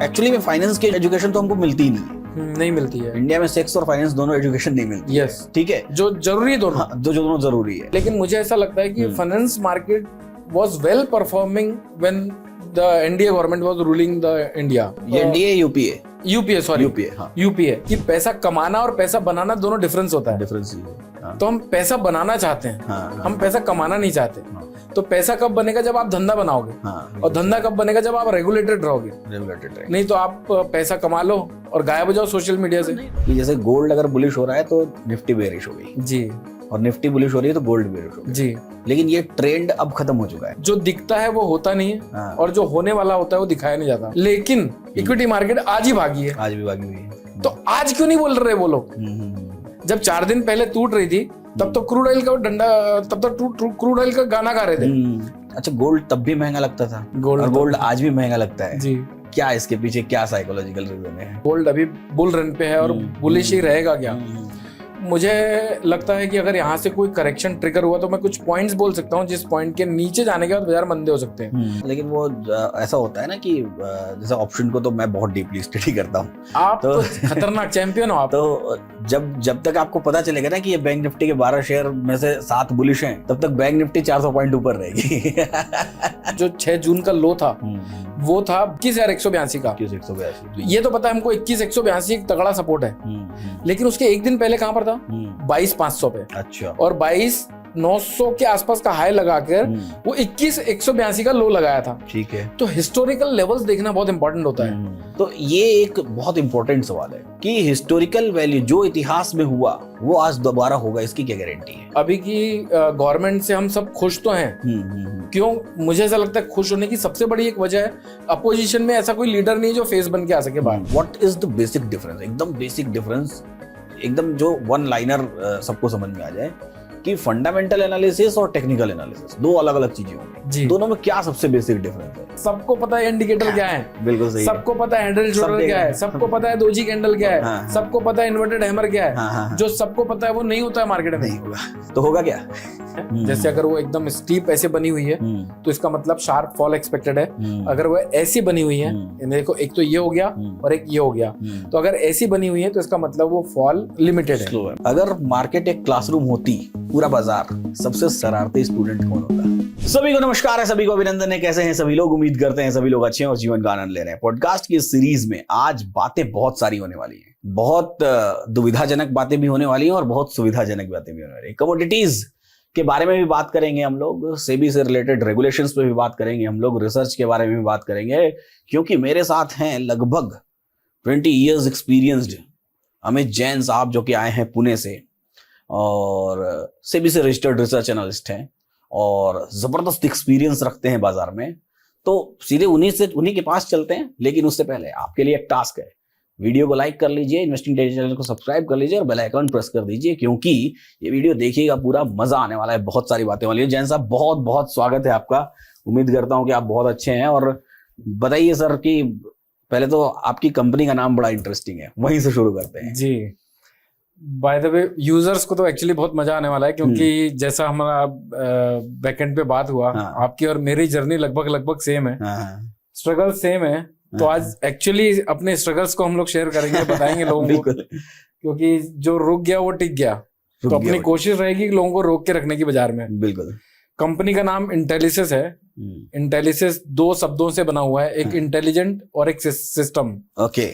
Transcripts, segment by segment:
Actually में finance की education तो हमको मिलती ही नहीं है। नहीं मिलती है। इंडिया में सेक्स और फाइनेंस दोनों एजुकेशन नहीं मिलती। यस, ठीक है, जो जरूरी है दोनों। हाँ, जो दोनों जरूरी है। लेकिन मुझे ऐसा लगता है कि finance market was well performing when the NDA government was ruling the India. ये एनडीए यूपीए यूपीए हाँ, यूपीए कि पैसा कमाना और पैसा बनाना दोनों डिफरेंस होता है। डिफरेंस ही है। हाँ, तो हम पैसा बनाना चाहते हैं, हाँ, हम पैसा कमाना नहीं चाहते। हाँ, तो पैसा कब बनेगा जब आप धंधा बनाओगे, हाँ, और धंधा कब बनेगा जब आप रेगुलेटेड रहोगे। रेगुलेटेड है। नहीं तो आप पैसा कमा लो और गायब हो जाओ सोशल मीडिया से। कि जैसे गोल्ड अगर बुलिश हो रहा है तो निफ्टी बेरिश हो गई, जी, और निफ्टी बुलिश हो रही है तो गोल्ड बेरिश हो गई। जी। लेकिन ये ट्रेंड अब खत्म हो चुका है। जो दिखता है वो होता नहीं है, हाँ। और जो होने वाला होता है वो दिखाया नहीं जाता। लेकिन इक्विटी मार्केट आज ही भागी है, आज भी भागी हुई है। तो आज क्यों नहीं बोल रहे वो लोग? जब 4 दिन पहले टूट रही थी तब तो क्रूड ऑयल का डंडा, तब तो क्रूड ऑयल का गाना गा रहे थे। अच्छा, गोल्ड तब भी महंगा लगता था, और गोल्ड आज भी महंगा लगता है जी। क्या इसके पीछे क्या साइकोलॉजिकल रीजन है? गोल्ड अभी बुल रन पे है और बुलिश ही रहेगा क्या? मुझे लगता है कि अगर यहाँ से कोई करेक्शन ट्रिगर हुआ तो मैं कुछ पॉइंट्स बोल सकता हूँ जिस पॉइंट के नीचे जाने के बाद बाजार मंदे हो सकते हैं। लेकिन वो ऐसा होता है ना कि जैसे ऑप्शन को तो मैं बहुत डीपली स्टडी करता हूँ। आप तो खतरनाक चैंपियन हो आप। तो जब तक आपको पता चलेगा ना कि ये बैंक निफ्टी के 12 शेयर में से 7 बुलिश हैं, तब तक बैंक निफ्टी 400 पॉइंट ऊपर रहेगी। जो 6 जून का लो था वो था 21,182 का। 21,182। ये तो पता है हमको 21,182 एक तगड़ा सपोर्ट है। लेकिन उसके एक दिन पहले कहां पर था? 22,500 पे। अच्छा। और 22,900 के आसपास का हाई लगाकर वो 21,182 का लो लगाया था। ठीक है। तो हिस्टोरिकल लेवल्स देखना बहुत इंपॉर्टेंट होता है। तो ये एक बहुत इंपॉर्टेंट सवाल है कि हिस्टोरिकल वैल्यू जो इतिहास में हुआ वो आज दोबारा होगा, इसकी क्या गारंटी है? अभी की गवर्नमेंट से हम सब खुश तो हैं। क्यों? मुझे ऐसा लगता है खुश होने की सबसे बड़ी एक वजह है अपोजिशन में ऐसा कोई लीडर नहीं जो फेस बन के आ सके बाहर। What is the basic difference? एकदम बेसिक डिफरेंस, एकदम जो वन लाइनर सबको समझ में आ जाए कि फंडामेंटल एनालिसिस और टेक्निकल एनालिसिस दो अलग अलग चीजें होंगी। दोनों में क्या सबसे बेसिक डिफरेंस है? सबको पता है इंडिकेटर क्या है, बिल्कुल सही। सबको पता है हैंडल शोल्डर क्या है, सबको पता है दोजी कैंडल क्या है, हाँ, सबको पता है इन्वर्टेड हैमर क्या है। हाँ, जो सबको पता है वो नहीं होता है मार्केट में। नहीं होगा तो होगा क्या? जैसे अगर वो एकदम स्टीप ऐसे बनी हुई है तो इसका मतलब शार्प फॉल एक्सपेक्टेड है। अगर वो ऐसी बनी हुई है, देखो एक तो ये हो गया और एक ये हो गया, तो अगर ऐसी बनी हुई है तो इसका मतलब वो फॉल लिमिटेड है। अगर मार्केट एक क्लासरूम होती, पूरा बाजार, सबसे शरारती स्टूडेंट कौन होता? सभी को नमस्कार है, सभी को अभिनंदन है। कैसे हैं सभी लोग? उम्मीद करते हैं सभी लोग अच्छे हैं और जीवन का आनंद ले रहे हैं। पॉडकास्ट की इस सीरीज में आज बातें बहुत सारी होने वाली हैं। बहुत दुविधाजनक बातें भी होने वाली हैं और बहुत सुविधाजनक बातें भी होने वाली हैं। कमोडिटीज के बारे में भी बात करेंगे हम लोग, सेबी से रिलेटेड रेगुलेशंस पे भी बात करेंगे हम लोग, रिसर्च के बारे में भी बात करेंगे, क्योंकि मेरे साथ हैं लगभग 20 इयर्स एक्सपीरियंस्ड अमित जैन साहब, जो कि आए हैं पुणे से और सेबी से रजिस्टर्ड रिसर्च एनालिस्ट हैं और जबरदस्त एक्सपीरियंस रखते हैं बाजार में। तो सीधे उन्हीं के पास चलते हैं। लेकिन उससे पहले आपके लिए एक टास्क है, वीडियो को लाइक कर लीजिए, इन्वेस्टिंग डेली चैनल को सब्सक्राइब कर लीजिए और बेल आइकन प्रेस कर दीजिए, क्योंकि ये वीडियो देखिएगा, पूरा मजा आने वाला है, बहुत सारी बातें वाली है। जैन साहब, बहुत बहुत स्वागत है आपका। उम्मीद करता हूं कि आप बहुत अच्छे हैं। और बताइए सर कि पहले तो आपकी कंपनी का नाम बड़ा इंटरेस्टिंग है, वहीं से शुरू करते हैं। जी, बाय द वे यूजर्स को तो एक्चुअली बहुत मजा आने वाला है, क्योंकि जैसा हमारा बैकएंड पे बात हुआ, आपकी और मेरी जर्नी लगभग सेम है, स्ट्रगल सेम है। तो आज एक्चुअली अपने स्ट्रगल्स को हम लोग शेयर करेंगे, बताएंगे लोगों को, क्योंकि जो रुक गया वो टिक गया। तो अपनी कोशिश रहेगी कि लोगों को रोक के रखने की बाजार में। बिल्कुल। कंपनी का नाम इंटेलिसिस है। इंटेलिसिस 2 शब्दों से बना हुआ है, एक इंटेलिजेंट और एक सिस्टम। ओके।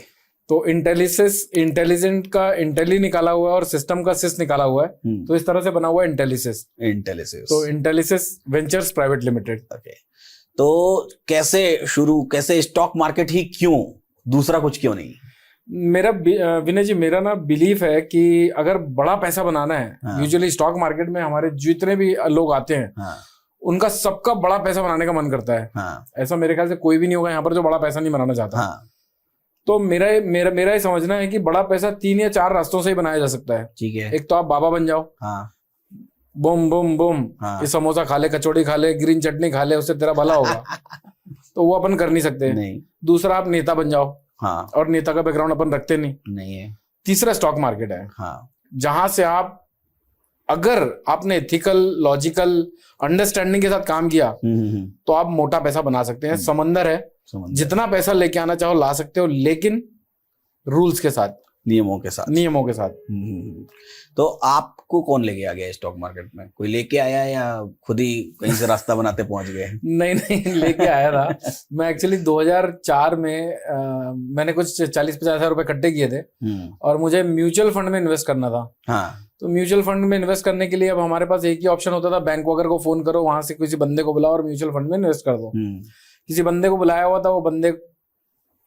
तो इंटेलिसिस, इंटेलिजेंट का इंटेली निकाला हुआ है और सिस्टम का सिस निकाला हुआ है, तो इस तरह से बना हुआ है इंटेलिसिस। तो इंटेलिसिस वेंचर्स प्राइवेट लिमिटेड। ओके। तो कैसे स्टॉक मार्केट ही क्यों, दूसरा कुछ क्यों नहीं? मेरा विनय जी, मेरा ना बिलीफ है कि अगर बड़ा पैसा बनाना है, यूजुअली स्टॉक मार्केट में हमारे जितने भी लोग आते हैं, उनका सबका बड़ा पैसा बनाने का मन करता है। ऐसा मेरे ख्याल से कोई भी नहीं होगा यहाँ पर जो बड़ा पैसा नहीं बनाना चाहता। तो मेरा ये समझना है कि बड़ा पैसा 3 या 4 रास्तों से ही बनाया जा सकता है। ठीक है। एक तो आप बाबा बन जाओ, बूम बूम बूम, ये समोसा खा ले, कचौड़ी खा ले, ग्रीन चटनी खा ले, उससे तेरा भला होगा। तो वो अपन कर नहीं सकते। नहीं। दूसरा, आप नेता बन जाओ, और नेता का बैकग्राउंड अपन रखते नहीं है। तीसरा स्टॉक मार्केट है, जहां से आप अगर आपने एथिकल, लॉजिकल, अंडरस्टैंडिंग के साथ काम किया तो आप मोटा पैसा बना सकते हैं। समंदर है, जितना पैसा लेके आना चाहो ला सकते हो, लेकिन रूल्स के साथ, नियमों के साथ। तो आपको कौन लेके आ गया स्टॉक मार्केट में? कोई लेके आया या खुद ही कहीं से रास्ता बनाते पहुंच गए? नहीं, लेके आया था। मैं एक्चुअली 2004 में मैंने कुछ 40-50 हजार रुपए इकट्ठे किए थे और मुझे म्यूचुअल फंड में इन्वेस्ट करना था। तो म्यूचुअल फंड में इन्वेस्ट करने के लिए अब हमारे पास एक ही ऑप्शन होता था, बैंक वगैरह को फोन करो, वहां से किसी बंदे को बुलाओ और म्यूचुअल फंड में इन्वेस्ट कर दो। किसी बंदे को बुलाया हुआ था, वो बंदे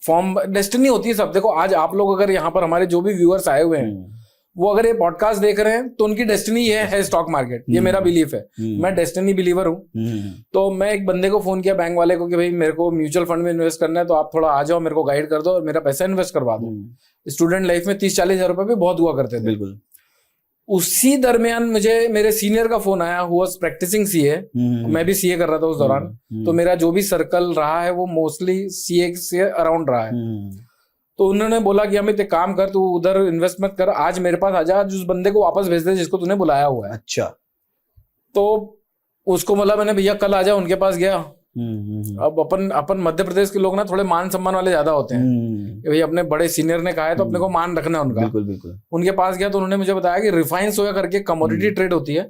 फॉर्म, डेस्टिनी होती है सब। देखो आज आप लोग अगर यहाँ पर हमारे जो भी व्यूअर्स आए हुए हैं वो अगर ये पॉडकास्ट देख रहे हैं तो उनकी डेस्टिनी ये है स्टॉक मार्केट। ये मेरा बिलीफ है, मैं डेस्टिनी बिलीवर हूँ। तो मैं एक बंदे को फोन किया, बैंक वाले को, कि भाई मेरे को म्यूचुअल फंड में इन्वेस्ट करना है, तो आप थोड़ा आ जाओ, मेरे को गाइड कर दो और मेरा पैसा इन्वेस्ट करवा दो। स्टूडेंट लाइफ में 30-40 हजार रुपए भी बहुत हुआ करते थे। बिल्कुल। उसी दरमियान मुझे मेरे सीनियर का फोन आया, हु वाज प्रैक्टिसिंग सीए, मैं भी सीए कर रहा था उस दौरान। तो मेरा जो भी सर्कल रहा है वो मोस्टली सीए से अराउंड रहा है। तो उन्होंने बोला कि अमित एक काम कर, तू उधर इन्वेस्ट मत कर, आज मेरे पास आजा, आज उस बंदे को वापस भेज दे जिसको तूने बुलाया हुआ है। अच्छा। तो उसको बोला मैंने, भैया कल आजा, उनके पास गया। अब अपन मध्य प्रदेश के लोग ना थोड़े मान सम्मान वाले ज्यादा होते हैं कि भाई अपने बड़े सीनियर ने कहा है तो अपने को मान रखना है उनका। बिल्कुल। उनके पास गया तो उन्होंने मुझे बताया कि रिफाइन सोया करके कमोडिटी ट्रेड होती है,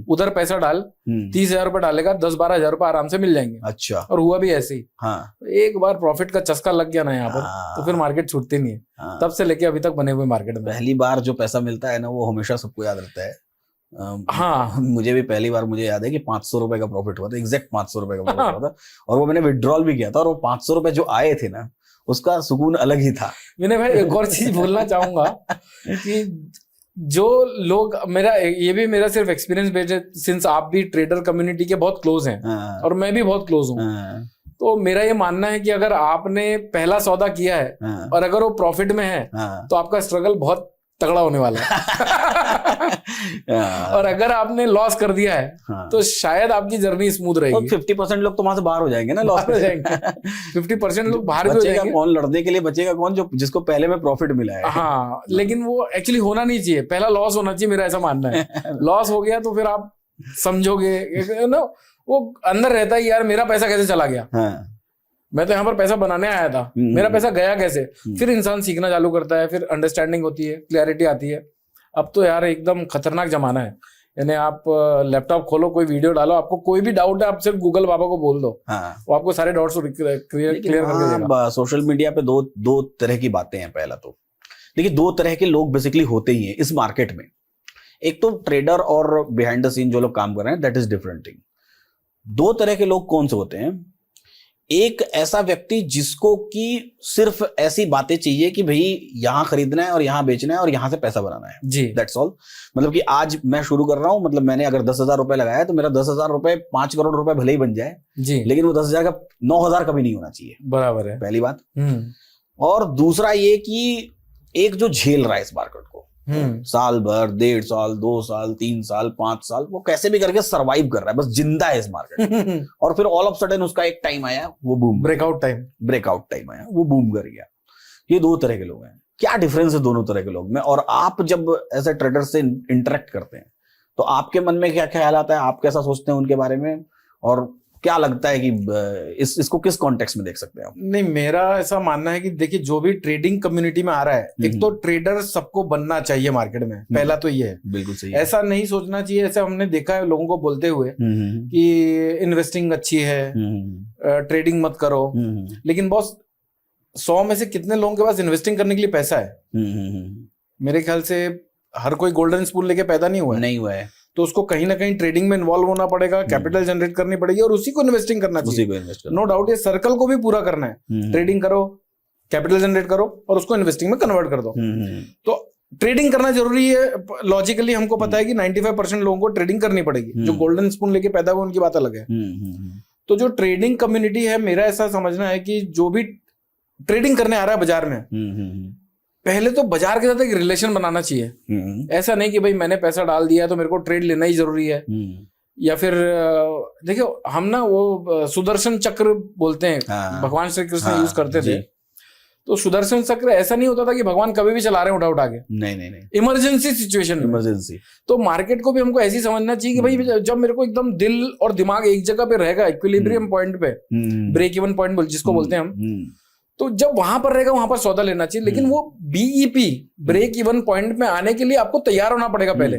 उधर पैसा डाल, 30 हजार रुपए डालेगा, 10-12 हजार रुपए आराम से मिल जाएंगे। अच्छा। और हुआ भी ऐसे ही। एक बार प्रॉफिट का चस्का लग गया ना यहाँ पर, तो फिर मार्केट छूटती नहीं है। तब से लेके अभी तक बने हुए मार्केट में पहली बार जो पैसा मिलता है ना, वो हमेशा सबको याद रहता है। मुझे भी पहली बार मुझे याद है कि 500 रुपए का प्रॉफिट हुआ था, एग्जैक्ट 500 रुपए का प्रॉफिट हुआ था, और वो मैंने विड्रॉल भी किया था, और वो 500 रुपए जो आए थे ना, उसका सुकून अलग ही था। मैंने भाई एक और चीज बोलना चाहूंगा कि जो लोग, मेरा सिर्फ एक्सपीरियंस बेस्ड है, सिंस आप भी ट्रेडर कम्युनिटी के बहुत क्लोज हैं और मैं भी बहुत क्लोज हूँ, तो मेरा ये मानना है कि अगर आपने पहला सौदा किया है और अगर वो प्रॉफिट में है तो आपका स्ट्रगल बहुत तगड़ा होने वाला है। और अगर आपने लॉस कर दिया है तो शायद आपकी जर्नी स्मूथ रहेगी। 50% लोग तो वहां से बाहर हो जाएंगे ना, लॉस हो जाएंगे। 50% लोग बाहर भी हो जाएंगे। कौन लड़ने के लिए बचेगा? कौन जो जिसको पहले में प्रॉफिट मिला है। हाँ, लेकिन वो एक्चुअली होना नहीं चाहिए, पहला लॉस होना चाहिए, मेरा ऐसा मानना है। लॉस हो गया तो फिर आप समझोगे ना, वो अंदर रहता है यार मेरा पैसा कैसे चला गया, मैं तो यहाँ पर पैसा बनाने आया था, मेरा पैसा गया कैसे। फिर इंसान सीखना चालू करता है, फिर अंडरस्टैंडिंग होती है, क्लैरिटी आती है। अब तो यार एकदम खतरनाक जमाना है, यानी आप लैपटॉप खोलो, कोई वीडियो डालो, आपको कोई भी डाउट है आप सिर्फ गूगल बाबा को बोल दो, वो आपको सारे डाउट्स क्लियर करके देगा। सोशल मीडिया पे दो तरह की बातें हैं। पहला तो देखिए, दो तरह के लोग बेसिकली होते ही हैं इस मार्केट में। एक तो ट्रेडर और बिहाइंड द सीन जो लोग काम कर रहे हैं, दैट इज डिफरेंट थिंग। दो तरह के लोग कौन से होते हैं? एक ऐसा व्यक्ति जिसको कि सिर्फ ऐसी बातें चाहिए कि भाई यहां खरीदना है और यहां बेचना है और यहां से पैसा बनाना है जी, दैट्स ऑल। मतलब कि आज मैं शुरू कर रहा हूं, मतलब मैंने अगर 10,000 रुपए लगाया तो मेरा 10,000 रुपए 5 करोड़ रुपए भले ही बन जाए जी, लेकिन वो 10,000 का 9,000 कभी नहीं होना चाहिए। बराबर है, पहली बात। और दूसरा ये कि एक जो झेल रहा है इस मार्केट को साल भर, 1.5 साल, 2 साल, 3 साल, 5 साल, वो कैसे भी करके सरवाइव कर रहा है, बस जिंदा है इस मार्केट में। और फिर ऑल ऑफ सडन उसका एक टाइम आया, वो बूम, ब्रेकआउट टाइम आया, वो बूम कर गया। ये दो तरह के लोग हैं। क्या डिफरेंस है दोनों तरह के लोग में? और आप जब ऐसे ट्रेडर से इंटरेक्ट करते हैं तो आपके मन में क्या ख्याल आता है? आप कैसा सोचते हैं उनके बारे में? और क्या लगता है कि इसको किस कॉन्टेक्स्ट में देख सकते हैं आप? नहीं, मेरा ऐसा मानना है कि देखिए, जो भी ट्रेडिंग कम्युनिटी में आ रहा है, एक तो ट्रेडर सबको बनना चाहिए मार्केट में, पहला तो ये है। बिल्कुल सही। ऐसा नहीं सोचना चाहिए, ऐसा हमने देखा है लोगों को बोलते हुए कि इन्वेस्टिंग अच्छी है, ट्रेडिंग मत करो, लेकिन बॉस 100 में से कितने लोगों के पास इन्वेस्टिंग करने के लिए पैसा है? मेरे ख्याल से हर कोई गोल्डन स्पून लेके पैदा नहीं हुआ है, तो उसको कहीं ना कहीं ट्रेडिंग में इन्वॉल्व होना पड़ेगा, कैपिटल जनरेट करनी पड़ेगी और उसी को इन्वेस्टिंग करना चाहिए। नो डाउट, ये सर्कल को भी पूरा करना है। ट्रेडिंग करो, कैपिटल जनरेट करो और उसको इन्वेस्टिंग में कन्वर्ट कर दो। तो ट्रेडिंग करना जरूरी है। लॉजिकली हमको पता है कि 95% लोगों को ट्रेडिंग करनी पड़ेगी। जो गोल्डन स्पून लेके पैदा हुए उनकी बात अलग है। तो जो ट्रेडिंग कम्युनिटी है, मेरा ऐसा समझना है कि जो भी ट्रेडिंग करने आ रहा है बाजार में, पहले तो बाजार के साथ एक रिलेशन बनाना चाहिए। ऐसा नहीं कि भाई मैंने पैसा डाल दिया है तो मेरे को ट्रेड लेना ही जरूरी है। या फिर देखियो, हम ना वो सुदर्शन चक्र बोलते हैं, भगवान श्री कृष्ण यूज करते थे। तो सुदर्शन चक्र ऐसा नहीं होता था कि भगवान कभी भी चला रहे हैं उठा के, नहीं, इमरजेंसी सिचुएशन, इमरजेंसी। तो मार्केट को भी हमको ऐसी समझना चाहिए कि भाई जब मेरे को एकदम दिल और दिमाग एक जगह पे रहेगा, इक्विलिब्रियम पॉइंट पे, ब्रेक इवन पॉइंट जिसको बोलते हैं हम, तो जब वहां पर रहेगा वहां पर सौदा लेना चाहिए। लेकिन वो बीईपी, ब्रेक इवन पॉइंट में आने के लिए आपको तैयार होना पड़ेगा पहले।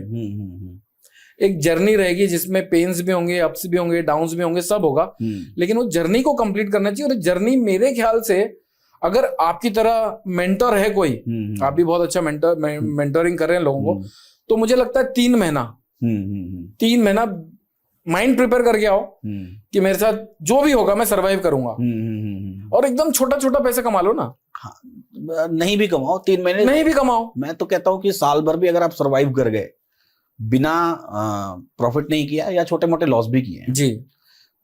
एक जर्नी रहेगी जिसमें पेन्स भी होंगे, अप्स भी होंगे, डाउन्स भी होंगे, सब होगा, लेकिन वो जर्नी को कंप्लीट करना चाहिए। और जर्नी मेरे ख्याल से अगर आपकी तरह मेंटर है कोई, आप भी बहुत अच्छा मेंटरिंग कर रहे हैं लोगों को, तो मुझे लगता है 3 महीना माइंड प्रिपेयर करके आओ कि मेरे साथ जो भी होगा मैं सरवाइव करूंगा। और एकदम छोटा छोटा पैसा कमा लो ना। हाँ, नहीं भी कमाओ, 3 महीने नहीं भी कमाओ, मैं तो कहता हूं कि साल भर भी अगर आप सरवाइव कर गए बिना प्रॉफिट नहीं किया या छोटे मोटे लॉस भी किए जी,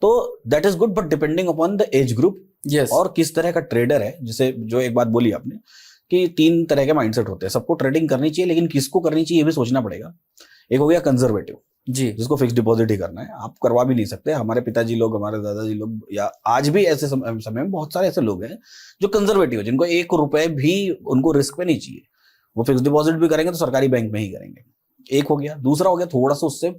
तो that is good, but depending upon the age group और किस तरह का ट्रेडर है। जैसे जो एक बात बोली आपने कि 3 तरह के माइंडसेट होते हैं, सबको ट्रेडिंग करनी चाहिए, लेकिन किसको करनी चाहिए ये भी सोचना पड़ेगा। एक हो गया कंजर्वेटिव जी, जिसको फिक्स डिपॉजिट ही करना है, आप करवा भी नहीं सकते। हमारे पिताजी लोग, हमारे दादाजी लोग, या आज भी ऐसे समय में बहुत सारे ऐसे लोग हैं जो कंजर्वेटिव है, जिनको 1 रुपए भी उनको रिस्क पे नहीं चाहिए, वो फिक्स डिपॉजिट भी करेंगे तो सरकारी बैंक में ही करेंगे। एक हो गया। दूसरा हो गया थोड़ा सा उससे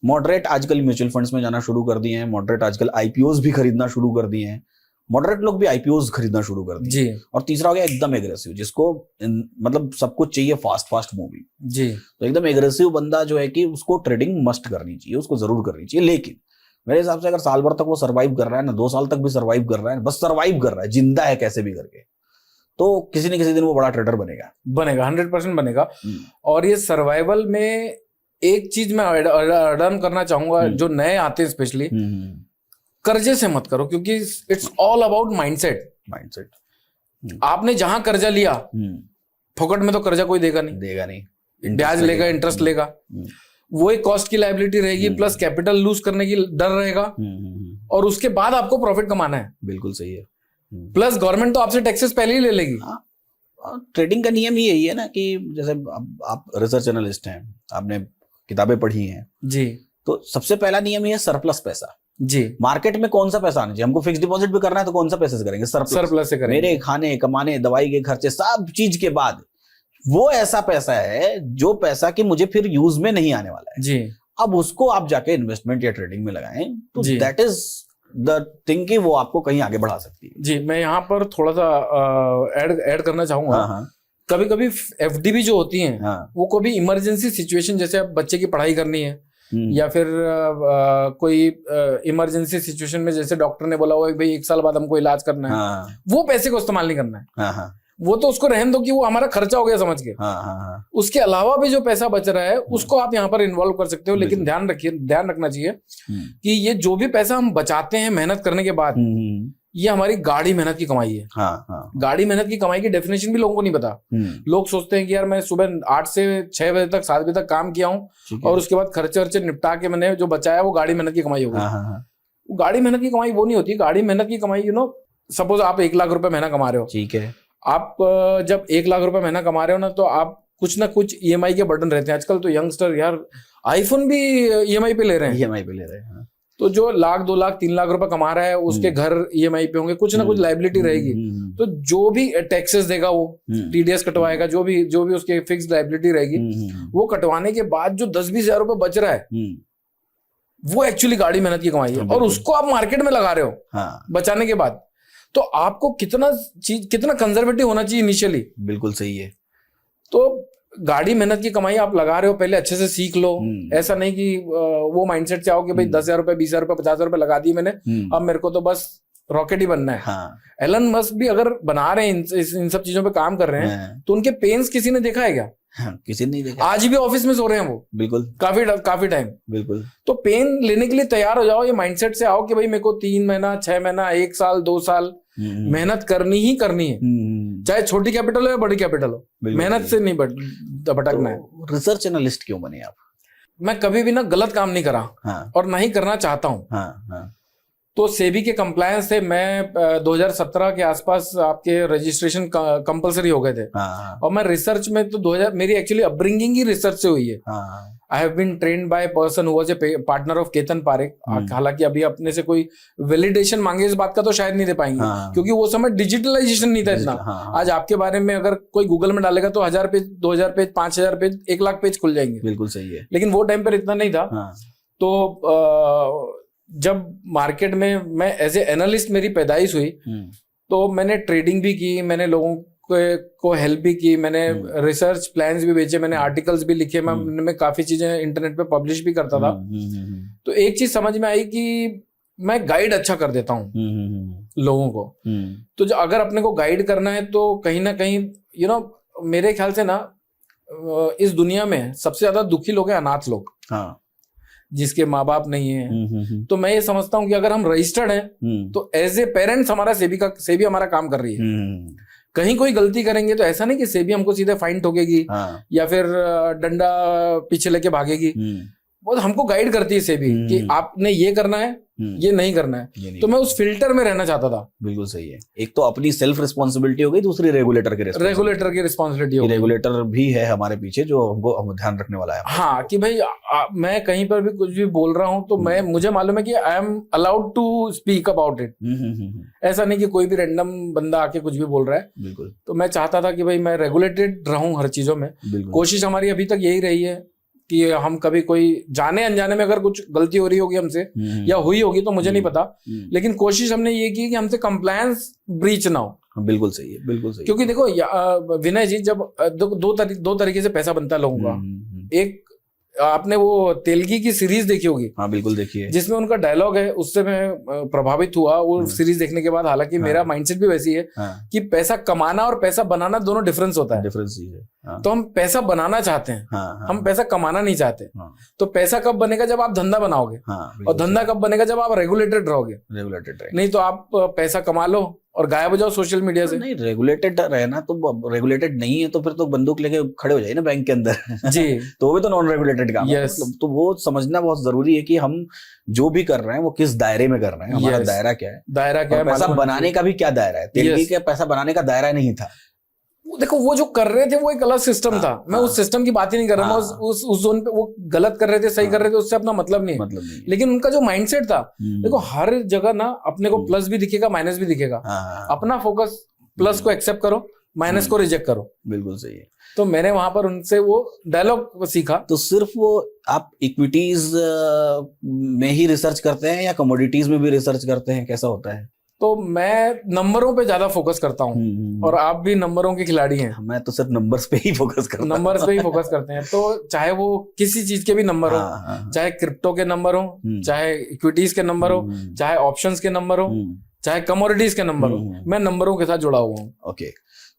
मॉडरेट आजकल म्यूचुअल फंड्स में जाना शुरू कर दिए हैं, मॉडरेट आजकल आईपीओस भी खरीदना शुरू कर दिए हैं, मॉडरेट लोग भी आईपीओस खरीदना शुरू कर दिए जी। और तीसरा हो गया एकदम एग्रेसिव, जिसको मतलब सब कुछ चाहिए फास्ट मूवी जी। तो एकदम एग्रेसिव बंदा जो है कि उसको ट्रेडिंग मस्ट करनी चाहिए, उसको जरूर करनी चाहिए। लेकिन मेरे हिसाब से अगर साल भर तक वो सर्वाइव कर रहा है ना, 2 साल तक भी सर्वाइव कर रहा है, बस सर्वाइव कर रहा है, जिंदा है कैसे भी करके, तो किसी न किसी दिन वो बड़ा ट्रेडर बनेगा 100% बनेगा। और ये सर्वाइवल में एक चीज मैं अडर्न करना चाहूंगा, जो नए आते हैं स्पेशली, कर्जे से मत करो, क्योंकि इट्स ऑल अबाउट माइंडसेट। आपने जहां कर्जा लिया, फोकट में तो कर्जा कोई देगा नहीं, ब्याज लेगा, इंटरेस्ट लेगा, वो एक कॉस्ट की लायबिलिटी रहेगी, प्लस कैपिटल लूज करने की डर रहेगा, और उसके बाद आपको प्रॉफिट कमाना है। बिल्कुल सही है। प्लस गवर्नमेंट तो आपसे टैक्सेस पहले ही ले लेगी। ट्रेडिंग का नियम ही यही है ना कि जैसे आप रिसर्च एनालिस्ट हैं, आपने किताबें पढ़ी हैं जी, तो सबसे पहला नियम ये है सरप्लस पैसा जी। मार्केट में कौन सा पैसा आना चाहिए, हमको फिक्स डिपॉजिट भी करना है तो कौन सा पैसे से करेंगे, सरप्लस से करेंगे। मेरे खाने कमाने दवाई के खर्चे सब चीज के बाद वो ऐसा पैसा है जो पैसा कि मुझे फिर यूज में नहीं आने वाला है जी। अब उसको आप जाके इन्वेस्टमेंट या ट्रेडिंग में लगाएं तो दैट इज द थिंग कि वो आपको कहीं आगे बढ़ा सकती है। जी, मैं यहाँ पर थोड़ा सा ऐड करना चाहूंगा। कभी कभी एफडी जो होती हैं, वो कभी इमरजेंसी सिचुएशन, जैसे अब बच्चे की पढ़ाई करनी है या फिर कोई इमरजेंसी सिचुएशन में, जैसे डॉक्टर ने बोला हुआ भाई 1 साल बाद हमको इलाज करना है, वो पैसे को इस्तेमाल नहीं करना है। वो तो उसको रहने दो कि वो हमारा खर्चा हो गया समझ के। उसके अलावा भी जो पैसा बच रहा है उसको आप यहाँ पर इन्वॉल्व कर सकते हो, लेकिन ध्यान रखना चाहिए कि ये जो भी पैसा हम बचाते हैं मेहनत करने के बाद, ये हमारी गाढ़ी मेहनत की कमाई है। गाढ़ी मेहनत की कमाई की डेफिनेशन भी लोगों को नहीं पता। लोग सोचते हैं कि यार मैं सुबह 8 से 6 बजे तक 7 बजे तक काम किया हूँ और उसके बाद खर्चे वर्चे निपटा के मैंने जो बचाया वो गाढ़ी मेहनत की कमाई हो गई। गाढ़ी मेहनत की कमाई वो नहीं होती। गाढ़ी मेहनत की कमाई सपोज आप 1 लाख रुपए महीना कमा रहे हो, ठीक है। आप जब 1 लाख रुपए महीना कमा रहे हो ना, तो आप कुछ ना कुछ ईएमआई के बर्डन रहते हैं। आजकल तो यंगस्टर यार आईफोन भी ईएमआई पे ले रहे हैं। तो जो 1 लाख 2 लाख 3 लाख रुपए कमा रहा है उसके घर ईएमआई पे होंगे, कुछ ना कुछ लाइबिलिटी रहेगी। तो जो भी टैक्सेस देगा वो टीडीएस कटवाएगा, जो भी उसके फिक्स लाइबिलिटी रहेगी वो कटवाने के बाद जो 10-20 हजार रुपए बच रहा है वो एक्चुअली गाढ़ी मेहनत की कमाई है। और उसको आप मार्केट में लगा रहे हो बचाने के बाद, तो आपको कितना कंजर्वेटिव होना चाहिए इनिशियली। बिल्कुल सही है। तो गाड़ी मेहनत की कमाई आप लगा रहे हो, पहले अच्छे से सीख लो। ऐसा नहीं कि वो माइंडसेट से आओ कि भाई 10,000 रुपए 20,000 रुपए 50,000 रुपए लगा दिए मैंने, अब मेरे को तो बस रॉकेट ही बनना है। एलन मस्क भी अगर बना रहे हैं, इन सब चीजों पे काम कर रहे हैं, तो उनके पेन्स किसी ने देखा है क्या? किसी ने नहीं देखा। आज भी ऑफिस में सो रहे हैं वो, बिल्कुल काफी टाइम। बिल्कुल। तो पेन लेने के लिए तैयार हो जाओ, ये माइंडसेट से आओ कि भाई मेरे को 3 महीना 6 महीना 1 साल 2 साल मेहनत करनी ही करनी है, चाहे छोटी कैपिटल हो या बड़ी कैपिटल हो, मेहनत से नहीं भटकना है। रिसर्च एनालिस्ट क्यों बने आप? मैं कभी भी ना गलत काम नहीं करा और ना ही करना चाहता हूँ। तो सेबी के कंप्लायंस थे। मैं 2017 के आसपास आपके रजिस्ट्रेशन कंपलसरी हो गए थे। और मैं रिसर्च में तो 2000 मेरी एक्चुअली अपब्रिंगिंग ही रिसर्च से हुई है। I have been trained by person who was a partner of Ketan Parekh. हालांकि अभी अपने से कोई वैलिडेशन मांगे इस बात का तो शायद नहीं दे पाएंगे, क्योंकि वो समय डिजिटलाइजेशन नहीं था इतना। आज आपके बारे में अगर कोई गूगल में डालेगा तो 1000 page, 2000 page, 5000 page, 1 lakh page खुल जाएंगे। बिल्कुल सही है। लेकिन वो टाइम पर इतना नहीं था। तो जब मार्केट में मैं एज ए एनालिस्ट मेरी पैदाइश हुई, तो मैंने ट्रेडिंग भी की, मैंने लोगों को हेल्प भी की, मैंने रिसर्च प्लान्स भी बेचे, मैंने आर्टिकल्स भी लिखे, मैं काफी चीजें इंटरनेट पे पब्लिश भी करता था। तो एक चीज समझ में आई कि मैं गाइड अच्छा कर देता हूँ लोगों को। तो जो अगर अपने को गाइड करना है तो कहीं ना कहीं मेरे ख्याल से ना इस दुनिया में सबसे ज्यादा दुखी लोग हैं अनाथ लोग, जिसके माँ बाप नहीं है। तो मैं ये समझता हूँ कि अगर हम रजिस्टर्ड हैं तो एज ए पेरेंट्स हमारा सेबी हमारा काम कर रही है। कहीं कोई गलती करेंगे तो ऐसा नहीं कि सेबी हमको सीधे फाइन ठोकेगी या फिर डंडा पीछे लेके भागेगी। वो हमको गाइड करती है सेबी कि आपने ये करना है, ये नहीं करना है। तो मैं उस फिल्टर में रहना चाहता था। बिल्कुल सही है। एक तो अपनी सेल्फ रिस्पॉन्सिबिलिटी हो गई, दूसरी रेगुलेटर की रिस्पॉन्सिबिलिटी हो गई। रेगुलेटर भी है हमारे पीछे जो हमको ध्यान रखने वाला है। हाँ, कि भाई मैं कहीं पर भी कुछ भी बोल रहा हूँ तो मुझे मालूम है कि I am allowed to speak about it. ऐसा नहीं कि कोई भी रैंडम बंदा आके कुछ भी बोल रहा है। बिल्कुल। तो मैं चाहता था कि भाई मैं रेगुलेटेड रहूं हर चीजों में। कोशिश हमारी अभी तक यही रही है कि हम कभी कोई जाने अनजाने में अगर कुछ गलती हो रही होगी हमसे या हुई होगी तो मुझे नहीं पता, लेकिन कोशिश हमने ये की कि हमसे कंप्लायंस ब्रीच ना हो। बिल्कुल सही है, बिल्कुल सही। क्योंकि देखो विनय जी, जब दो तरीके से पैसा बनता है लोगों का। एक आपने वो तेलगी की सीरीज देखी होगी। हाँ बिल्कुल देखी है, जिसमें उनका डायलॉग है, उससे मैं प्रभावित हुआ वो सीरीज देखने के बाद। हालांकि मेरा माइंडसेट भी वैसी है कि पैसा कमाना और पैसा बनाना दोनों डिफरेंस होता है। डिफरेंस ही है। तो हम पैसा बनाना चाहते हैं, हम पैसा कमाना नहीं चाहते। तो पैसा कब बनेगा? जब आप धंधा बनाओगे। और धंधा कब बनेगा? जब आप रेगुलेटेड रहोगे। नहीं तो आप पैसा कमा लो और गायब हो जाओ सोशल मीडिया से। नहीं, रेगुलेटेड रहना तो रेगुलेटेड नहीं है तो फिर तो बंदूक लेके खड़े हो जाए ना बैंक के अंदर। जी। तो वो भी तो नॉन रेगुलेटेड काम है। तो वो समझना बहुत जरूरी है कि हम जो भी कर रहे हैं वो किस दायरे में कर रहे हैं, हमारा दायरा क्या है। दायरा क्या है, पैसा बनाने का भी क्या दायरा है। तेलगी का पैसा बनाने का दायरा नहीं था। देखो वो जो कर रहे थे वो एक अलग सिस्टम था। मैं उस सिस्टम की बात ही नहीं कर रहा। मैं उस जोन पे वो गलत कर रहे थे, सही कर रहे थे, उससे अपना मतलब नहीं है। लेकिन उनका जो माइंडसेट था, देखो हर जगह ना अपने को प्लस भी दिखेगा, माइनस भी दिखेगा। अपना फोकस प्लस को एक्सेप्ट करो, माइनस को रिजेक्ट करो। बिल्कुल सही है। तो मैंने वहां पर उनसे वो डायलॉग सीखा। तो सिर्फ वो आप इक्विटीज में ही रिसर्च करते हैं या कमोडिटीज में भी रिसर्च करते हैं, कैसा होता है? तो मैं नंबरों पे ज्यादा फोकस करता हूँ और आप भी नंबरों के खिलाड़ी हैं। मैं तो सिर्फ नंबर्स पे ही फोकस करता हूँ। नंबर्स पे ही फोकस करते हैं। तो चाहे वो किसी चीज के भी नंबर हो, चाहे क्रिप्टो के नंबर हो, चाहे इक्विटीज के नंबर हो, चाहे ऑप्शंस के नंबर हो, चाहे कमोडिटीज के नंबर हो, मैं नंबरों के साथ जुड़ा हुआ हूँ। ओके,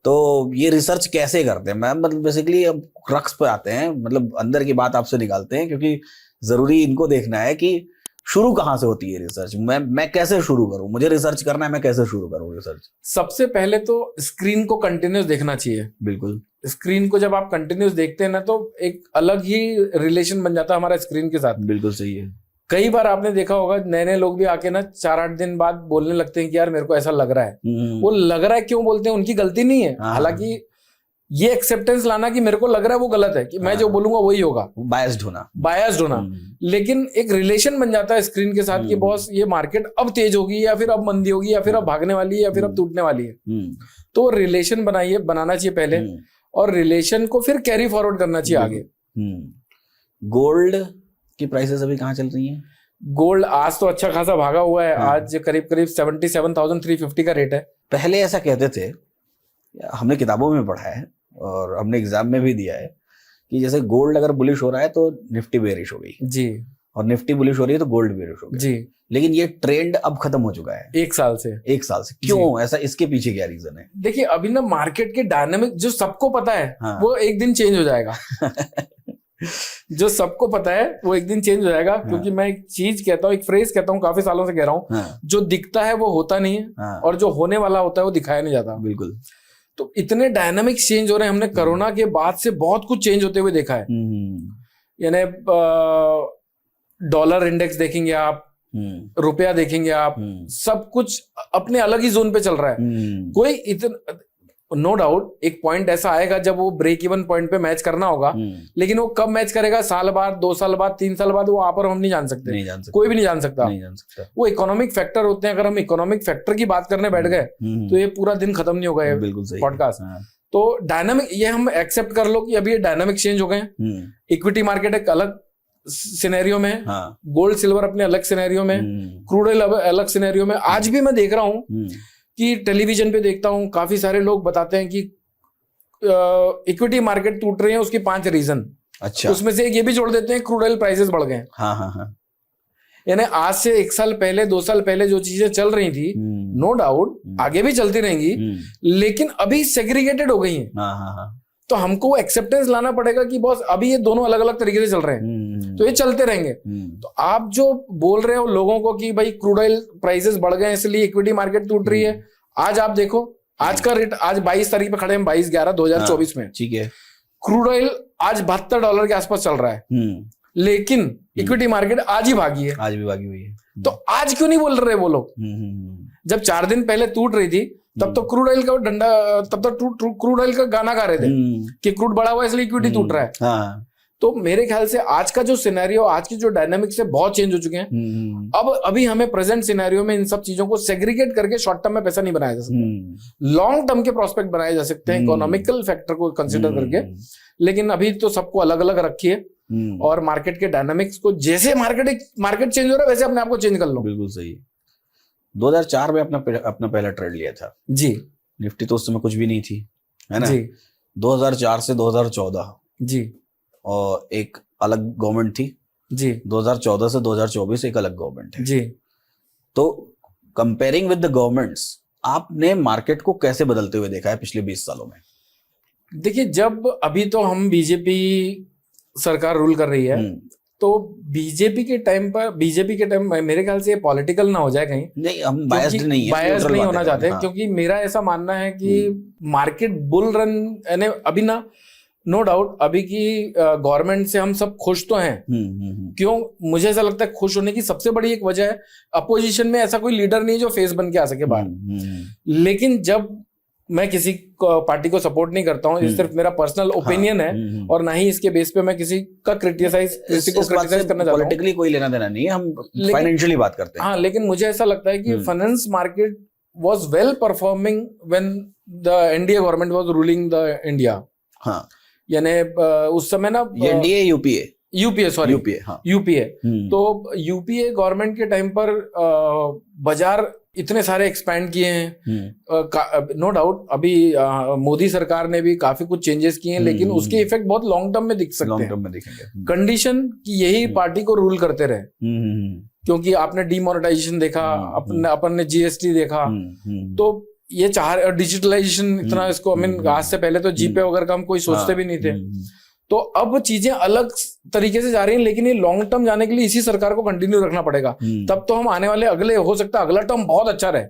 तो ये रिसर्च कैसे करते हैं? मैं मतलब बेसिकली अब क्रक्स पे आते हैं, मतलब अंदर की बात आपसे निकालते हैं, क्योंकि जरूरी इनको देखना है कि शुरू कहाँ से होती है रिसर्च। मैं कैसे शुरू करूं? मुझे रिसर्च करना है, मैं कैसे शुरू करूं रिसर्च? सबसे पहले तो स्क्रीन को कंटिन्यूस देखना चाहिए। बिल्कुल। स्क्रीन को जब आप कंटिन्यूस देखते हैं ना तो एक अलग ही रिलेशन बन जाता है हमारा स्क्रीन के साथ। बिल्कुल सही है। कई बार आपने देखा होगा नए नए लोग भी आके ना 4-8 दिन बाद बोलने लगते हैं कि यार मेरे को ऐसा लग रहा है। वो लग रहा है क्यों बोलते हैं, उनकी गलती नहीं है। हालांकि ये एक्सेप्टेंस लाना कि मेरे को लग रहा है वो गलत है, कि मैं जो बोलूंगा वही होगा, बायस्ड होना। लेकिन एक रिलेशन बन जाता है स्क्रीन के साथ कि बॉस ये मार्केट अब तेज होगी या फिर अब मंदी होगी या फिर अब भागने वाली है या फिर अब टूटने वाली है। तो रिलेशन बनाना चाहिए पहले, और रिलेशन को फिर कैरी फॉरवर्ड करना चाहिए आगे। गोल्ड की प्राइसेस अभी कहाँ चल रही हैं? गोल्ड आज तो अच्छा खासा भागा हुआ है। आज करीब 77,350 का रेट है। पहले ऐसा कहते थे, हमने किताबों में पढ़ा है और हमने एग्जाम में भी दिया है, कि जैसे गोल्ड अगर बुलिश हो रहा है तो निफ्टी बेरिश हो गई जी, और निफ्टी बुलिश हो रही है तो गोल्ड बेरिश हो गई जी। लेकिन ये ट्रेंड अब खत्म हो चुका है एक साल से। क्यों ऐसा? इसके पीछे क्या रीजन है? देखिए अभी ना मार्केट के डायनामिक जो सबको पता है वो एक दिन चेंज हो जाएगा। जो सबको पता है वो एक दिन चेंज हो जाएगा। क्योंकि मैं एक चीज कहता हूँ, एक फ्रेज कहता हूँ, काफी सालों से कह रहा हूँ, जो दिखता है वो होता नहीं है और जो होने वाला होता है वो दिखाया नहीं जाता। बिल्कुल। तो इतने डायनामिक चेंज हो रहे हैं। हमने कोरोना के बाद से बहुत कुछ चेंज होते हुए देखा है। यानी डॉलर इंडेक्स देखेंगे आप, रुपया देखेंगे आप, सब कुछ अपने अलग ही जोन पे चल रहा है। कोई इतना, नो डाउट एक पॉइंट ऐसा आएगा जब वो ब्रेक इवन पॉइंट पे मैच करना होगा, लेकिन वो कब मैच करेगा, साल बाद, 2 साल बाद, 3 साल बाद, वो आप और हम नहीं जान सकते, कोई भी नहीं जान सकता। वो इकोनॉमिक फैक्टर होते हैं। अगर हम इकोनॉमिक फैक्टर की बात करने बैठ गए तो ये पूरा दिन खत्म नहीं होगा ये पॉडकास्ट। तो डायनामिक, ये हम एक्सेप्ट कर लो कि अभी ये डायनामिक चेंज हो गए। इक्विटी मार्केट एक अलग सिनेरियो में है, गोल्ड सिल्वर अपने अलग सिनेरियो में, क्रूड ऑयल अलग सिनेरियो में। आज भी मैं देख रहा हूं कि टेलीविजन पे देखता हूं, काफी सारे लोग बताते हैं कि इक्विटी मार्केट टूट रही है, उसकी 5 रीजन। अच्छा। उसमें से एक ये भी जोड़ देते हैं, क्रूड ऑयल प्राइसेस बढ़ गए। यानी आज से 1 साल पहले, 2 साल पहले जो चीजें चल रही थी, नो डाउट आगे भी चलती रहेंगी, लेकिन अभी सेग्रीगेटेड हो गई हैं। तो हमको एक्सेप्टेंस लाना पड़ेगा कि बॉस अभी ये दोनों अलग अलग तरीके से चल रहे हैं, तो ये चलते रहेंगे। तो आप जो बोल रहे हो लोगों को कि भाई क्रूड ऑयल प्राइसेस बढ़ गए इसलिए इक्विटी मार्केट टूट रही है, आज आप देखो आज का रेट, आज 22 तारीख पे खड़े हैं, 22/11/2024 में, ठीक है। क्रूड ऑयल आज $72 के आसपास चल रहा है, लेकिन इक्विटी मार्केट आज ही भागी है, आज भी भागी हुई है। तो आज क्यों नहीं बोल रहे वो लोग? जब 4 दिन पहले टूट रही थी तब तो क्रूड ऑयल का डंडा, तब तो क्रूड ऑयल का गाना गा रहे थे कि क्रूड बढ़ा हुआ है इसलिए इक्विटी टूट रहा है। तो मेरे ख्याल से आज का जो सिनेरियो, आज की जो डायनामिक्स है, बहुत चेंज हो चुके हैं। अब अभी हमें प्रेजेंट सिनेरियो में इन सब चीजों को सेग्रीगेट करके शॉर्ट टर्म में पैसा नहीं बनाया जा सकता, लॉन्ग टर्म के प्रोस्पेक्ट बनाए जा सकते हैं इकोनॉमिकल फैक्टर को कंसिडर करके। लेकिन अभी तो सबको अलग अलग रखिए और मार्केट के डायनामिक्स को, जैसे मार्केट चेंज हो रहा है वैसे अपने आप को चेंज कर लो। बिल्कुल सही। 2004 में अपना पहला ट्रेड लिया था जी। निफ्टी तो उस समय कुछ भी नहीं थी, है ना जी। 2004 से 2014 जी, और एक अलग गवर्नमेंट थी जी। 2014 से 2024 एक अलग गवर्नमेंट है जी। तो कंपेयरिंग विद द गवर्नमेंट्स, आपने मार्केट को कैसे बदलते हुए देखा है पिछले 20 सालों में? देखिए, जब अभी तो हम बीजेपी सरकार रूल कर रही है, तो बीजेपी के टाइम मेरे ख्याल से पॉलिटिकल ना हो जाए कहीं। नहीं, हम बायस्ड नहीं होना चाहते, क्योंकि मेरा ऐसा मानना है कि मार्केट बुल रन, यानी अभी ना, नो डाउट अभी की गवर्नमेंट से हम सब खुश तो हैं। क्यों? मुझे ऐसा लगता है खुश होने की सबसे बड़ी एक वजह है, अपोजिशन में ऐसा कोई लीडर नहीं जो फेस बन के आ सके बाहर। लेकिन जब मैं किसी पार्टी को सपोर्ट नहीं करता हूँ, ये सिर्फ मेरा पर्सनल ओपिनियन है, और ना ही इसके बेस पे मैं किसी को क्रिटिसाइज करना चाहता हूँ। पॉलिटिकली कोई लेना देना नहीं है, हम फाइनेंशियली बात करते हैं। हाँ, लेकिन मुझे ऐसा लगता है कि finance market was well performing when the NDA government was ruling the India. हाँ, यानी उस समय ना एनडीए यूपीए तो यूपीए गवर्नमेंट के टाइम पर बाजार इतने सारे एक्सपैंड किए हैं। नो डाउट अभी मोदी सरकार ने भी काफी कुछ चेंजेस किए हैं, लेकिन उसके इफेक्ट बहुत लॉन्ग टर्म में दिख सकते हैं। कंडीशन कि यही पार्टी को रूल करते रहे, क्योंकि आपने डीमोनेटाइजेशन देखा, अपन ने जीएसटी देखा, तो ये डिजिटलाइजेशन इतना, इसको आज से पहले तो जीपे वगैरह का हम कोई सोचते भी नहीं थे। तो अब चीजें अलग तरीके से जा रही हैं, लेकिन ये लॉन्ग टर्म जाने के लिए इसी सरकार को कंटिन्यू रखना पड़ेगा। तब तो हम आने वाले हो सकता है अगला टर्म बहुत अच्छा रहे।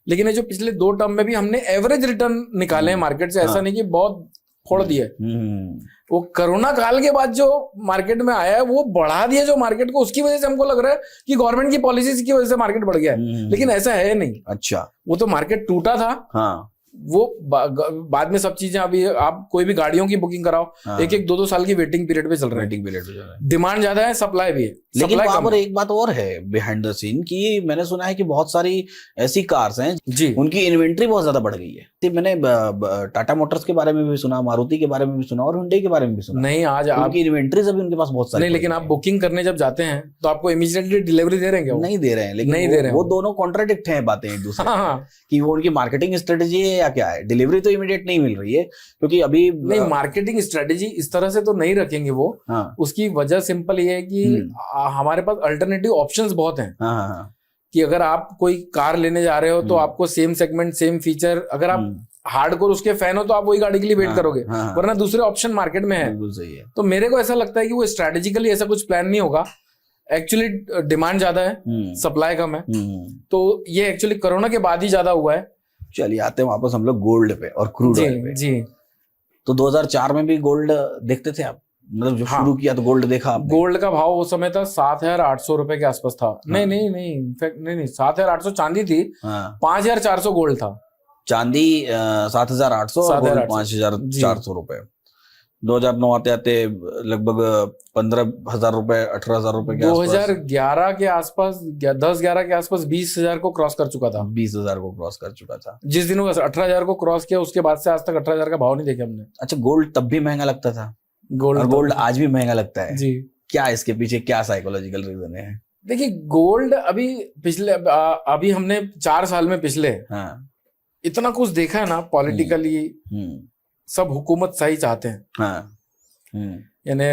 लेकिन ये जो पिछले 2 टर्म में भी हमने एवरेज रिटर्न निकाले हैं मार्केट से, ऐसा नहीं कि बहुत फोड़ दिए। वो कोरोना काल के बाद जो मार्केट में आया है वो बढ़ा दिया जो मार्केट को, उसकी वजह से हमको लग रहा है कि गवर्नमेंट की पॉलिसीज की वजह से मार्केट बढ़ गया है, लेकिन ऐसा है नहीं। अच्छा, वो तो मार्केट टूटा था। हाँ, वो बाद में सब चीजें, अभी आप कोई भी गाड़ियों की बुकिंग कराओ, हाँ। 1-1, 2-2 साल की वेटिंग पीरियड पे चल रहा है। डिमांड ज्यादा है, सप्लाई भी है। लेकिन वहां पर एक बात और है बिहाइंड द सीन की, मैंने सुना है कि बहुत सारी ऐसी कार्स हैं जी, उनकी इन्वेंट्री बहुत ज्यादा बढ़ गई है। मैंने टाटा मोटर्स के बारे में भी सुना, मारुति के बारे में भी सुना, और हुंडई के बारे में भी सुना। नहीं, आज आपकी इन्वेंट्री अभी उनके पास बहुत सारी नहीं, लेकिन आप बुकिंग करने जब जाते हैं तो आपको इमीडिएटली डिलीवरी दे रहे हैं? नहीं दे रहे हैं, लेकिन नहीं दे रहे हैं। वो दोनों कॉन्ट्राडिक्ट हैं बातें एक दूसरे की। वो उनकी मार्केटिंग स्ट्रेटेजी है या क्या है? डिलीवरी तो इमीडिएट नहीं मिल रही है, क्योंकि अभी नहीं, मार्केटिंग स्ट्रेटेजी इस तरह से तो नहीं रखेंगे वो। उसकी वजह सिंपल ये है कि हमारे पास अल्टरनेटिव ऑप्शंस बहुत हैं। कि अगर आप कोई कार लेने जा रहे हो तो आपको सेम सेगमेंट, सेम फीचर, अगर आप हार्डकोर उसके फैन हो तो आप वही गाड़ी के लिए वेट करोगे, वरना दूसरे ऑप्शन मार्केट में है। सही है। तो मेरे को ऐसा लगता है कि वो स्ट्रेटेजिकली ऐसा कुछ प्लान नहीं होगा। एक्चुअली डिमांड ज्यादा है, सप्लाई कम है, तो ये एक्चुअली कोरोना के बाद ही ज्यादा हुआ है। चलिए आते हैं वापस हम लोग गोल्ड पे और क्रूड ऑयल पे जी। तो 2004 में भी गोल्ड देखते थे आप? मतलब जब शुरू किया तो गोल्ड देखा आपने? गोल्ड का भाव उस समय था 7,800 रुपए के आसपास था। नहीं इनफैक्ट नहीं 7,800 चांदी थी। 5,400 गोल्ड था। चांदी 7,800 और गोल्ड 5,400 रुपए। 2009 आते आते लगभग 15,000 रुपए 18,000 रुपए के 2011 के आसपास 10-11 के आसपास 20,000 को क्रॉस कर चुका था। 20,000 को क्रॉस कर चुका था। जिस दिन वो 18,000 को क्रॉस किया उसके बाद से आज तक 18,000 का भाव नहीं देखा हमने। अच्छा, गोल्ड तब भी महंगा लगता था? गोल्ड आज भी महंगा लगता है जी। क्या इसके पीछे क्या साइकोलॉजिकल रीजन है? देखिए, गोल्ड अभी हमने 4 साल में पिछले इतना कुछ देखा है ना पॉलिटिकली। सब हुकूमत सही चाहते हैं। यानी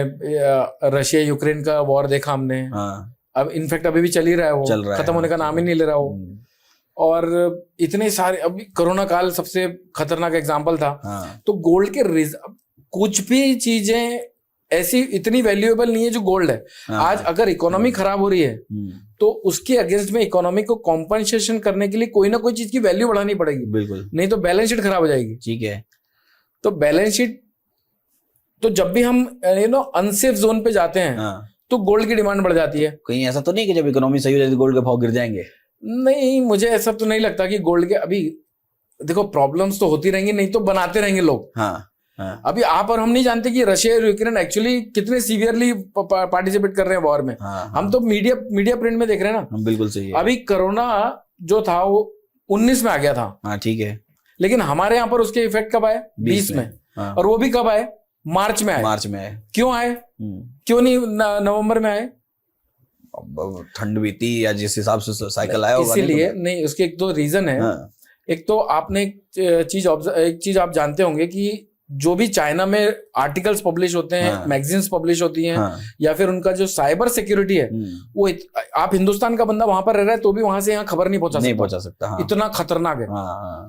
रशिया यूक्रेन का वॉर देखा हमने। अब इनफैक्ट अभी भी चल ही रहा है, वो खत्म होने का नाम ही नहीं ले रहा वो। और इतने सारे, अभी कोरोना काल सबसे खतरनाक एग्जांपल था। तो गोल्ड के कुछ भी चीजें ऐसी इतनी वैल्यूएबल नहीं है जो गोल्ड है। आज अगर इकोनॉमी खराब हो रही है तो उसके अगेंस्ट में इकोनॉमी को कॉम्पनसेशन करने के लिए कोई ना कोई चीज की वैल्यू बढ़ानी पड़ेगी। बिल्कुल, नहीं तो बैलेंस शीट खराब हो जाएगी। ठीक है। तो बैलेंस शीट, तो जब भी हम अनसेफ जोन पे जाते हैं तो गोल्ड की डिमांड बढ़ जाती है। कहीं ऐसा तो नहीं कि जब इकोनॉमी सही हो जाए तो गोल्ड के भाव गिर जाएंगे? नहीं, मुझे ऐसा तो नहीं लगता कि गोल्ड के, अभी देखो प्रॉब्लम्स तो होती रहेंगी, नहीं तो बनाते रहेंगे लोग। अभी आप और हम नहीं जानते कि रशिया और यूक्रेन एक्चुअली कितने सीवियरली पार्टिसिपेट कर रहे हैं वॉर में। हम तो मीडिया प्रिंट में देख रहे हैं ना। बिल्कुल सही है। अभी कोरोना जो था वो 19 में आ गया था। ठीक है। लेकिन हमारे यहाँ पर उसके इफेक्ट कब आए? 20 में। और वो भी कब आए? मार्च में आए। क्यों आए? क्यों नहीं नवंबर में आए? ठंड भी थी या जिस हिसाब से साइकिल आया होगा। इसीलिए नहीं, उसके एक दो रीजन है। एक तो आपने एक चीज आप जानते होंगे कि जो भी चाइना में आर्टिकल्स पब्लिश होते हैं, मैगजीन्स पब्लिश होती हैं, या फिर उनका जो साइबर सिक्योरिटी है, वो आप हिंदुस्तान का बंदा वहां पर रह रहा है तो भी वहां से यहाँ खबर नहीं पहुंचा सकता। इतना खतरनाक है।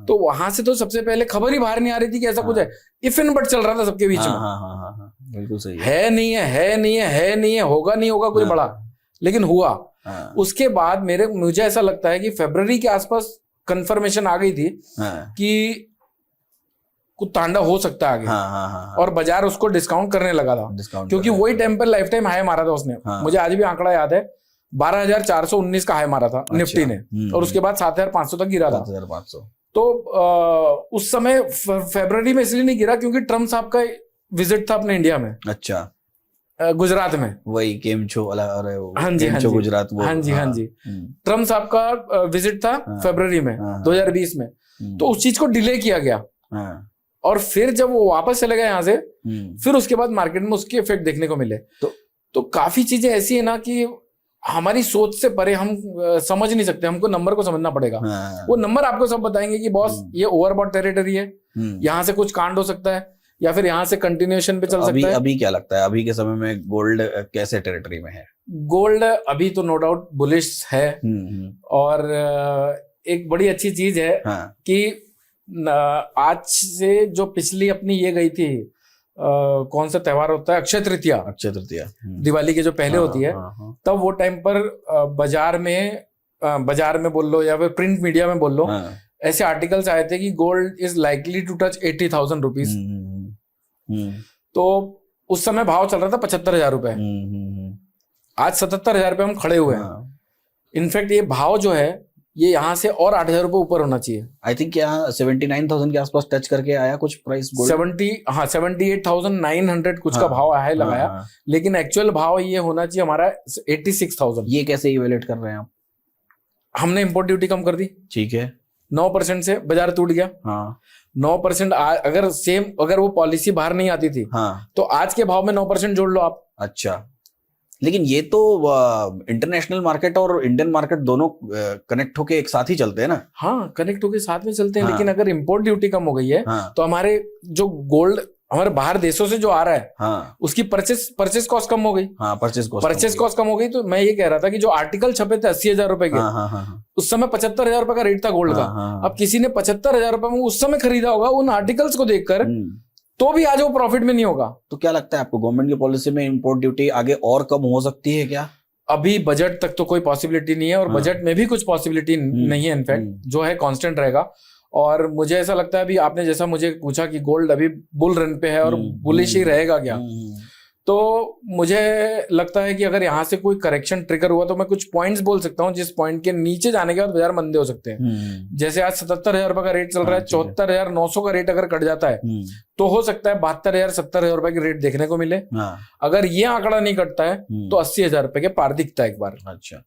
तो वहां से तो सबसे पहले खबर ही बाहर नहीं आ रही थी कि ऐसा कुछ है। इफ इन बट चल रहा था सबके बीच में। बिल्कुल सही है, नहीं है, होगा नहीं होगा कुछ बड़ा, लेकिन हुआ। उसके बाद मुझे ऐसा लगता है कि फरवरी के आसपास कंफर्मेशन आ गई थी कि कुछ तांडा हो सकता है आगे। और बाजार उसको डिस्काउंट करने लगा था, क्योंकि वही टाइम पर लाइफ टाइम हाई मारा था उसने। मुझे आज भी आंकड़ा याद है, 12,419 का हाई मारा था निफ्टी ने, और उसके बाद 7,500 तक गिरा था। 7,500। तो उस समय फरवरी में इसलिए नहीं गिरा क्योंकि ट्रम्प साहब का विजिट था अपने इंडिया में। अच्छा, गुजरात में। वही केमचो गुजरात। हाँ जी। ट्रम्प साहब का विजिट था फरवरी में 2020 में। तो उस चीज को डिले किया गया। और फिर जब वो वापस चले गए यहाँ से, फिर उसके बाद मार्केट में उसके इफेक्ट देखने को मिले। तो काफी चीजें ऐसी है ना कि हमारी सोच से परे हम समझ नहीं सकते। हमको नंबर को समझना पड़ेगा। वो नंबर आपको सब बताएंगे कि बॉस ये ओवरबॉट टेरिटरी है, यहाँ से कुछ कांड हो सकता है, या फिर यहाँ से कंटिन्यूएशन पे चल सकता है। अभी क्या लगता है, अभी के समय में गोल्ड कैसे टेरिटरी में है? गोल्ड अभी तो नो डाउट बुलिश है। और एक बड़ी अच्छी चीज है कि आज से जो पिछली अपनी ये गई थी, कौन सा त्योहार होता है, अक्षय तृतीया। दिवाली के जो पहले होती है, तब वो टाइम पर बाजार में बोल लो या फिर प्रिंट मीडिया में बोल लो, ऐसे आर्टिकल्स आए थे कि gold is likely to touch 80,000 rupees. तो उस समय भाव चल रहा था 75,000 रुपए। आज 77,000 रुपए हम खड़े हुए हैं। इनफैक्ट ये भाव जो है ये यहाँ से और 8,000 रुपए ऊपर होना चाहिए। आई थिंक यहाँ 79,000 के आसपास टच करके आया कुछ प्राइस गोल्ड। 78,900 कुछ का भाव आया लगाया। लेकिन एक्चुअल भाव ये होना चाहिए हमारा 86,000। ये कैसे इवेल्युएट कर रहे हैं आप? हमने इंपोर्ट ड्यूटी कम कर दी। ठीक है। 9% से बाजार टूट गया। 9% अगर वो पॉलिसी बाहर नहीं आती थी तो आज के भाव में 9% जोड़ लो आप। अच्छा, लेकिन ये तो इंटरनेशनल मार्केट और इंडियन मार्केट दोनों कनेक्ट होके एक साथ ही चलते हैं ना? हाँ, कनेक्ट होके साथ में चलते हैं। लेकिन अगर इंपोर्ट ड्यूटी कम हो गई है तो हमारे जो गोल्ड हमारे बाहर देशों से जो आ रहा है उसकी परचेस कॉस्ट कम हो गई। परचेस कॉस्ट कम हो गई। तो मैं ये कह रहा था कि जो आर्टिकल छपे थे 80,000 रुपए के, उस समय 75,000 रुपए का रेट था गोल्ड का। अब किसी ने 75,000 रुपए में उस समय खरीदा होगा उन आर्टिकल्स को देखकर, तो भी आज वो प्रॉफिट में नहीं होगा। तो क्या लगता है आपको, गवर्नमेंट की पॉलिसी में इंपोर्ट ड्यूटी आगे और कम हो सकती है क्या? अभी बजट तक तो कोई पॉसिबिलिटी नहीं है, और बजट में भी कुछ पॉसिबिलिटी नहीं है। इनफैक्ट जो है कांस्टेंट रहेगा। और मुझे ऐसा लगता है, अभी आपने जैसा मुझे पूछा कि गोल्ड अभी बुल रन पे है और बुलिश ही रहेगा क्या, तो मुझे लगता है कि अगर यहाँ से कोई करेक्शन ट्रिगर हुआ तो मैं कुछ पॉइंट्स बोल सकता हूँ जिस पॉइंट के नीचे जाने के बाद बाजार मंदे हो सकते हैं। जैसे आज 77,000 रुपए का रेट चल रहा है, 74,900 का रेट अगर कट जाता है तो हो सकता है 72,000 70,000 रुपए की रेट देखने को मिले। अगर ये आंकड़ा नहीं कटता है तो 80,000 रुपए के पार दिखता है एक बार। अच्छा,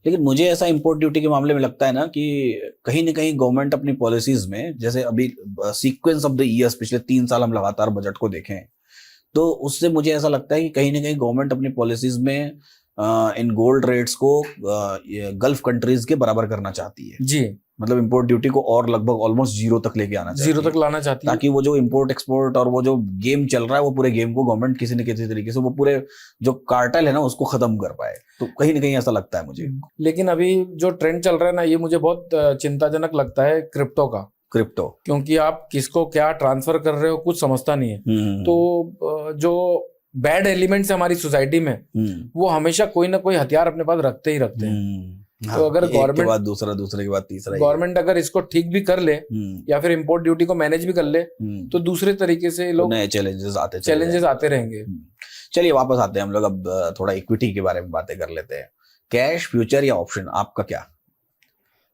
लेकिन मुझे ऐसा इंपोर्ट ड्यूटी के मामले में लगता है ना कि कहीं ना कहीं गवर्नमेंट अपनी पॉलिसीज में, जैसे अभी सीक्वेंस ऑफ द ईयर्स पिछले 3 साल हम लगातार बजट को देखें तो उससे मुझे ऐसा लगता है कि कहीं ना कहीं गवर्नमेंट अपनी पॉलिसीज में इन गोल्ड रेट्स को गल्फ कंट्रीज के बराबर करना चाहती है जी। मतलब इंपोर्ट ड्यूटी को और लगभग ऑलमोस्ट जीरो तक लेके आना चाहिए, जीरो तक लाना चाहती है, ताकि वो जो इंपोर्ट एक्सपोर्ट और वो जो गेम चल रहा है वो पूरे गेम को गवर्नमेंट किसी न किसी तरीके से वो पूरे जो कार्टेल है ना उसको खत्म कर पाए। तो कहीं ना कहीं ऐसा लगता है मुझे। लेकिन अभी जो ट्रेंड चल रहा है ना ये मुझे बहुत चिंताजनक लगता है क्रिप्टो का। क्रिप्टो, क्योंकि आप किसको क्या ट्रांसफर कर रहे हो कुछ समझता नहीं है। तो जो बैड एलिमेंट्स है हमारी सोसाइटी में वो हमेशा कोई ना कोई हथियार अपने पास रखते ही रखते हैं। तो अगर गवर्नमेंट के बाद दूसरा, दूसरे के बाद तीसरा, गवर्नमेंट अगर इसको ठीक भी कर ले या फिर इंपोर्ट ड्यूटी को मैनेज भी कर ले तो दूसरे तरीके से लोग नए चैलेंजेस आते रहेंगे। चलिए वापस आते हैं हम लोग, अब थोड़ा इक्विटी के बारे में बातें कर लेते हैं। कैश, फ्यूचर या ऑप्शन, आपका क्या?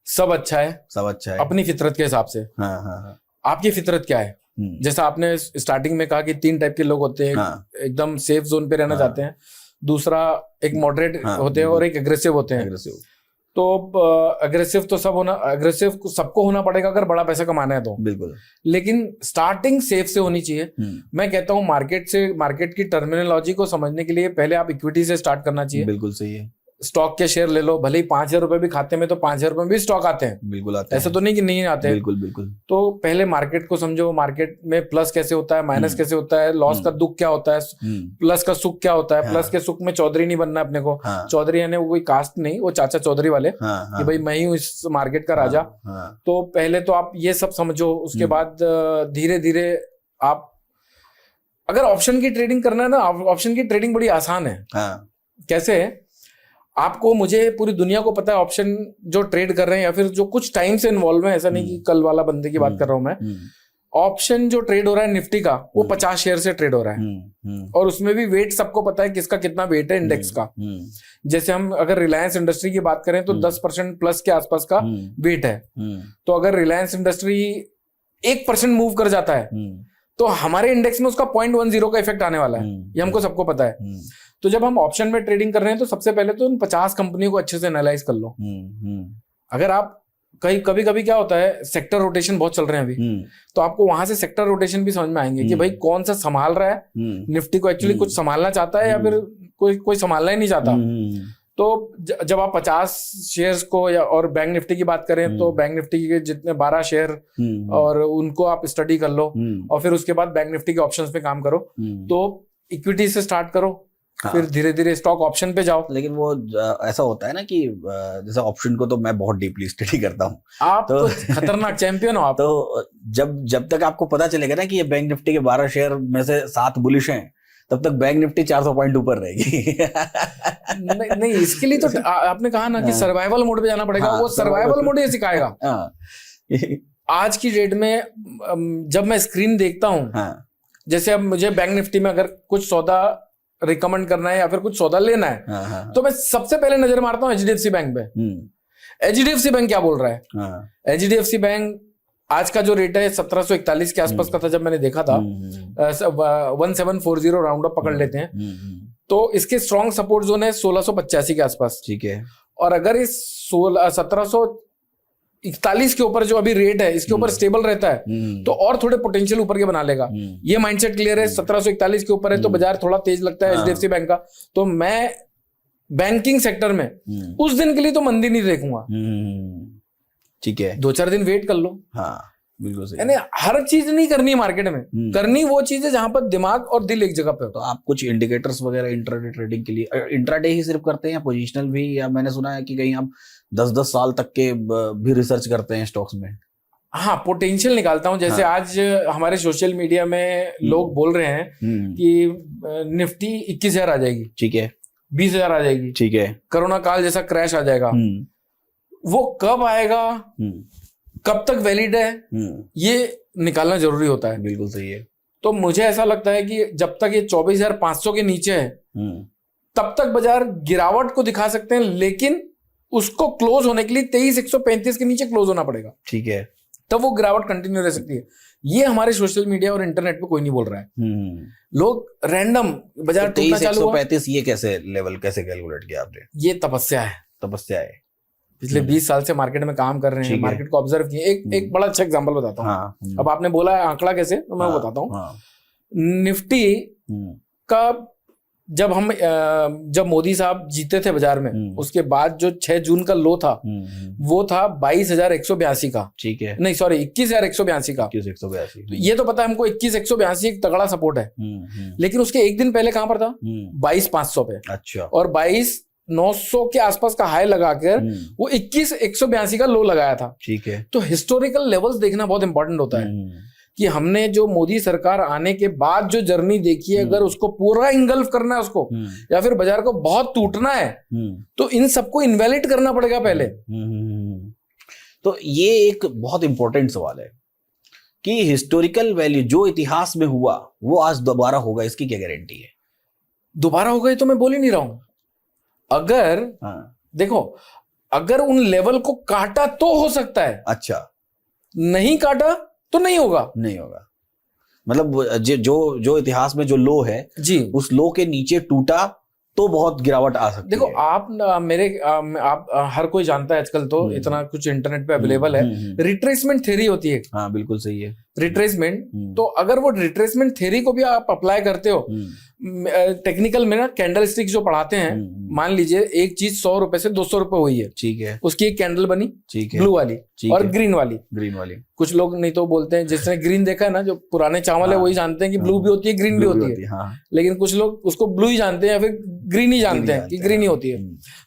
सब अच्छा है, सब अच्छा है अपनी फितरत के हिसाब से। हाँ। आपकी फितरत क्या है? जैसा आपने स्टार्टिंग में कहा कि 3 टाइप के लोग होते हैं। एकदम सेफ जोन पे रहना चाहते हैं, दूसरा एक मॉडरेट होते हैं और एक एग्रेसिव होते हैं। तो एग्रेसिव तो एग्रेसिव सबको होना पड़ेगा अगर बड़ा पैसा कमाना है तो, बिल्कुल। लेकिन स्टार्टिंग सेफ से होनी चाहिए। मैं कहता हूँ मार्केट की टर्मिनोलॉजी को समझने के लिए पहले आप इक्विटी से स्टार्ट करना चाहिए। बिल्कुल सही है। स्टॉक के शेयर ले लो, भले ही 5,000 रुपए भी खाते में तो 5,000 रुपए में भी स्टॉक आते हैं, बिल्कुल आते हैं, ऐसा तो नहीं कि नहीं आते हैं। बिल्कुल। तो पहले मार्केट को समझो, मार्केट में प्लस कैसे होता है, माइनस कैसे होता है, लॉस का दुख क्या होता है, प्लस का सुख क्या होता है। प्लस के सुख में चौधरी नहीं बनना अपने को। चौधरी यानी वो कोई कास्ट नहीं, वो चाचा चौधरी वाले कि भाई मैं ही हूँ इस मार्केट का राजा। तो पहले तो आप ये सब समझो, उसके बाद धीरे धीरे आप अगर ऑप्शन की ट्रेडिंग करना है ना, ऑप्शन की ट्रेडिंग बड़ी आसान है। कैसे है? आपको, मुझे, पूरी दुनिया को पता है ऑप्शन जो ट्रेड कर रहे हैं या फिर जो कुछ टाइम से इन्वॉल्व है, ऐसा नहीं कि कल वाला बंदे की बात कर रहा हूं मैं। ऑप्शन जो ट्रेड हो रहा है निफ्टी का, वो 50 शेयर से ट्रेड हो रहा है और उसमें भी वेट सबको पता है किसका कितना वेट है इंडेक्स का। जैसे हम अगर रिलायंस इंडस्ट्री की बात करें तो 10% प्लस के आसपास का वेट है। तो अगर रिलायंस इंडस्ट्री 1% मूव कर जाता है तो हमारे इंडेक्स में उसका 0.10 का इफेक्ट आने वाला है, ये हमको सबको पता है। तो जब हम ऑप्शन में ट्रेडिंग कर रहे हैं तो सबसे पहले तो उन 50 कंपनियों को अच्छे से एनालाइज कर लो। अगर आप कभी कभी क्या होता है, सेक्टर रोटेशन बहुत चल रहे हैं अभी, तो आपको वहां से सेक्टर रोटेशन भी समझ में आएंगे कि भाई कौन सा संभाल रहा है निफ्टी को, एक्चुअली कुछ संभालना चाहता है या फिर कोई संभालना ही नहीं चाहता। तो जब आप 50 शेयर्स को या और बैंक निफ्टी की बात करें तो बैंक निफ्टी के जितने 12 शेयर और उनको आप स्टडी कर लो और फिर उसके बाद बैंक निफ्टी के ऑप्शंस पे काम करो। तो इक्विटी से स्टार्ट करो, फिर धीरे धीरे स्टॉक ऑप्शन पे जाओ। लेकिन वो ऐसा होता है ना कि जैसे ऑप्शन को तो मैं बहुत डीपली स्टडी करता हूँ। आप तो खतरनाक चैंपियन हो आप। तो जब तक आपको पता चलेगा ना कि ये बैंक निफ्टी के 12 शेयर में से 7 बुलिश हैं, तब तक बैंक निफ्टी 400 पॉइंट ऊपर रहेगी। नहीं, इसके लिए तो आपने कहा ना कि सर्वाइवल मोड पे जाना पड़ेगा। वो सर्वाइवल मोड ये सिखाएगा। आज की डेट में जब मैं स्क्रीन देखता हूँ, जैसे अब मुझे बैंक निफ्टी में अगर कुछ सौदा रिकमेंड करना है या फिर कुछ सौदा लेना है तो मैं सबसे पहले नजर मारता हूँ एचडीएफसी बैंक पे। एचडीएफसी बैंक क्या बोल रहा है? एचडीएफसी बैंक आज का जो रेट है 1741 के आसपास का था जब मैंने देखा था। 1740 राउंड अप पकड़ लेते हैं तो इसके स्ट्रॉन्ग सपोर्ट जोन है 1685 के आसपास। ठीक है। और अगर इस 1741 के ऊपर जो अभी रेट है इसके ऊपर स्टेबल रहता है तो और थोड़े पोटेंशियल ऊपर के बना लेगा। ये माइंडसेट क्लियर है। 1741 के ऊपर है तो बाजार थोड़ा तेज लगता है एचडीएफसी बैंक का। तो मैं बैंकिंग सेक्टर में उस दिन के लिए तो मंदी नहीं देखूंगा। ठीक है, 2-4 दिन वेट कर लो। हाँ बिल्कुल सही। यानी हर चीज नहीं करनी मार्केट में, करनी वो चीज है जहां पर दिमाग और दिल एक जगह पे हो। तो आप कुछ इंडिकेटर्स वगैरह इंट्राडे ट्रेडिंग के लिए इंट्राडे ही सिर्फ करते हैं या पोजिशनल भी, या मैंने सुना है कि कहीं आप 10-10 साल तक के भी रिसर्च करते हैं स्टॉक्स में? हाँ, पोटेंशियल निकालता हूँ। जैसे आज हमारे सोशल मीडिया में लोग बोल रहे हैं कि निफ्टी 21,000 आ जाएगी। ठीक है। 20,000 आ जाएगी। ठीक है। कोरोना काल जैसा क्रैश आ जाएगा। वो कब आएगा, कब तक वैलिड है, ये निकालना जरूरी होता है। बिल्कुल सही है। तो मुझे ऐसा लगता है कि जब तक ये 24,500 के नीचे है तब तक बाजार गिरावट को दिखा सकते हैं, लेकिन उसको क्लोज होने के लिए 23,135 के नीचे क्लोज होना पड़ेगा। ठीक है, तब वो गिरावट कंटिन्यू रह सकती है। ये हमारे सोशल मीडिया और इंटरनेट पे कोई नहीं बोल रहा है। लोग रैंडम बाजार टूटना चालू हुआ। 23,135 ये कैसे लेवल कैसे कैलकुलेट किया आपने? ये तपस्या है। तपस्या है। पिछले 20 साल से मार्केट में काम कर रहे हैं, मार्केट को ऑब्जर्व किए। एक बड़ा अच्छा एग्जांपल बताता हूँ। अब आपने बोला है आंकड़ा कैसे, तो मैं बताता हूँ। निफ्टी का जब मोदी साहब जीते थे बाजार में, उसके बाद जो 6 जून का लो था वो था 22,182 का। ठीक है, नहीं सॉरी 21,182 का। 21,182। तो ये तो पता है हमको 21,182 एक तगड़ा सपोर्ट है। लेकिन उसके एक दिन पहले कहां पर था? 22,500 पे। अच्छा। और 22,900 के आसपास का हाई लगाकर वो 21,182 का लो लगाया था। ठीक है। तो हिस्टोरिकल लेवल्स देखना बहुत इंपॉर्टेंट होता है कि हमने जो मोदी सरकार आने के बाद जो जर्नी देखी है, अगर उसको पूरा इंगल्फ करना है उसको, या फिर बाजार को बहुत टूटना है, तो इन सबको इनवैलिड करना पड़ेगा पहले। तो ये एक बहुत इंपॉर्टेंट सवाल है कि हिस्टोरिकल वैल्यू जो इतिहास में हुआ वो आज दोबारा होगा, इसकी क्या गारंटी है? दोबारा होगा ये तो मैं बोल ही नहीं रहा हूं। अगर देखो, अगर उन लेवल को काटा तो हो सकता है। अच्छा, नहीं काटा तो नहीं होगा। नहीं होगा मतलब जो इतिहास में जो लो है जी, उस लो के नीचे टूटा तो बहुत गिरावट आ सकती देखो, है। आप हर कोई जानता है आजकल तो इतना कुछ इंटरनेट पे अवेलेबल है। रिट्रेसमेंट थ्योरी होती है। हाँ बिल्कुल सही है, रिट्रेसमेंट। तो अगर वो रिट्रेसमेंट थ्योरी को भी आप अप्लाई करते हो, टेक्निकल में ना कैंडल स्टिक जो पढ़ाते हैं, मान लीजिए एक चीज 100 रुपए से 200 रुपए हुई है। ठीक है। उसकी एक कैंडल बनी, ठीक है, ब्लू वाली और ग्रीन वाली। कुछ लोग नहीं तो बोलते हैं, जिसने ग्रीन देखा है ना, जो पुराने चावल है वही जानते हैं कि ब्लू भी होती है, ग्रीन भी होती है। लेकिन कुछ लोग उसको ब्लू ही जानते हैं या फिर ग्रीन ही जानते हैं कि ग्रीन ही होती है।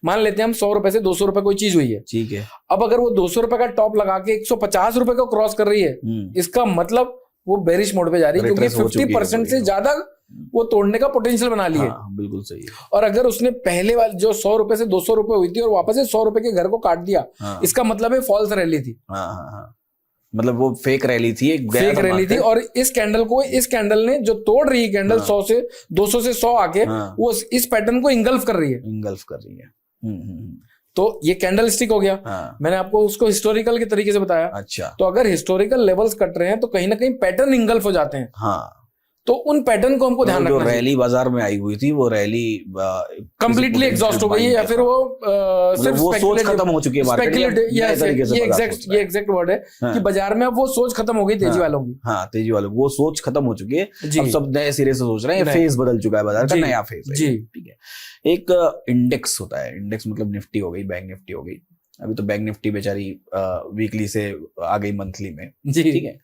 मान लेते हैं हम 100 रुपए से 200 रुपए कोई चीज हुई है। ठीक है। अब अगर वो 200 रुपए का टॉप लगा के 150 रुपए को क्रॉस कर रही है, इसका मतलब वो बेरिश मोड पे जा रही है, क्योंकि 50% से ज्यादा वो तोड़ने का पोटेंशियल बना लिए। बिल्कुल सही है। और अगर उसने पहले वाली जो 100 रुपए से 200 रुपए हुई थी और वापस से 100 रुपए के घर को काट दिया, इसका मतलब है फॉल्स रैली थी। मतलब वो फेक रैली थी, फेक रैली थी। और इस कैंडल ने जो तोड़ रही है कैंडल 100 से 200 से 100 आके, वो इस पैटर्न को इंगल्फ कर रही है। तो ये कैंडल स्टिक हो गया। मैंने आपको उसको हिस्टोरिकल के तरीके से बताया। अच्छा। तो अगर हिस्टोरिकल लेवल्स कट रहे हैं तो कहीं ना कहीं पैटर्न इंगल्फ हो जाते हैं। हाँ। तो उन पैटर्न को हमको ध्यान रखना है। रैली बाजार में आई हुई थी, वो रैली कंप्लीटली एग्जॉस्ट हो गई है, या फिर वो सिर्फ वो सोच खत्म हो चुकी है मार्केट में। ये एग्जैक्ट वर्ड है कि बाजार में अब वो सोच खत्म हो गई तेजी वालों की। हाँ, तेजी वालों वो सोच खत्म हो चुकी है। अब सब नए सिरे से सोच रहे हैं, फेज बदल चुका है बाजार का, नया फेज है। ठीक है। एक इंडेक्स होता है, इंडेक्स मतलब निफ्टी हो गई, बैंक निफ्टी हो गई। अभी तो बैंक निफ्टी बेचारी वीकली से आ गई मंथली में। ठीक है।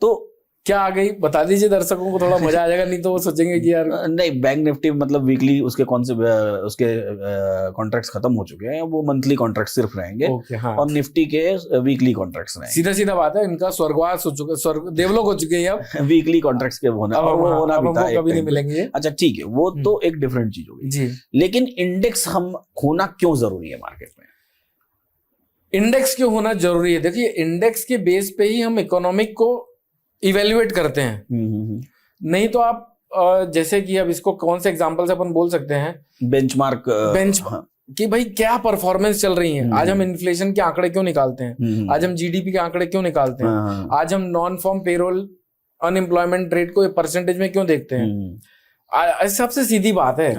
तो क्या आ गई बता दीजिए, दर्शकों को थोड़ा मजा आ जाएगा, नहीं तो वो सोचेंगे कि यार नहीं, बैंक निफ्टी मतलब वीकली उसके कॉन्ट्रैक्ट्स खत्म हो चुके हैं, वो मंथली कॉन्ट्रैक्ट सिर्फ रहेंगे। हाँ। और निफ्टी के वीकली कॉन्ट्रैक्ट्स रहेंगे। सीधा बात है, इनका स्वर्गवास हो चुका, स्वर्ग देवलोक हो चुके हैं अब वीकली कॉन्ट्रैक्ट्स के होना, और वो होना भी था, कभी नहीं मिलेंगे। अच्छा ठीक है, वो तो एक डिफरेंट चीज होगी जी। लेकिन इंडेक्स हम होना क्यों जरूरी है मार्केट में? इंडेक्स क्यों होना जरूरी है? देखिए, इंडेक्स के बेस पे ही हम इकोनॉमिक को इवेल्युएट करते हैं। नहीं तो आप जैसे कि अब इसको कौन से एग्जांपल से अपन बोल सकते हैं, बेंचमार्क कि भाई क्या परफॉर्मेंस चल रही है। आज हम इन्फ्लेशन के आंकड़े क्यों निकालते हैं, आज हम जीडीपी के आंकड़े क्यों निकालते हैं, आज हम non farm payroll unemployment rate को परसेंटेज में क्यों देखते हैं। सबसे सीधी बात है,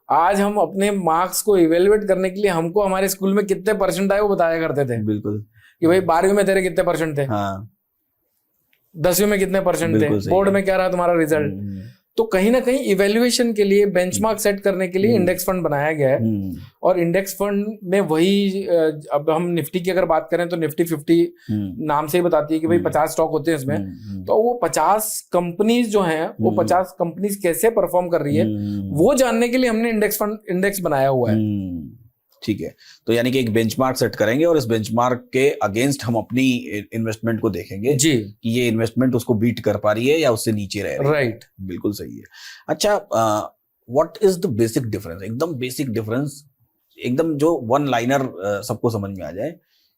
आज हम अपने मार्क्स को इवेल्युएट करने के लिए हमको हमारे स्कूल में कितने परसेंट आए वो बताया करते थे। बिल्कुल, कि भाई 12वीं में तेरे कितने परसेंट थे, 10वीं में कितने परसेंट थे, बोर्ड में क्या रहा तुम्हारा रिजल्ट। तो कहीं ना कहीं इवेल्युएशन के लिए, बेंचमार्क सेट करने के लिए इंडेक्स फंड बनाया गया है। और इंडेक्स फंड में वही, अब हम निफ्टी की अगर बात करें तो निफ्टी 50 नाम से ही बताती है कि भाई 50 स्टॉक होते हैं इसमें। तो वो 50 कंपनीज जो हैं, वो 50 कंपनीज कैसे परफॉर्म कर रही है वो जानने के लिए हमने इंडेक्स बनाया हुआ है। ठीक है। तो यानी कि एक बेंचमार्क सेट करेंगे और इस बेंचमार्क के अगेंस्ट हम अपनी इन्वेस्टमेंट को देखेंगे जी, कि ये इन्वेस्टमेंट उसको बीट कर पा रही है या उससे नीचे रह रही है। राइट, बिल्कुल सही है। अच्छा, what is the basic difference? एकदम बेसिक डिफरेंस, एकदम जो वन लाइनर सबको समझ में आ जाए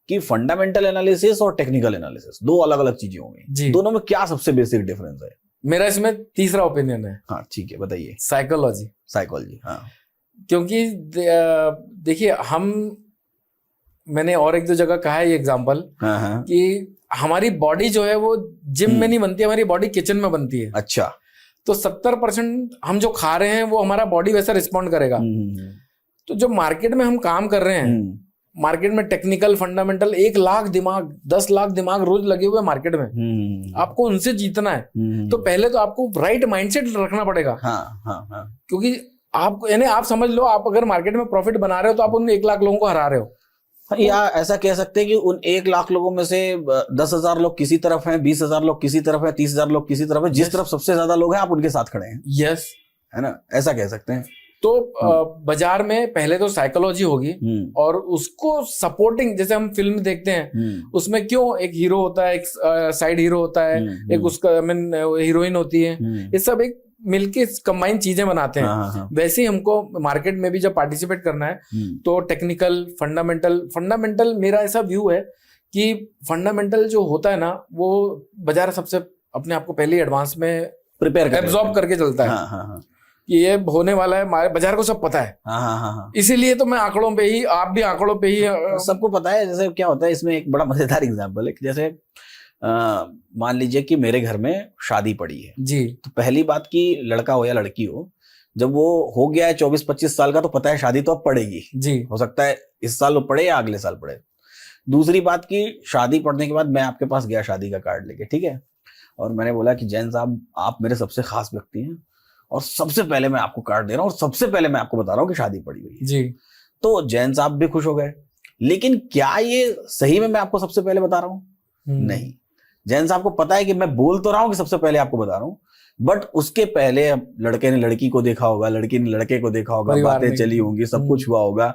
कि फंडामेंटल एनालिसिस और टेक्निकल एनालिसिस दो अलग अलग चीजें होंगी, दोनों में क्या सबसे बेसिक डिफरेंस है? मेरा इसमें तीसरा ओपिनियन है। हाँ ठीक है, बताइए। साइकोलॉजी। साइकोलॉजी, हाँ। क्योंकि देखिए मैंने और एक दो जगह कहा है ये एग्जाम्पल, हाँ। कि हमारी बॉडी जो है वो जिम में नहीं बनती, हमारी बॉडी किचन में बनती है। अच्छा। तो 70% हम जो खा रहे हैं वो हमारा बॉडी वैसा रिस्पॉन्ड करेगा। तो जो मार्केट में हम काम कर रहे हैं, मार्केट में टेक्निकल फंडामेंटल 1 लाख दिमाग 10 लाख दिमाग रोज लगे हुए मार्केट में, आपको उनसे जीतना है। तो पहले तो आपको राइट माइंडसेट रखना पड़ेगा। हाँ। क्योंकि आपको, यानी आप समझ लो, आप अगर मार्केट में प्रॉफिट बना रहे हो तो आप उन 1 लाख लोगों को हरा रहे हो। या ऐसा कह सकते हैं कि उन 1 लाख लोगों में से 10,000 लोग किसी तरफ हैं, 20,000 लोग किसी तरफ है, 30,000 लोग किसी तरफ है, जिस तरफ सबसे ज्यादा लोग हैं आप उनके साथ खड़े हैं। यस, है ना, ऐसा कह सकते हैं। तो बाजार में पहले तो साइकोलॉजी होगी, और उसको सपोर्टिंग, जैसे हम फिल्म देखते हैं उसमें क्यों एक हीरो होता है, एक साइड हीरो होता है, एक उसका हीरोइन होती है, ये सब एक मिलके कंबाइन चीजें बनाते हैं। हाँ। वैसे ही हमको मार्केट में भी जब पार्टिसिपेट करना है तो टेक्निकल फंडामेंटल मेरा ऐसा व्यू है कि फंडामेंटल जो होता है ना, वो बाजार सबसे अपने आप को पहले एडवांस में प्रिपेयर एब्जॉर्ब करके चलता है। हाँ। कि ये होने वाला है, बाजार को सब पता है। हाँ। इसीलिए तो मैं आंकड़ों पे ही, आप भी आंकड़ों पे ही, सबको पता है। जैसे क्या होता है, इसमें एक बड़ा मजेदार एग्जांपल है कि जैसे मान लीजिए कि मेरे घर में शादी पड़ी है जी, तो पहली बात कि लड़का हो या लड़की हो, जब वो हो गया है 24-25 साल का, तो पता है शादी तो अब पड़ेगी जी। हो सकता है इस साल वो पड़े या अगले साल पड़े। दूसरी बात कि शादी पड़ने के बाद मैं आपके पास गया शादी का कार्ड लेके, ठीक है, और मैंने बोला कि जैन साहब आप मेरे सबसे खास व्यक्ति हैं और सबसे पहले मैं आपको कार्ड दे रहा हूँ और सबसे पहले मैं आपको बता रहा हूँ कि शादी पड़ी हुई है जी। तो जैन साहब भी खुश हो गए, लेकिन क्या ये सही में मैं आपको सबसे पहले बता रहा हूँ? नहीं। जैन साहब को पता है कि मैं बोल तो रहा हूँ कि सबसे पहले आपको बता रहा हूँ, बट उसके पहले लड़के ने लड़की को देखा होगा, लड़की ने लड़के को देखा होगा, बातें चली होंगी, सब कुछ हुआ होगा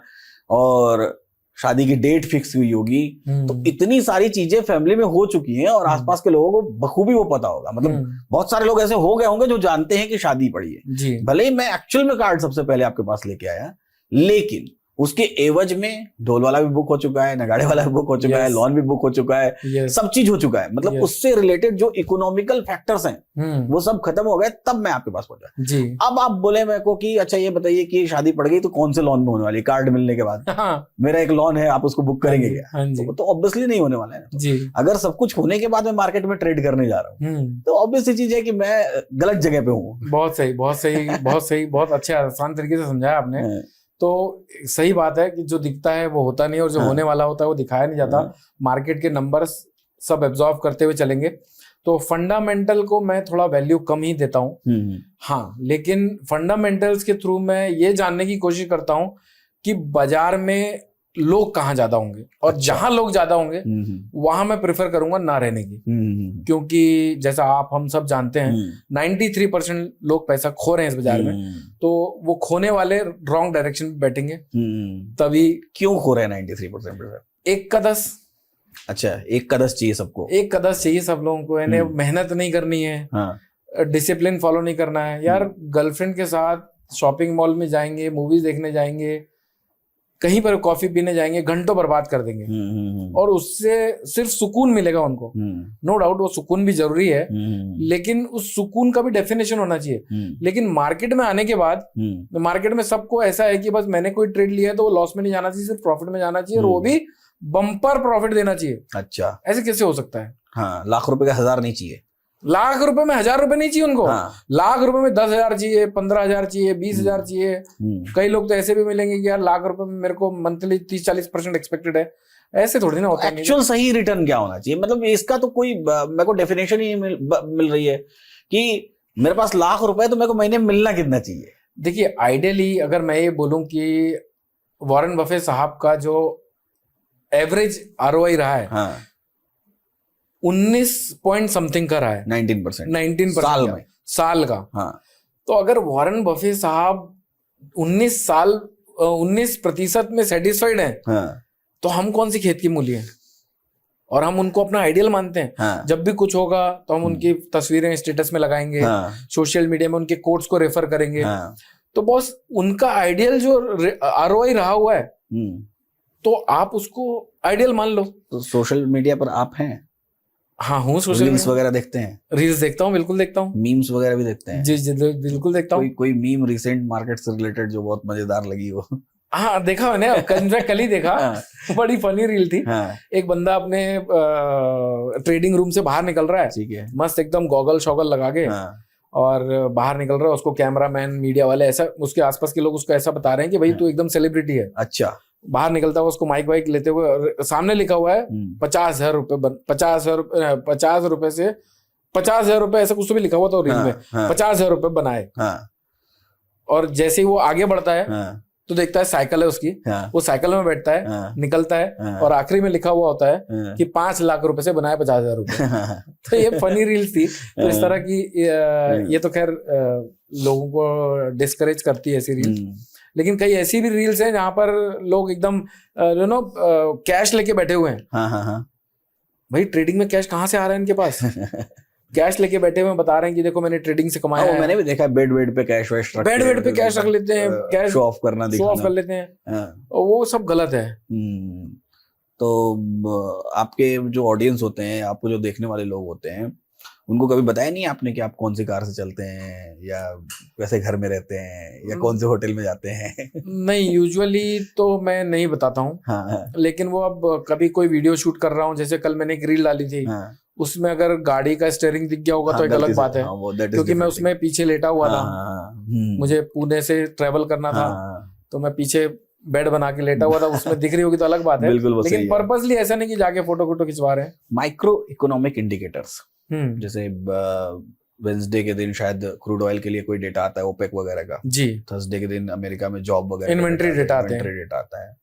और शादी की डेट फिक्स हुई होगी। तो इतनी सारी चीजें फैमिली में हो चुकी हैं और आसपास के लोगों को बखूबी वो पता होगा। मतलब बहुत सारे लोग ऐसे हो गए होंगे जो जानते हैं कि शादी पड़ी है। भले ही मैं एक्चुअल में कार्ड सबसे पहले आपके पास लेके आया, लेकिन उसके एवज में ढोल वाला भी बुक हो चुका है, नगाड़े वाला भी बुक हो चुका है, लॉन भी बुक हो चुका है, सब चीज हो चुका है। मतलब उससे रिलेटेड जो इकोनॉमिकल फैक्टर्स हैं वो सब खत्म हो गए, तब मैं आपके पास पहुंचा जी। अब आप बोले मेरे को कि अच्छा ये बताइए कि शादी पड़ गई तो कौन से लॉन में होने वाली, कार्ड मिलने के बाद मेरा एक लॉन है, आप उसको बुक करेंगे क्या? तो ऑब्वियसली नहीं होने वाला है जी। अगर सब कुछ होने के बाद मैं मार्केट में ट्रेड करने जा रहा हूँ तो ऑब्वियसली चीज है कि मैं गलत जगह पे हूँ। बहुत सही, बहुत सही, बहुत सही, बहुत अच्छे आसान तरीके से समझाया आपने। तो सही बात है कि जो दिखता है वो होता नहीं और जो होने वाला होता है वो दिखाया नहीं जाता। मार्केट के नंबर्स सब एब्जॉर्व करते हुए चलेंगे। तो फंडामेंटल को मैं थोड़ा वैल्यू कम ही देता हूँ, हाँ, लेकिन फंडामेंटल्स के थ्रू मैं ये जानने की कोशिश करता हूँ कि बाजार में लोग कहाँ ज्यादा होंगे और जहां लोग ज्यादा होंगे वहां मैं प्रेफर करूंगा ना रहने की। क्योंकि जैसा आप हम सब जानते हैं 93% लोग पैसा खो रहे हैं इस बाजार में, तो वो खोने वाले रॉन्ग डायरेक्शन में बैठेंगे। तभी क्यों खो रहे हैं 93%? 1 का 10। अच्छा, 1 का 10 चाहिए सबको, 1 का 10 चाहिए सब लोगों को। यानी मेहनत नहीं करनी है, डिसिप्लिन फॉलो नहीं करना है। यार गर्लफ्रेंड के साथ शॉपिंग मॉल में जाएंगे, मूवीज देखने जाएंगे, कहीं पर कॉफी पीने जाएंगे, घंटों बर्बाद कर देंगे और उससे सिर्फ सुकून मिलेगा उनको। नो डाउट वो सुकून भी जरूरी है, लेकिन उस सुकून का भी डेफिनेशन होना चाहिए। लेकिन मार्केट में आने के बाद मार्केट में सबको ऐसा है कि बस मैंने कोई ट्रेड लिया है तो वो लॉस में नहीं जाना चाहिए, सिर्फ प्रॉफिट में जाना चाहिए और वो भी बम्पर प्रॉफिट देना चाहिए। अच्छा, ऐसे कैसे हो सकता है? हाँ, लाख रुपए का 1000 नहीं चाहिए, लाख रुपए में 1000 रुपए नहीं चाहिए उनको। लाख रुपए में 10,000 चाहिए, 15,000 चाहिए, 20,000 चाहिए। कई लोग तो ऐसे भी मिलेंगे कि यार लाख रुपए में मेरे को मंथली 30-40% एक्सपेक्टेड है। ऐसे थोड़ी ना होता है। एक्चुअल सही रिटर्न क्या होना चाहिए? मतलब इसका तो कोई मेरे को डेफिनेशन ही मिल रही है कि मेरे पास लाख रुपए तो मेरे को महीने में मिलना कितना चाहिए? देखिए, आइडियली अगर मैं ये बोलूं कि वॉरेन बफे साहब का जो एवरेज ROI रहा है 19 पॉइंट समथिंग का रहा है, 19% साल का। हाँ, तो अगर वॉरेन बफे साहब 19% में सेटिस्फाइड है, तो हम कौन सी खेत की मूली है? और हम उनको अपना आइडियल मानते हैं। जब भी कुछ होगा तो हम उनकी तस्वीरें स्टेटस में लगाएंगे, सोशल मीडिया में उनके कोट्स को रेफर करेंगे। तो बॉस, उनका आइडियल जो ROI रहा हुआ है, तो आप उसको आइडियल मान लो। तो सोशल मीडिया पर आप हैं? हाँ हूँ सोशल रील्स वगैरह देखते हैं? रील्स देखता हूँ, बिल्कुल देखता हूँ। मीम्स वगैरह भी देखते हैं? जी बिल्कुल देखता हूँ। कोई मीम रिसेंट मार्केट से रिलेटेड जो बहुत मजेदार लगी हो? हाँ देखा मैंने, कल ही देखा। बड़ी फनी रील थी। एक बंदा अपने ट्रेडिंग रूम से बाहर निकल रहा है, ठीक है, मस्त एकदम गॉगल शॉगल लगा के, और बाहर निकल रहा है। उसको कैमरामैन, मीडिया वाले, ऐसा उसके आसपास के लोग उसको ऐसा बता रहे हैं कि भाई तू एकदम सेलिब्रिटी है। अच्छा। बाहर निकलता हुआ उसको माइक वाइक लेते हुए, और सामने लिखा हुआ है 50,000 रुपए, 50,000 रुपए से 50,000 रुपए, ऐसा कुछ तो भी लिखा हुआ था रील में। 50,000 रुपए बनाए। और जैसे ही वो आगे बढ़ता है तो देखता है साइकिल है उसकी, वो साइकिल में बैठता है, निकलता है, और आखिरी में लिखा हुआ होता है कि 5 लाख रुपए से बनाए 50,000 रुपए। तो ये फनी रील्स थी। तो इस तरह की ये तो खैर लोगों को डिस्करेज करती है ऐसी रील। लेकिन कई ऐसी भी रील्स हैं जहां पर लोग एकदम कैश लेके बैठे हुए हैं। भाई ट्रेडिंग में कैश कहाँ से आ रहा है इनके पास? कैश लेके बैठे हुए बता रहे हैं कि देखो मैंने ट्रेडिंग से कमाया है। मैंने भी देखा बेड पे कैश वैश रख, बेड पे कैश रख लेते हैं, कैश शो ऑफ करना, शो ऑफ कर लेते हैं। वो सब गलत है। तो आपके जो ऑडियंस होते हैं, आपको जो देखने वाले लोग होते हैं, उनको कभी बताया नहीं आपने कि आप कौन सी कार से चलते हैं, या कैसे घर में रहते हैं, या कौन से होटल में जाते हैं? नहीं, यूजुअली तो मैं नहीं बताता हूँ। लेकिन वो अब कभी कोई वीडियो शूट कर रहा हूँ, जैसे कल मैंने एक रील डाली थी, उसमें अगर गाड़ी का स्टीयरिंग दिख गया होगा तो एक अलग बात है, क्योंकि मैं उसमें पीछे लेटा हुआ था। मुझे पुणे से ट्रेवल करना था, तो मैं पीछे बेड बना के लेटा हुआ था, उसमें दिख रही होगी तो अलग बात है। लेकिन पर्पसली ऐसा नहीं कि जाके फोटो खिंचवा रहे हैं। माइक्रो इकोनॉमिक इंडिकेटर्स, जैसे वेंसडे के दिन शायद क्रूड ऑयल के लिए कोई डेटा आता है, ओपेक वगैरह का जी। थर्सडे के दिन अमेरिका में जॉब वगैरह इन्वेंट्री डेटा आता है।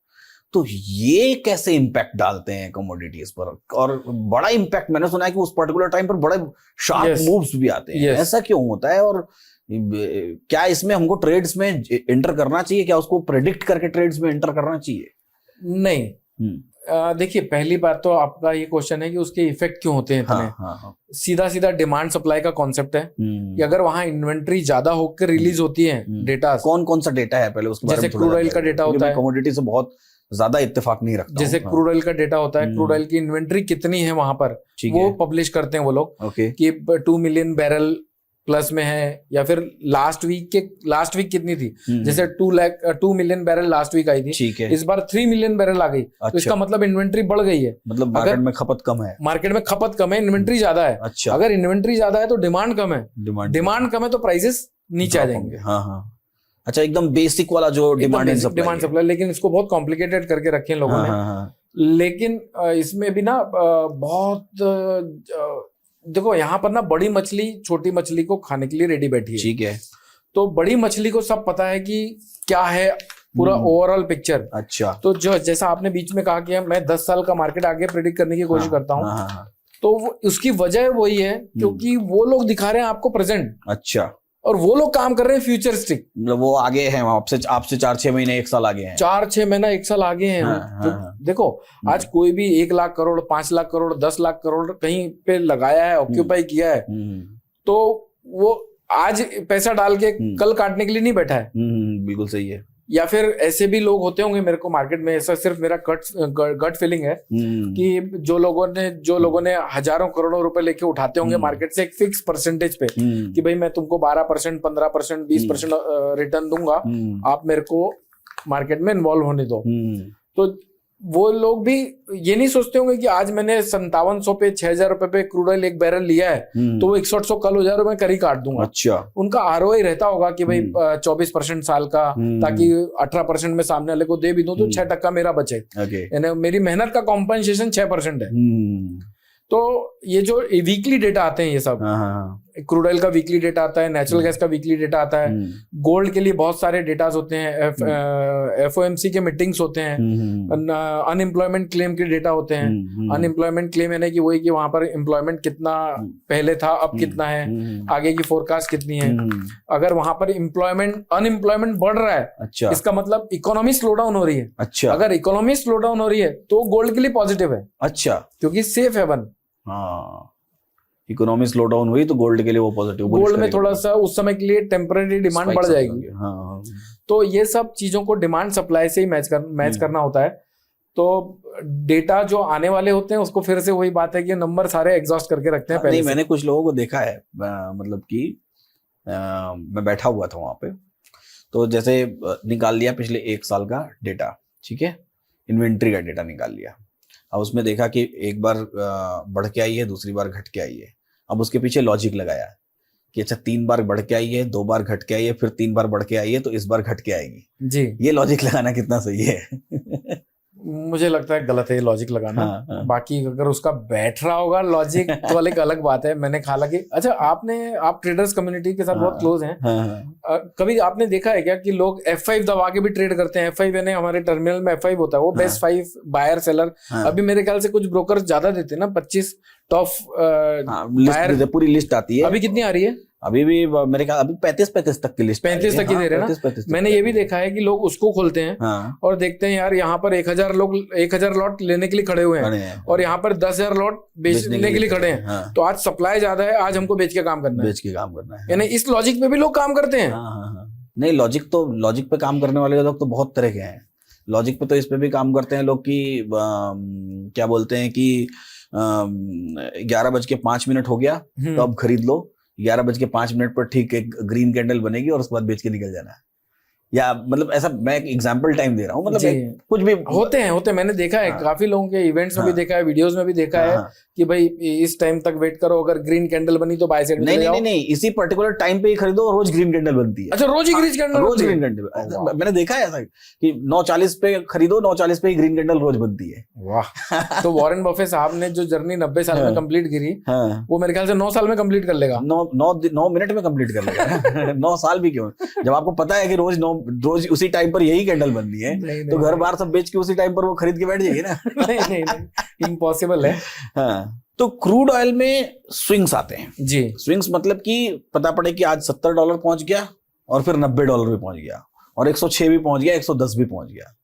तो ये कैसे इम्पैक्ट डालते हैं कमोडिटीज पर? और बड़ा इम्पैक्ट मैंने सुना है कि उस पर्टिकुलर टाइम पर बड़े शार्प मूव्स भी आते हैं। ऐसा क्यों होता है? और क्या इसमें हमको ट्रेड्स में एंटर करना चाहिए? क्या उसको प्रेडिक्ट करके ट्रेड्स में एंटर करना चाहिए? नहीं। देखिए, पहली बात तो आपका ये क्वेश्चन है कि उसके इफेक्ट क्यों होते हैं इतने। सीधा डिमांड सप्लाई का कॉन्सेप्ट है कि अगर वहां इन्वेंट्री ज्यादा होकर रिलीज होती है डेटा, कौन सा डेटा है पहले उसके बारे में? जैसे क्रूड ऑयल का डेटा होता है, कमोडिटी से बहुत ज्यादा इत्तेफाक नहीं रखता। जैसे क्रूड ऑयल का डेटा होता है, क्रूड ऑयल की इन्वेंट्री कितनी है वहां पर, वो पब्लिश करते हैं वो लोग कि 2 मिलियन बैरल प्लस में है, या फिर लास्ट वीक कितनी थी, जैसे 2 मिलियन बैरल लास्ट वीक आई थी, ठीक है, इस बार 3 मिलियन बैरल आ गई। अच्छा। तो इसका मतलब इन्वेंट्री बढ़ गई है, मतलब मार्केट में खपत कम है, इन्वेंट्री ज्यादा है। अच्छा। अगर इन्वेंट्री ज्यादा है तो डिमांड कम है, डिमांड कम है तो प्राइसेस नीचे आ जाएंगे। हाँ। अच्छा, एकदम बेसिक वाला जो डिमांड सप्लाई, लेकिन इसको बहुत कॉम्प्लिकेटेड करके रखे हैं लोगों ने। लेकिन इसमें भी ना बहुत देखो, यहाँ पर ना बड़ी मछली छोटी मछली को खाने के लिए रेडी बैठी है, ठीक है। तो बड़ी मछली को सब पता है कि क्या है पूरा ओवरऑल पिक्चर। अच्छा। तो जो जैसा आपने बीच में कहा कि मैं 10 साल का मार्केट आगे प्रेडिक्ट करने की कोशिश करता हूँ, तो उसकी वजह वही है क्योंकि वो लोग दिखा रहे हैं आपको प्रेजेंट। अच्छा। और वो लोग काम कर रहे हैं फ्यूचरिस्टिक, मतलब वो आगे हैं आपसे 4-6 महीने 1 साल आगे हैं, 4-6 महीना 1 साल आगे हैं। तो देखो, आज कोई भी 1 लाख करोड़, 5 लाख करोड़, 10 लाख करोड़ कहीं पे लगाया है, ऑक्यूपाई किया है, तो वो आज पैसा डाल के कल काटने के लिए नहीं बैठा है। बिल्कुल सही है। या फिर ऐसे भी लोग होते होंगे, मेरे को मार्केट में ऐसा सिर्फ मेरा गट फीलिंग है कि जो लोगों ने हजारों करोड़ों रुपए लेके उठाते होंगे मार्केट से एक फिक्स परसेंटेज पे कि भाई मैं तुमको 12%, 15%, 20% रिटर्न दूंगा, आप मेरे को मार्केट में इन्वॉल्व होने दो। तो वो लोग भी ये नहीं सोचते होंगे कि आज मैंने 5700 पे 6,000 रुपए पे क्रूड ऑयल एक बैरल लिया है, तो वो 6100 कल हो जाए मैं कर ही काट दूंगा। अच्छा। उनका आरओआई रहता होगा कि भाई 24% साल का, ताकि 18% में सामने वाले को दे भी दूं तो 6% मेरा बचे, यानी मेरी मेहनत का कॉम्पनसेशन 6% है। तो ये जो वीकली डेटा आते हैं, ये सब क्रूड ऑयल का वीकली डेटा आता है, नेचुरल गैस का वीकली डेटा आता है, गोल्ड के लिए बहुत सारे डेटास होते हैं, FOMC के मीटिंग्स होते हैं, अनएम्प्लॉयमेंट क्लेम के डेटा होते हैं। अनएम्प्लॉयमेंट क्लेम यानी कि वही कि वहां पर एम्प्लॉयमेंट कितना पहले था, अब कितना है, आगे की फोरकास्ट कितनी है। अगर वहां पर अनएम्प्लॉयमेंट बढ़ रहा है, अच्छा, इसका मतलब इकोनॉमी स्लो डाउन हो रही है। अच्छा। अगर इकोनॉमी स्लो डाउन हो रही है तो गोल्ड के लिए पॉजिटिव है। अच्छा। क्योंकि सेफ हेवन। हाँ, इकोनॉमी स्लो डाउन हुई तो गोल्ड के लिए वो पॉजिटिव, गोल्ड में थोड़ा सा उस समय के लिए टेम्पररी डिमांड बढ़ जाएगी। हाँ। तो ये सब चीजों को डिमांड सप्लाई से ही मैच करना होता है। तो डेटा जो आने वाले होते हैं उसको फिर से वही बात है कि नंबर सारे एग्जॉस्ट करके रखते हैं पहले नहीं, मैंने कुछ लोगों को देखा है, मतलब कि मैं बैठा हुआ था वहां पे, तो जैसे निकाल लिया पिछले 1 साल का डेटा, ठीक है, इन्वेंट्री का डेटा निकाल लिया। अब उसमें देखा कि एक बार बढ़ के आई है, दूसरी बार घट के आई है। अब उसके पीछे लॉजिक लगाया कि अच्छा 3 बार बढ़ के आई है, 2 बार घट के आई है, फिर 3 बार बढ़ के आई है, तो इस बार घट के आएगी जी। ये लॉजिक लगाना कितना सही है? मुझे लगता है गलत है लॉजिक लगाना। हाँ। बाकी अगर उसका बैठ रहा होगा लॉजिक तो वाले एक अलग बात है। मैंने हालांकि अच्छा आप ट्रेडर्स कम्युनिटी के साथ बहुत क्लोज हैं। कभी आपने देखा है क्या कि लोग F5 दबा के भी ट्रेड करते हैं? F5 यानी हमारे टर्मिनल में F5 होता है, वो बेस्ट 5 बायर सेलर। अभी मेरे ख्याल से कुछ ब्रोकर ज्यादा देते हैं ना, 25 टॉप बायर, पूरी लिस्ट आती है। अभी कितनी आ रही है? अभी भी मेरे ख्याल अभी 35 तक की लिस्ट, 35 तक की दे रहे हैं ना। मैंने ये भी देखा है कि लोग उसको खोलते हैं और देखते हैं यार यहाँ पर 1000 लोग 1000 लॉट लेने के लिए खड़े हुए हैं और यहाँ पर 10,000 लॉट बेचने के लिए खड़े हैं। तो आज सप्लाई ज्यादा है, आज हमको बेच के काम करना है। यानी इस लॉजिक पे भी लोग काम करते हैं। नहीं, लॉजिक पे काम करने वाले लोग तो बहुत तरह के हैं। लॉजिक पे तो इस पे भी काम करते हैं लोग कि क्या बोलते हैं कि 11:05 हो गया तो अब खरीद लो, 11:05 पर ठीक एक ग्रीन कैंडल बनेगी और उसके बाद बेच के निकल जाना है। या मतलब ऐसा मैं एक एग्जांपल टाइम दे रहा हूँ, मतलब कुछ भी होते हैं। मैंने देखा है काफी लोगों के इवेंट्स में भी देखा है, वीडियोस में भी देखा है कि भाई इस टाइम तक वेट करो, अगर ग्रीन कैंडल बनी तो बाय साइड में जाओ। नहीं, इसी पर्टिकुलर टाइम पे ही खरीदो, रोज ग्रीन कैंडल बनती है। अच्छा, रोज ही ग्रीन कैंडल मैंने देखा है ऐसा कि 9:40 पे खरीदो, 9:40 पे ही ग्रीन कैंडल रोज बनती है। वाह। तो वॉरेन बफे साहब ने जो जर्नी 90 साल में कंप्लीट करी, वो मेरे ख्याल से 9 साल में कंप्लीट कर लेगा। 9 मिनट में कंप्लीट कर लेगा। 9 साल भी क्यों, जब आपको पता है कि रोज उसी टाइम पर यही कैंडल बननी है तो घर बार सब बेच के उसी टाइम पर वो खरीद के बैठ जाएगी ना। नहीं, इम्पॉसिबल है। हाँ, तो क्रूड ऑयल में स्विंग्स आते हैं जी। स्विंग्स मतलब कि पता पड़े कि आज $70 पहुंच गया और फिर $90 भी पहुंच गया और 106 भी पहुंच गया, 110 भी पहुंच गया।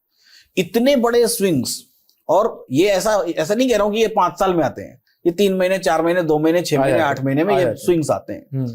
इतने बड़े स्विंग्स, और ये ऐसा नहीं कह रहा हूं कि ये 5 साल में आते हैं, ये 3 महीने, 4 महीने, 2 महीने, 6 महीने, 8 महीने में ये स्विंग्स आते हैं।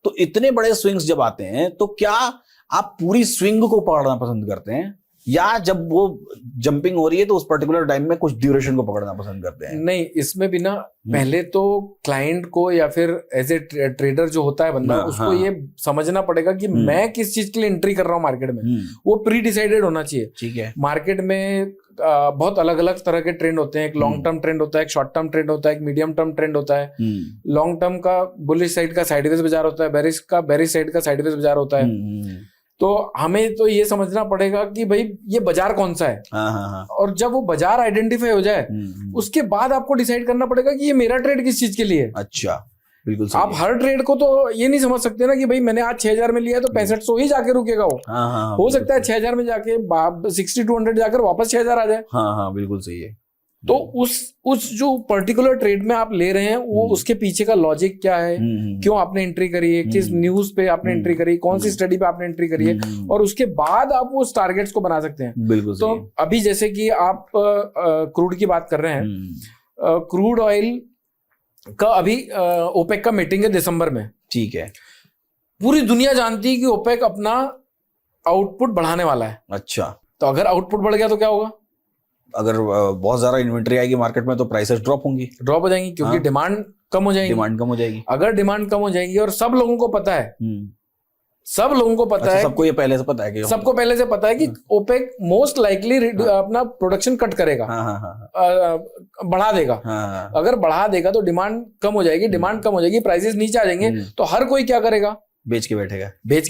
तो इतने बड़े स्विंग्स जब आते हैं तो क्या आप पूरी स्विंग को पकड़ना पसंद करते हैं, या जब वो जंपिंग हो रही है तो उस पर्टिकुलर टाइम में कुछ ड्यूरेशन को पकड़ना पसंद करते हैं? नहीं, इसमें भी ना पहले तो क्लाइंट को या फिर एज ए ट्रेडर जो होता है बंदा, उसको ये समझना पड़ेगा कि मैं किस चीज के लिए एंट्री कर रहा हूँ मार्केट में। वो प्री डिसाइडेड होना चाहिए। ठीक है। मार्केट में बहुत अलग अलग तरह के ट्रेंड होते हैं। एक लॉन्ग टर्म ट्रेंड होता है, एक शॉर्ट टर्म ट्रेंड होता है, एक मीडियम टर्म ट्रेंड होता है। लॉन्ग टर्म का बुलिश साइड का साइडवेज बाजार होता है, बेरिश साइड का साइडवेज बाजार होता है। तो हमें तो ये समझना पड़ेगा कि भाई ये बाजार कौन सा है। और जब वो बाजार आइडेंटिफाई हो जाए उसके बाद आपको डिसाइड करना पड़ेगा कि ये मेरा ट्रेड किस चीज के लिए है। अच्छा, बिल्कुल। आप हर ट्रेड को तो ये नहीं समझ सकते ना कि भाई मैंने आज 6000 में लिया तो 6500 ही जाके रुकेगा वो। हो सकता है 6000 में जाके 6200 जाकर वापस 6000 आ जाए। हाँ, बिल्कुल सही है। तो उस जो पर्टिकुलर ट्रेड में आप ले रहे हैं वो उसके पीछे का लॉजिक क्या है, क्यों आपने एंट्री करी है, किस न्यूज पे आपने एंट्री करी, कौन सी स्टडी पे आपने एंट्री करी है, और उसके बाद आप उस टारगेट्स को बना सकते हैं। बिल्कुल। तो अभी जैसे कि आप क्रूड की बात कर रहे हैं, क्रूड ऑयल का अभी ओपेक का मीटिंग है दिसंबर में। ठीक है। पूरी दुनिया जानती है कि ओपेक अपना आउटपुट बढ़ाने वाला है। अच्छा, तो अगर आउटपुट बढ़ गया तो क्या होगा? अगर बहुत ज्यादा इन्वेंट्री आएगी मार्केट में तो प्राइसेस ड्रॉप हो जाएंगी, क्योंकि डिमांड कम हो जाएगी। अगर डिमांड कम हो जाएगी और सब लोगों को पता है, सबको ये पहले से पता है कि सबको पहले से पता है कि ओपेक मोस्ट लाइकली अपना प्रोडक्शन कट करेगा, बढ़ा देगा। अगर बढ़ा देगा तो डिमांड कम हो जाएगी, प्राइसेस नीचे आ जाएंगे, तो हर कोई क्या करेगा? बेच के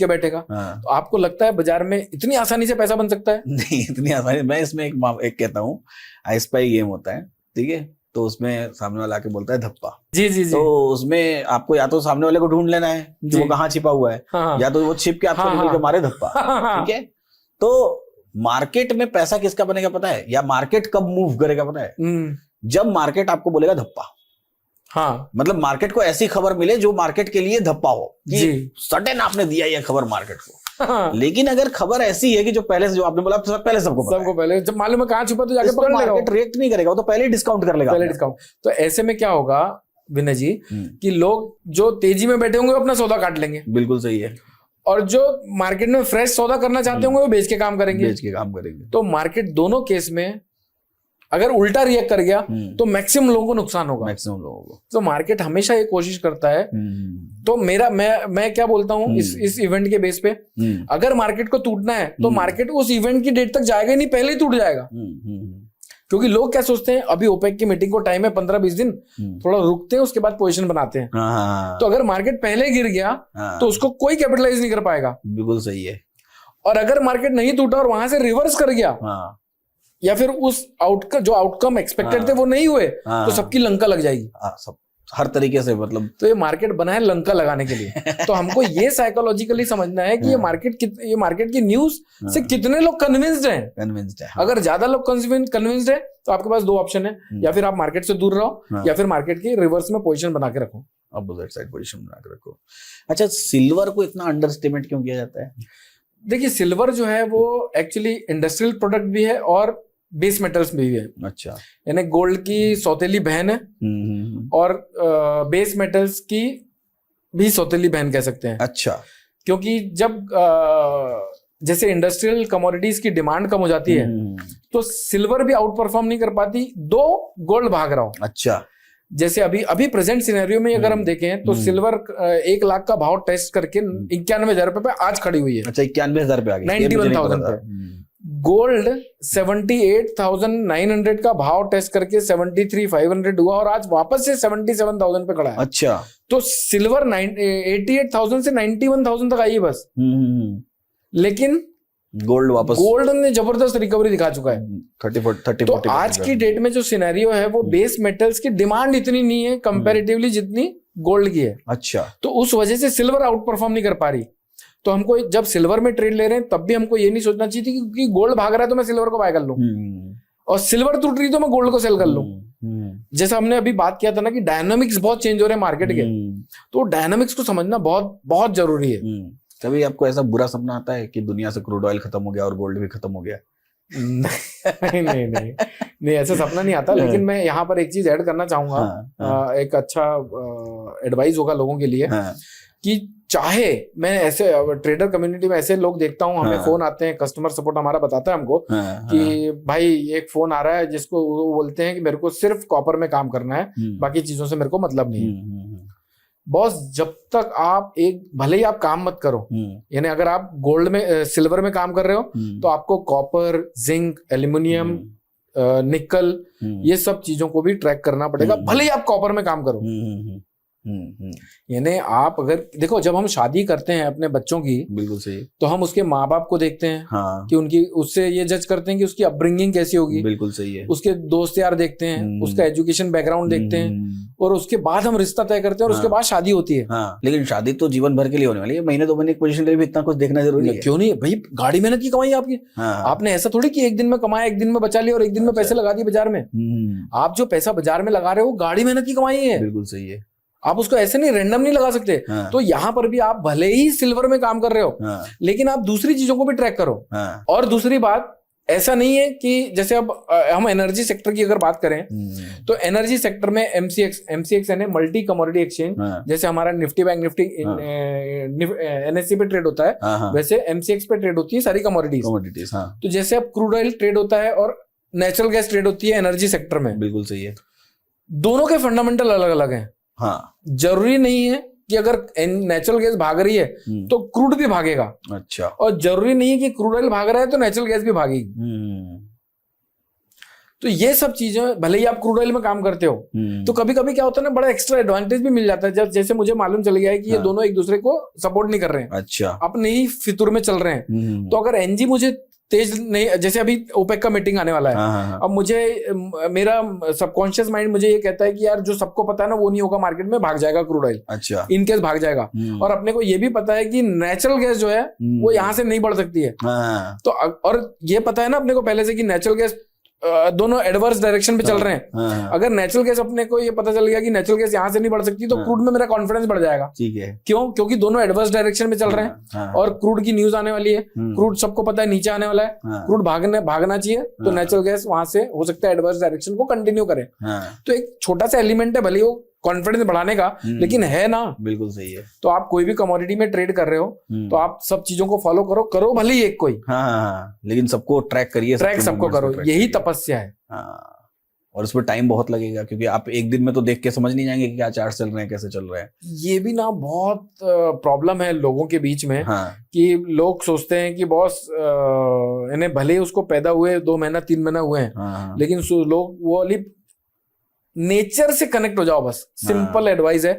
बैठेगा। तो आपको लगता है बाजार में इतनी आसानी से पैसा बन सकता है? नहीं, इतनी आसानी। मैं इसमें एक कहता हूँ, आई स्पाई गेम होता है, ठीक है, तो उसमें सामने वाला आके बोलता है धप्पा। जी। तो उसमें आपको या तो सामने वाले को ढूंढ लेना है कि वो कहाँ छिपा हुआ है, या तो वो छिप के आपको निकल के मारे धप्पा। ठीक है। तो मार्केट में पैसा किसका बनेगा पता है, या मार्केट कब मूव करेगा पता है? जब मार्केट आपको बोलेगा धप्पा। मतलब मार्केट को ऐसी खबर मिले जो मार्केट के लिए धप्पा हो कि सडन आपने दिया ये खबर मार्केट को। लेकिन अगर खबर ऐसी है कि जो पहले से, जो आपने बोला पहले सबको पहले जब मालूम है कहाँ छुपा तो जाके पकड़ लेगा, मार्केट रिएक्ट नहीं करेगा, वो तो पहले ही डिस्काउंट कर लेगा। तो ऐसे में क्या होगा विनय जी कि लोग जो तेजी में बैठे होंगे अपना सौदा काट लेंगे। बिल्कुल सही है। और जो मार्केट में फ्रेश सौदा करना चाहते होंगे वो बेच के काम करेंगे। तो मार्केट दोनों केस में अगर उल्टा रिएक्ट कर गया तो मैक्सिमम लोगों को नुकसान होगा, मैक्सिमम लोगों को। तो मार्केट हमेशा ये कोशिश करता है। तो मैं क्या बोलता हूँ इस इवेंट के बेस पे, अगर मार्केट को टूटना है तो मार्केट उस इवेंट की डेट तक जाएगा ही नहीं, पहले ही टूट जाएगा। क्योंकि लोग क्या सोचते हैं, अभी ओपेक की मीटिंग को टाइम है 15-20 दिन, थोड़ा रुकते हैं, उसके बाद पोजीशन बनाते हैं। तो अगर मार्केट पहले गिर गया तो उसको कोई कैपिटलाइज नहीं कर पाएगा। बिल्कुल सही है। और अगर मार्केट नहीं टूटा और वहां से रिवर्स कर गया, या फिर उस जो आउटकम एक्सपेक्टेड थे वो नहीं हुए, तो सबकी लंका लग जाएगी। सब हर तरीके से, मतलब तो ये मार्केट बना है लंका लगाने के लिए। तो हमको ये साइकोलॉजिकली समझना है कि ये मार्केट की न्यूज से कितने लोग कन्विंस्ड हैं। अगर ज्यादा लोग कन्विंस्ड है तो आपके पास 2 ऑप्शन है, या फिर आप मार्केट से दूर रहो, या फिर मार्केट की रिवर्स में पोजीशन बना के रखो, अपोजिट साइड पोजीशन बना के रखो। अच्छा, सिल्वर को इतना अंडरस्टिमेट क्यों किया जाता है? देखिए, सिल्वर जो है वो एक्चुअली इंडस्ट्रियल प्रोडक्ट भी है और बेस मेटल्स भी है। अच्छा, यानी गोल्ड की सौतेली बहन है और बेस मेटल्स की भी सौतेली बहन कह सकते हैं। अच्छा, क्योंकि जब जैसे इंडस्ट्रियल कमोडिटीज की डिमांड कम हो जाती है तो सिल्वर भी आउट परफॉर्म नहीं कर पाती, गोल्ड भाग रहा हो। अच्छा, जैसे अभी प्रेजेंट सिनेरियो में अगर हम देखें तो सिल्वर 1 लाख का भाव टेस्ट करके 91,000 रुपए पे आज खड़ी हुई है। अच्छा, 91,000 पे आ गई, 91,000 पे। गोल्ड 78,900 का भाव टेस्ट करके 73,500 हुआ और आज वापस से 77,000 पे खड़ा है। अच्छा, तो सिल्वर 88,000 से 91,000 तक आई है बस। लेकिन गोल्ड ने जबरदस्त रिकवरी दिखा चुका है, 30-40। तो आज की डेट में जो सिनेरियो है वो बेस मेटल्स की डिमांड इतनी नहीं है कंपैरेटिवली जितनी गोल्ड की है। अच्छा, तो उस वजह से सिल्वर आउट परफॉर्म नहीं कर पा रही। तो हमको जब सिल्वर में ट्रेड ले रहे हैं तब भी हमको ये नहीं सोचना चाहिए थी क्योंकि गोल्ड भाग रहा है तो मैं सिल्वर को बाय कर लूं, और सिल्वर टूट रही तो मैं गोल्ड को सेल कर लूं। जैसा हमने अभी बात किया था ना कि डायनामिक्स बहुत चेंज हो रहे हैं मार्केट के, तो डायनामिक्स को समझना बहुत बहुत जरूरी है। कभी आपको ऐसा बुरा सपना आता है कि दुनिया से क्रूड ऑयल खत्म हो गया और गोल्ड भी खत्म हो गया? नहीं, ऐसा सपना नहीं आता। लेकिन मैं यहाँ पर एक चीज ऐड करना चाहूंगा, एक अच्छा एडवाइस होगा लोगों के लिए कि चाहे मैं ऐसे ट्रेडर कम्युनिटी में ऐसे लोग देखता हूँ, हमें फोन आते हैं, कस्टमर सपोर्ट हमारा बताता है हमको कि भाई एक फोन आ रहा है जिसको वो बोलते हैं कि मेरे को सिर्फ कॉपर में काम करना है, बाकी चीजों से मेरे को मतलब नहीं है। बॉस, जब तक आप भले ही आप काम मत करो, यानी अगर आप गोल्ड में सिल्वर में काम कर रहे हो तो आपको कॉपर, जिंक, एल्यूमिनियम, निकल, ये सब चीजों को भी ट्रैक करना पड़ेगा, भले ही आप कॉपर में काम करो। यानी आप अगर देखो, जब हम शादी करते हैं अपने बच्चों की, बिल्कुल सही, तो हम उसके माँ बाप को देखते हैं कि उनकी, उससे ये जज करते हैं कि उसकी अपब्रिंगिंग कैसी होगी। बिल्कुल सही है। उसके दोस्त यार देखते हैं, उसका एजुकेशन बैकग्राउंड देखते हैं, और उसके बाद हम रिश्ता तय करते हैं और उसके बाद शादी होती है। लेकिन शादी तो जीवन भर के लिए होने वाली है, महीने 2 महीने की पोजीशन के लिए भी इतना कुछ देखना जरूरी है। क्यों नहीं भाई, गाड़ी मेहनत की कमाई आपकी। आपने ऐसा थोड़ी कि एक दिन में कमाया, एक दिन में बचा लिया और एक दिन में पैसे लगा दिए बाजार में। आप जो पैसा बाजार में लगा रहे हो गाड़ी मेहनत की कमाई है। बिल्कुल सही है, आप उसको ऐसे नहीं रैंडम नहीं लगा सकते। तो यहाँ पर भी आप भले ही सिल्वर में काम कर रहे हो, लेकिन आप दूसरी चीजों को भी ट्रैक करो। और दूसरी बात, ऐसा नहीं है कि जैसे अब हम एनर्जी सेक्टर की अगर बात करें तो एनर्जी सेक्टर में एमसीएक्स यानी मल्टी कमोडिटी एक्सचेंज, जैसे हमारा निफ्टी बैंक निफ्टी एनएससी पे ट्रेड होता है, वैसे एमसीएक्स पे ट्रेड होती है सारी कमोडिटीज। तो जैसे अब क्रूड ऑयल ट्रेड होता है और नेचुरल गैस ट्रेड होती है एनर्जी सेक्टर में। बिल्कुल सही है, दोनों के फंडामेंटल अलग अलग हैं। जरूरी नहीं है कि अगर नेचुरल गैस भाग रही है तो क्रूड भी भागेगा। अच्छा, और जरूरी नहीं है कि क्रूड ऑयल भाग रहा है तो नेचुरल गैस भी भागेगी। तो ये सब चीजें, भले ही आप क्रूड ऑयल में काम करते हो तो कभी कभी क्या होता है ना, बड़ा एक्स्ट्रा एडवांटेज भी मिल जाता है। जब जैसे मुझे मालूम चल गया है कि ये दोनों एक दूसरे को सपोर्ट नहीं कर रहे हैं, अच्छा, अपने ही फितूर में चल रहे हैं। तो अगर एनजी मुझे तेज नहीं, जैसे अभी ओपेक का मीटिंग आने वाला है, अब मेरा सबकॉन्शियस माइंड मुझे ये कहता है कि यार जो सबको पता है ना वो नहीं होगा, मार्केट में भाग जाएगा क्रूड ऑयल। अच्छा, इनकेस भाग जाएगा। और अपने को ये भी पता है कि नेचुरल गैस जो है वो यहाँ से नहीं बढ़ सकती है। तो और ये पता है ना अपने को पहले से कि नेचुरल गैस दोनों एडवर्स डायरेक्शन पे चल रहे हैं। अगर नेचुरल गैस, अपने को ये पता चल गया कि नेचुरल गैस यहाँ से नहीं बढ़ सकती, तो क्रूड में मेरा कॉन्फिडेंस बढ़ जाएगा। ठीक है, क्यों? क्योंकि दोनों एडवर्स डायरेक्शन में चल रहे हैं और क्रूड की न्यूज आने वाली है, क्रूड सबको पता है नीचे आने वाला है, क्रूड भागना चाहिए, तो नेचुरल गैस वहां से हो सकता है एडवर्स डायरेक्शन को कंटिन्यू करे। तो एक छोटा सा एलिमेंट है, भले वो कॉन्फिडेंस बढ़ाने का, लेकिन है ना। बिल्कुल सही है। तो आप कोई भी कमोडिटी में ट्रेड कर रहे हो तो आप सब चीजों को फॉलो करो भले ही एक कोई, लेकिन सबको ट्रैक करिए, ट्रैक सबको करो, यही तपस्या है। और उसमें टाइम बहुत लगेगा, क्योंकि आप एक दिन में तो देख के समझ नहीं जाएंगे कि क्या चार्ट्स चल रहे हैं, कैसे चल रहे हैं। ये भी ना बहुत प्रॉब्लम है लोगों के बीच में। हाँ। कि लोग सोचते हैं कि बॉस इन्हें भले ही उसको पैदा हुए 2 महीना 3 महीना हुए हैं, हाँ। लेकिन लोग वो वाली नेचर से कनेक्ट हो जाओ बस। सिंपल एडवाइस है।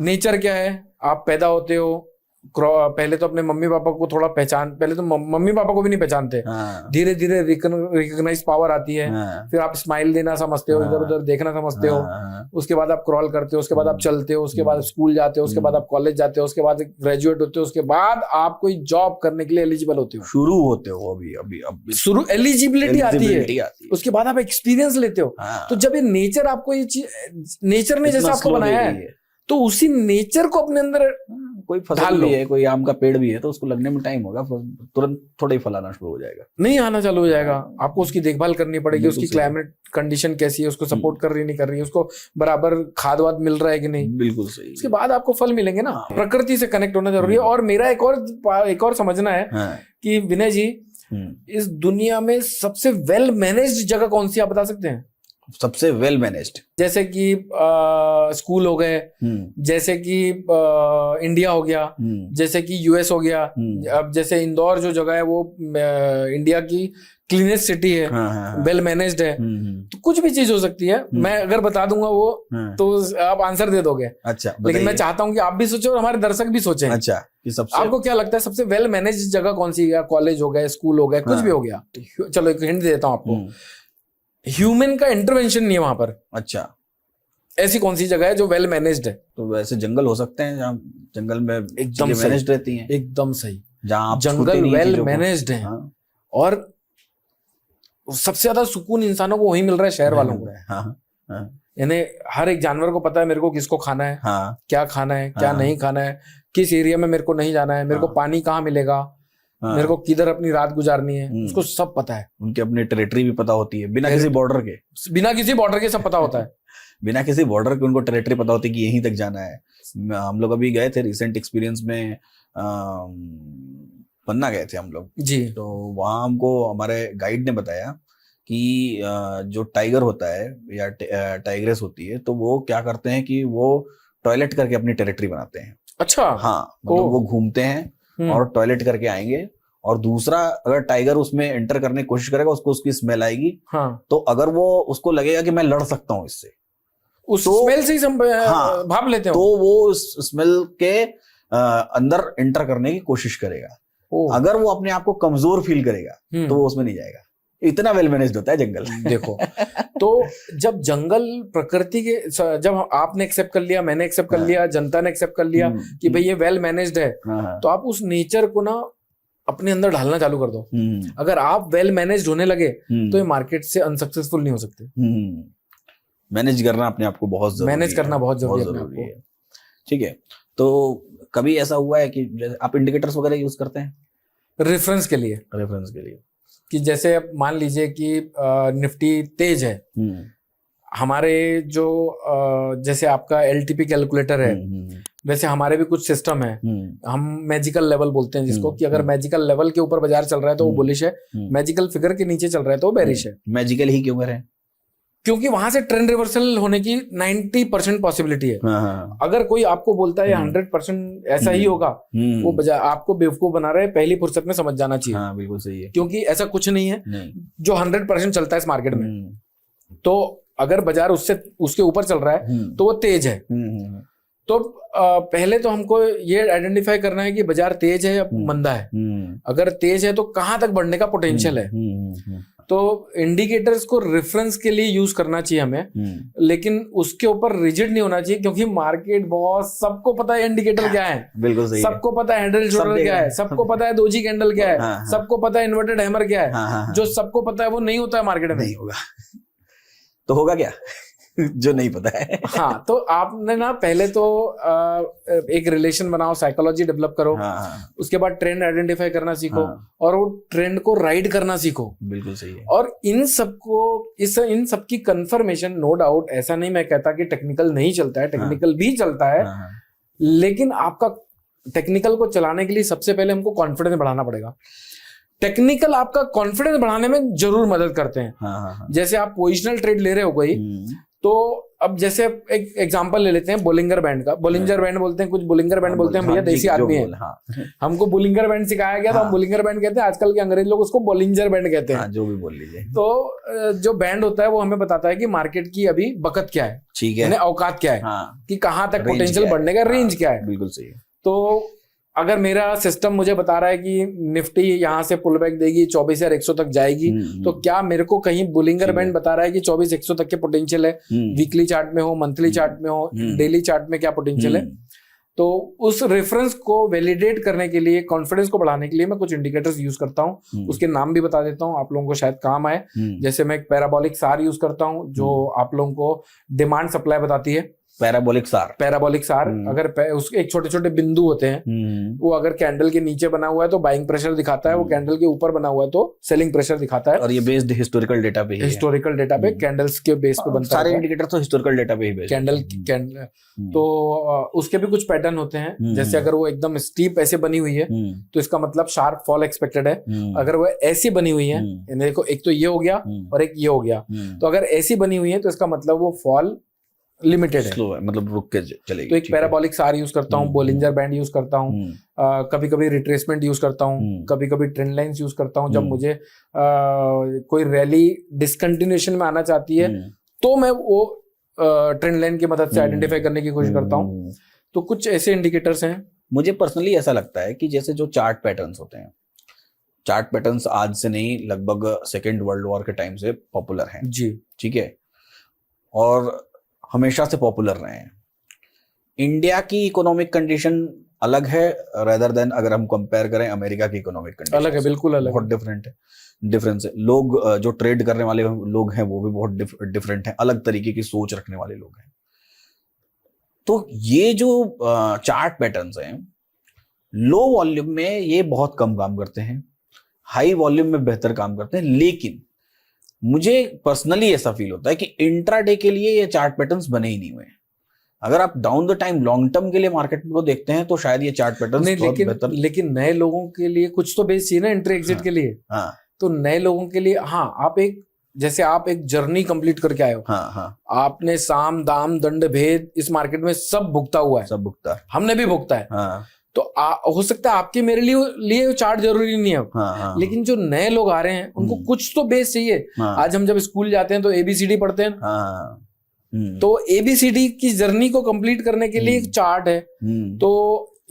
नेचर क्या है, आप पैदा होते हो, पहले तो अपने मम्मी पापा को थोड़ा पहचान, पहले तो मम्मी पापा को भी नहीं पहचानते, धीरे धीरे रिकॉग्नाइज पावर आती है। फिर आप स्माइल देना समझते हो, इधर उधर देखना समझते हो, उसके बाद आप क्रॉल करते हो, उसके बाद आप चलते हो, उसके बाद स्कूल जाते हो, उसके बाद आप कॉलेज जाते हो, उसके बाद ग्रेजुएट होते हो, उसके बाद आप कोई जॉब करने के लिए एलिजिबल होते हो, शुरू होते हो। अभी शुरू एलिजिबिलिटी आती है, उसके बाद आप एक्सपीरियंस लेते हो। तो जब ये नेचर आपको ये चीज, नेचर ने जैसे आपको बनाया है, तो उसी नेचर को अपने अंदर कोई फसल भी है, कोई आम का पेड़ भी है, तो उसको लगने में टाइम होगा, तुरंत थोड़ा ही फल आना शुरू हो जाएगा, नहीं आना चालू हो जाएगा। आपको उसकी देखभाल करनी पड़ेगी, उसकी क्लाइमेट कंडीशन कैसी है, उसको सपोर्ट कर रही नहीं कर रही है, उसको बराबर खाद वाद मिल रहा है कि नहीं, बिल्कुल सही। उसके बाद आपको फल मिलेंगे ना। प्रकृति से कनेक्ट होना जरूरी है। और मेरा एक और समझना है कि विनय जी, इस दुनिया में सबसे वेल मैनेज्ड जगह कौन सी आप बता सकते हैं? सबसे वेल मैनेज्ड, जैसे कि स्कूल हो गए, जैसे कि इंडिया हो गया, जैसे कि यूएस हो गया। अब जैसे इंदौर जो जगह है वो इंडिया की क्लीनेस्ट सिटी है, वेल मैनेज्ड है। तो कुछ भी चीज हो सकती है। मैं अगर बता दूंगा वो तो आप आंसर दे दोगे। अच्छा, लेकिन मैं चाहता हूँ कि आप भी सोचो और हमारे दर्शक भी सोचें। अच्छा, आपको क्या लगता है सबसे वेल मैनेज्ड जगह कौन सी है? कॉलेज हो गया, स्कूल हो गया, कुछ भी हो गया। चलो एक हिंट देता हूँ आपको, ह्यूमन का इंटरवेंशन नहीं है वहां पर। अच्छा, ऐसी कौन सी जगह है जो वेल मैनेज्ड है? तो वैसे जंगल हो सकते हैं, जहाँ जंगल में एकदम मैनेज्ड रहती हैं। एकदम सही, जहाँ जंगल वेल मैनेज्ड है। और सबसे ज्यादा सुकून इंसानों को वही मिल रहा है, शहर वालों को। यानी हर एक जानवर को पता है मेरे को किसको खाना है, क्या खाना है, क्या नहीं खाना है, किस एरिया में मेरे को नहीं जाना है, मेरे को पानी कहाँ मिलेगा, मेरे को किधर अपनी रात गुजारनी है, उसको सब पता है। उनकी अपनी टेरिटरी भी पता होती है, बिना किसी बॉर्डर के सब पता होता है। बिना किसी बॉर्डर के उनको टेरिटरी पता होती है कि यहीं तक जाना है। हम लोग अभी गए थे रिसेंट एक्सपीरियंस में, पन्ना गए थे हम लोग जी। तो वहाँ हमको हमारे गाइड ने बताया कि जो टाइगर होता है या टाइग्रेस होती है, तो वो क्या करते हैं कि वो टॉयलेट करके अपनी टेरिटरी बनाते हैं। अच्छा। हाँ, मतलब वो घूमते हैं और टॉयलेट करके आएंगे। और दूसरा, अगर टाइगर उसमें एंटर करने की कोशिश करेगा, उसको उसकी स्मेल आएगी। हाँ। तो अगर वो उसको लगेगा कि मैं लड़ सकता हूँ इससे, उस स्मेल से ही भाप लेते हो, तो वो उस स्मेल के अंदर एंटर करने की कोशिश करेगा। अगर वो अपने आप को कमजोर फील करेगा तो वो उसमें नहीं जाएगा। इतना वेल मैनेज्ड होता है जंगल। देखो, तो जब जंगल प्रकृति के, जब आपने एक्सेप्ट कर लिया, मैंने एक्सेप्ट कर लिया, जनता ने एक्सेप्ट कर लिया कि भाई ये वेल मैनेज्ड है, तो आप उस नेचर को ना अपने अंदर ढालना चालू कर दो। अगर आप वेल मैनेज्ड होने लगे तो ये मार्केट से अनसक्सेसफुल नहीं हो सकते। मैनेज करना अपने आप को बहुत जरूरी है। मैनेज करना बहुत जरूरी है। ठीक है, तो कभी ऐसा हुआ है कि जैसे आप इंडिकेटर्स वगैरह यूज करते हैं रेफरेंस के लिए? कि जैसे अब मान लीजिए कि निफ्टी तेज है, हमारे जो जैसे आपका एलटीपी कैलकुलेटर है, वैसे हमारे भी कुछ सिस्टम है, हम मैजिकल लेवल बोलते हैं जिसको, कि अगर मैजिकल लेवल के ऊपर बाजार चल रहा है तो वो बुलिश है, मैजिकल फिगर के नीचे चल रहा है तो वो बेरिश है। मैजिकल ही क्यों करें? क्योंकि वहां से ट्रेंड रिवर्सल होने की 90% पॉसिबिलिटी है। अगर कोई आपको बोलता है 100% ऐसा ही होगा, वो आपको बेवकूफ बना रहे, पहली फुर्सत में समझ जाना चाहिए। बिल्कुल सही है, क्योंकि ऐसा कुछ नहीं है जो 100% चलता है इस मार्केट में। तो अगर बाजार उसके ऊपर चल रहा है तो वो तेज है। तो पहले तो हमको ये आइडेंटिफाई करना है कि बाजार तेज है या मंदा है। अगर तेज है तो कहां तक बढ़ने का पोटेंशियल है। तो इंडिकेटर्स को रेफरेंस के लिए यूज करना चाहिए हमें, लेकिन उसके ऊपर रिजिड नहीं होना चाहिए, क्योंकि मार्केट बॉस सबको पता है इंडिकेटर क्या है। बिल्कुल सही सबको पता है हैंडल शोल्डर क्या है, सबको पता है दोजी कैंडल क्या है, सबको पता है इन्वर्टेड हैमर क्या है। जो सबको पता है वो नहीं होता है मार्केट में। नहीं होगा तो होगा क्या? जो नहीं पता है। हाँ, तो आपने ना पहले तो एक रिलेशन बनाओ, साइकोलॉजी डेवलप करो, उसके बाद ट्रेंड आइडेंटिफाई करना सीखो, और वो ट्रेंड को राइड करना सीखो। बिल्कुल सही है। और इन सबकी कंफर्मेशन, नो डाउट, ऐसा नहीं मैं कहता कि टेक्निकल नहीं चलता है, टेक्निकल भी चलता है, लेकिन आपका टेक्निकल को चलाने के लिए सबसे पहले हमको कॉन्फिडेंस बढ़ाना पड़ेगा। टेक्निकल आपका कॉन्फिडेंस बढ़ाने में जरूर मदद करते हैं। हाँ। जैसे आप पोजिशनल ट्रेड ले रहे हो कोई, तो अब जैसे एक एग्जांपल ले लेते हैं बोलिंगर बैंड का। बोलिंगर बैंड बोलते हैं, कुछ बोलिंगर बैंड बोलते हैं, भैया देसी आदमी है। हमको बोलिंगर बैंड सिखाया गया तो हम बोलिंगर बैंड कहते हैं, आजकल के अंग्रेज लोग उसको बोलिंजर बैंड कहते हैं। जो भी बोल लीजिए। तो जो बैंड होता है वो हमें बताता है कि मार्केट की अभी बकत क्या है, ठीक है, औकात क्या है, कि कहाँ तक पोटेंशियल बढ़ने का रेंज क्या है। बिल्कुल सही। तो अगर मेरा सिस्टम मुझे बता रहा है कि निफ्टी यहाँ से पुल बैक देगी 24,100 तक जाएगी, तो क्या मेरे को कहीं बुलिंगर बैंड बता रहा है कि 24,100 तक के पोटेंशियल है? वीकली चार्ट में हो, मंथली चार्ट में हो, डेली चार्ट में क्या पोटेंशियल है? तो उस रेफरेंस को वैलिडेट करने के लिए, कॉन्फिडेंस को बढ़ाने के लिए मैं कुछ इंडिकेटर्स यूज करता हूँ। उसके नाम भी बता देता हूँ, आप लोगों को शायद काम आए। जैसे मैं एक पैराबोलिक सार यूज करता हूँ जो आप लोगों को डिमांड सप्लाई बताती है। पैराबोलिक सार अगर उसके एक छोटे छोटे बिंदु होते हैं, वो अगर कैंडल के नीचे बना हुआ है तो बाइंग प्रेशर दिखाता है, वो कैंडल के ऊपर बना हुआ है तो सेलिंग प्रेशर दिखाता है। और ये बेस्ड हिस्टोरिकल डेटा पे, कैंडल्स के बेस पे बनता है। सारे इंडिकेटर तो हिस्टोरिकल डेटा पे ही बेस्ड कैंडल तो उसके भी कुछ पैटर्न होते हैं। जैसे अगर वो एकदम स्टीप ऐसे बनी हुई है तो इसका मतलब शार्प फॉल एक्सपेक्टेड है। अगर वो ऐसी बनी हुई है, देखो एक तो ये हो गया और एक ये हो गया, तो अगर ऐसी बनी हुई है तो इसका मतलब वो फॉल लिमिटेड है, मतलब रुक के चलेगी। तो एक पैराबोलिक सार यूज करता हूँ, बोलिंजर बैंड यूज करता हूँ, कभी कभी रिट्रेसमेंट यूज करता हूँ, कभी कभी ट्रेंड लाइंस यूज करता हूँ। जब मुझे कोई रैली डिसकंटिन्यूएशन में आना चाहती है तो मैं वो ट्रेंड लाइन की मदद से आइडेंटिफाई करने की कोशिश करता हूँ। तो कुछ ऐसे इंडिकेटर्स हैं। मुझे पर्सनली ऐसा लगता है कि जैसे जो चार्ट पैटर्न्स होते हैं, चार्ट पैटर्न्स आज से नहीं, लगभग सेकेंड वर्ल्ड वॉर के टाइम से पॉपुलर हैं जी, ठीक है, और हमेशा से पॉपुलर रहे हैं। इंडिया की इकोनॉमिक कंडीशन अलग है रेदर देन अगर हम कंपेयर करें अमेरिका की इकोनॉमिक कंडीशन अलग है, बिल्कुल अलग, बहुत डिफरेंस है। लोग जो ट्रेड करने वाले लोग हैं वो भी बहुत डिफरेंट हैं, अलग तरीके की सोच रखने वाले लोग हैं। तो ये जो चार्ट पैटर्न्स हैं, लो वॉल्यूम में ये बहुत कम काम करते हैं, हाई वॉल्यूम में बेहतर काम करते हैं। लेकिन मुझे पर्सनली ऐसा फील होता है कि इंट्राडे के लिए ये चार्ट पैटर्न्स बने ही नहीं हुए। अगर आप down the time long term के लिए मार्केट को देखते हैं तो शायद ये चार्ट पैटर्न्स बेहतर। लेकिन नए लोगों के लिए कुछ तो बेस चाहिए ना एंट्री एग्जिट के लिए। तो नए लोगों के लिए आप एक जर्नी कंप्लीट करके आए हो। आपने साम दाम दंड भेद इस मार्केट में सब भुगता हुआ है, हमने भी भुगता है। तो हो सकता है आपके मेरे लिए चार्ट जरूरी नहीं है। लेकिन जो नए लोग आ रहे हैं उनको कुछ तो बेस चाहिए। आज हम जब स्कूल जाते हैं तो ABCD पढ़ते हैं, तो ABCD की जर्नी को कंप्लीट करने के लिए एक चार्ट है। तो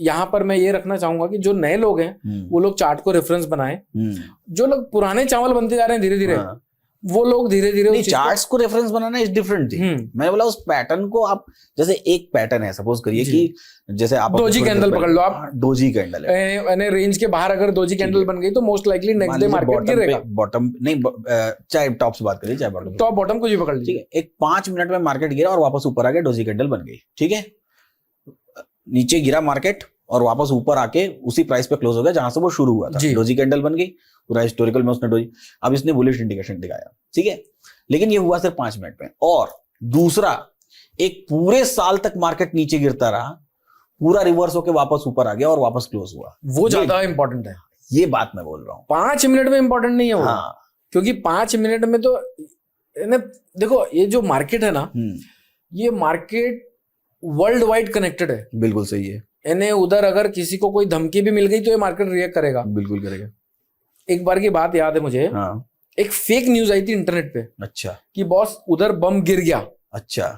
यहाँ पर मैं ये रखना चाहूंगा कि जो नए लोग हैं वो लोग चार्ट को रेफरेंस बनाएं। जो लोग पुराने चावल बनते जा रहे हैं धीरे धीरे, वो लोग धीरे धीरे चार्ट्स को रेफरेंस बनाना इज डिफरेंट थी। मैंने बोला उस पैटर्न को आप, जैसे एक पैटर्न है, सपोज करिए कि जैसे आप डोजी कैंडल पकड़ लो, आप डोजी कैंडल है, रेंज के बाहर अगर डोजी कैंडल बन गई तो most likely next day market गिरेगा। बॉटम नहीं, चाहे टॉप से बात करिए चाहे बॉटम, टॉप बॉटम कुछ भी पकड़ लीजिए, ठीक है। एक 5 मिनट में मार्केट गिरा और वापस ऊपर आ गया, डोजी कैंडल बन गई, ठीक है। नीचे गिरा मार्केट और वापस ऊपर आके उसी प्राइस पे क्लोज हो गया जहां से वो शुरू हुआ था, डोजी कैंडल बन गई, पूरा हिस्टोरिकल में उसने डोजी, अब इसने बुलिश इंडिकेशन दिखाया, ठीक है। लेकिन ये हुआ सिर्फ 5 मिनट में। और दूसरा, एक पूरे साल तक मार्केट नीचे गिरता रहा, पूरा रिवर्स होके वापस ऊपर आ गया और वापस क्लोज हुआ। वो ज्यादा इंपॉर्टेंट है, ये बात मैं बोल रहा हूँ। 5 मिनट में इंपॉर्टेंट नहीं है वो। क्योंकि 5 मिनट में तो देखो, ये जो मार्केट है ना, ये मार्केट वर्ल्ड वाइड कनेक्टेड है। बिल्कुल सही है। यानी उधर अगर किसी को कोई धमकी भी मिल गई तो ये मार्केट रिएक्ट करेगा, बिल्कुल करेगा। एक बार की बात याद है मुझे, एक फेक न्यूज आई थी इंटरनेट पे, अच्छा, कि बॉस उधर बम गिर गया, अच्छा,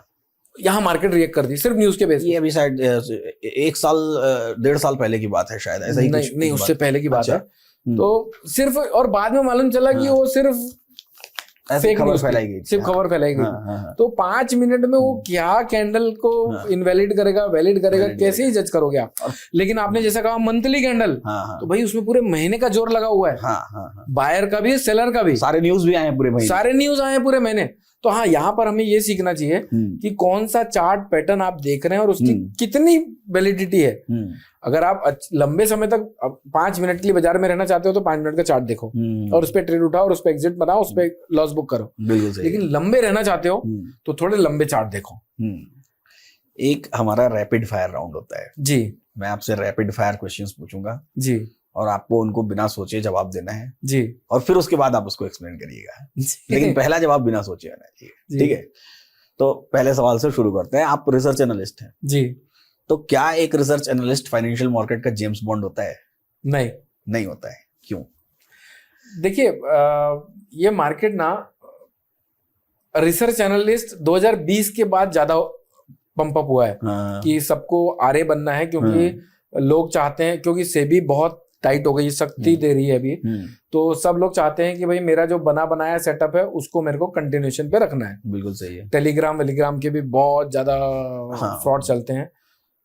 यहाँ मार्केट रिएक्ट कर दी सिर्फ न्यूज के बेस। ये अभी शायद 1 साल 1.5 साल पहले की बात है शायद, ऐसा ही कुछ नहीं उससे पहले की बात है। तो सिर्फ, और बाद में मालूम चला कि वो सिर्फ फेक खबर फैलाई गई, सिर्फ खबर फैलाई गई। तो 5 मिनट में वो क्या कैंडल को इनवैलिड करेगा, वैलिड करेगा, कैसे ही जज करोगे आप। लेकिन आपने जैसा कहा मंथली कैंडल, तो भाई उसमें पूरे महीने का जोर लगा हुआ है, बायर का भी सेलर का भी, सारे न्यूज भी आए पूरे महीने, सारे न्यूज आए पूरे महीने। तो यहाँ पर हमें ये सीखना चाहिए कि कौन सा चार्ट पैटर्न आप देख रहे हैं और उसकी कितनी वैलिडिटी है। अगर आप लंबे समय तक 5 मिनट के लिए बाजार में रहना चाहते हो तो 5 मिनट का चार्ट देखो और उस पर ट्रेड उठाओ और उस पर एग्जिट बनाओ, उस पर लॉस बुक करो। लेकिन लंबे रहना चाहते हो तो थोड़े लंबे चार्ट देखो। एक हमारा रैपिड फायर राउंड होता है जी, मैं आपसे रैपिड फायर क्वेश्चंस पूछूंगा जी, और आपको उनको बिना सोचे जवाब देना है जी, और फिर उसके बाद आप उसको एक्सप्लेन करिएगा, लेकिन पहला जवाब बिना सोचे आना चाहिए। ठीक है, तो पहले सवाल से शुरू करते हैं। आप रिसर्च एनालिस्ट हैं जी। तो क्या एक रिसर्च एनालिस्ट फाइनेंशियल मार्केट का जेम्स बॉन्ड होता है? नहीं, नहीं होता है। क्यों? देखिए, ये मार्केट ना रिसर्च एनालिस्ट 2020 के बाद ज्यादा पंप अप हुआ है कि सबको आरए बनना है, क्योंकि लोग चाहते हैं, क्योंकि सेबी बहुत टाइट हो गई, सख्ती दे रही है अभी, तो सब लोग चाहते हैं कि भाई मेरा जो बना बनाया सेटअप है उसको मेरे को कंटिन्यूएशन पे रखना है। बिल्कुल सही है। टेलीग्राम के भी बहुत ज्यादा फ्रॉड चलते हैं,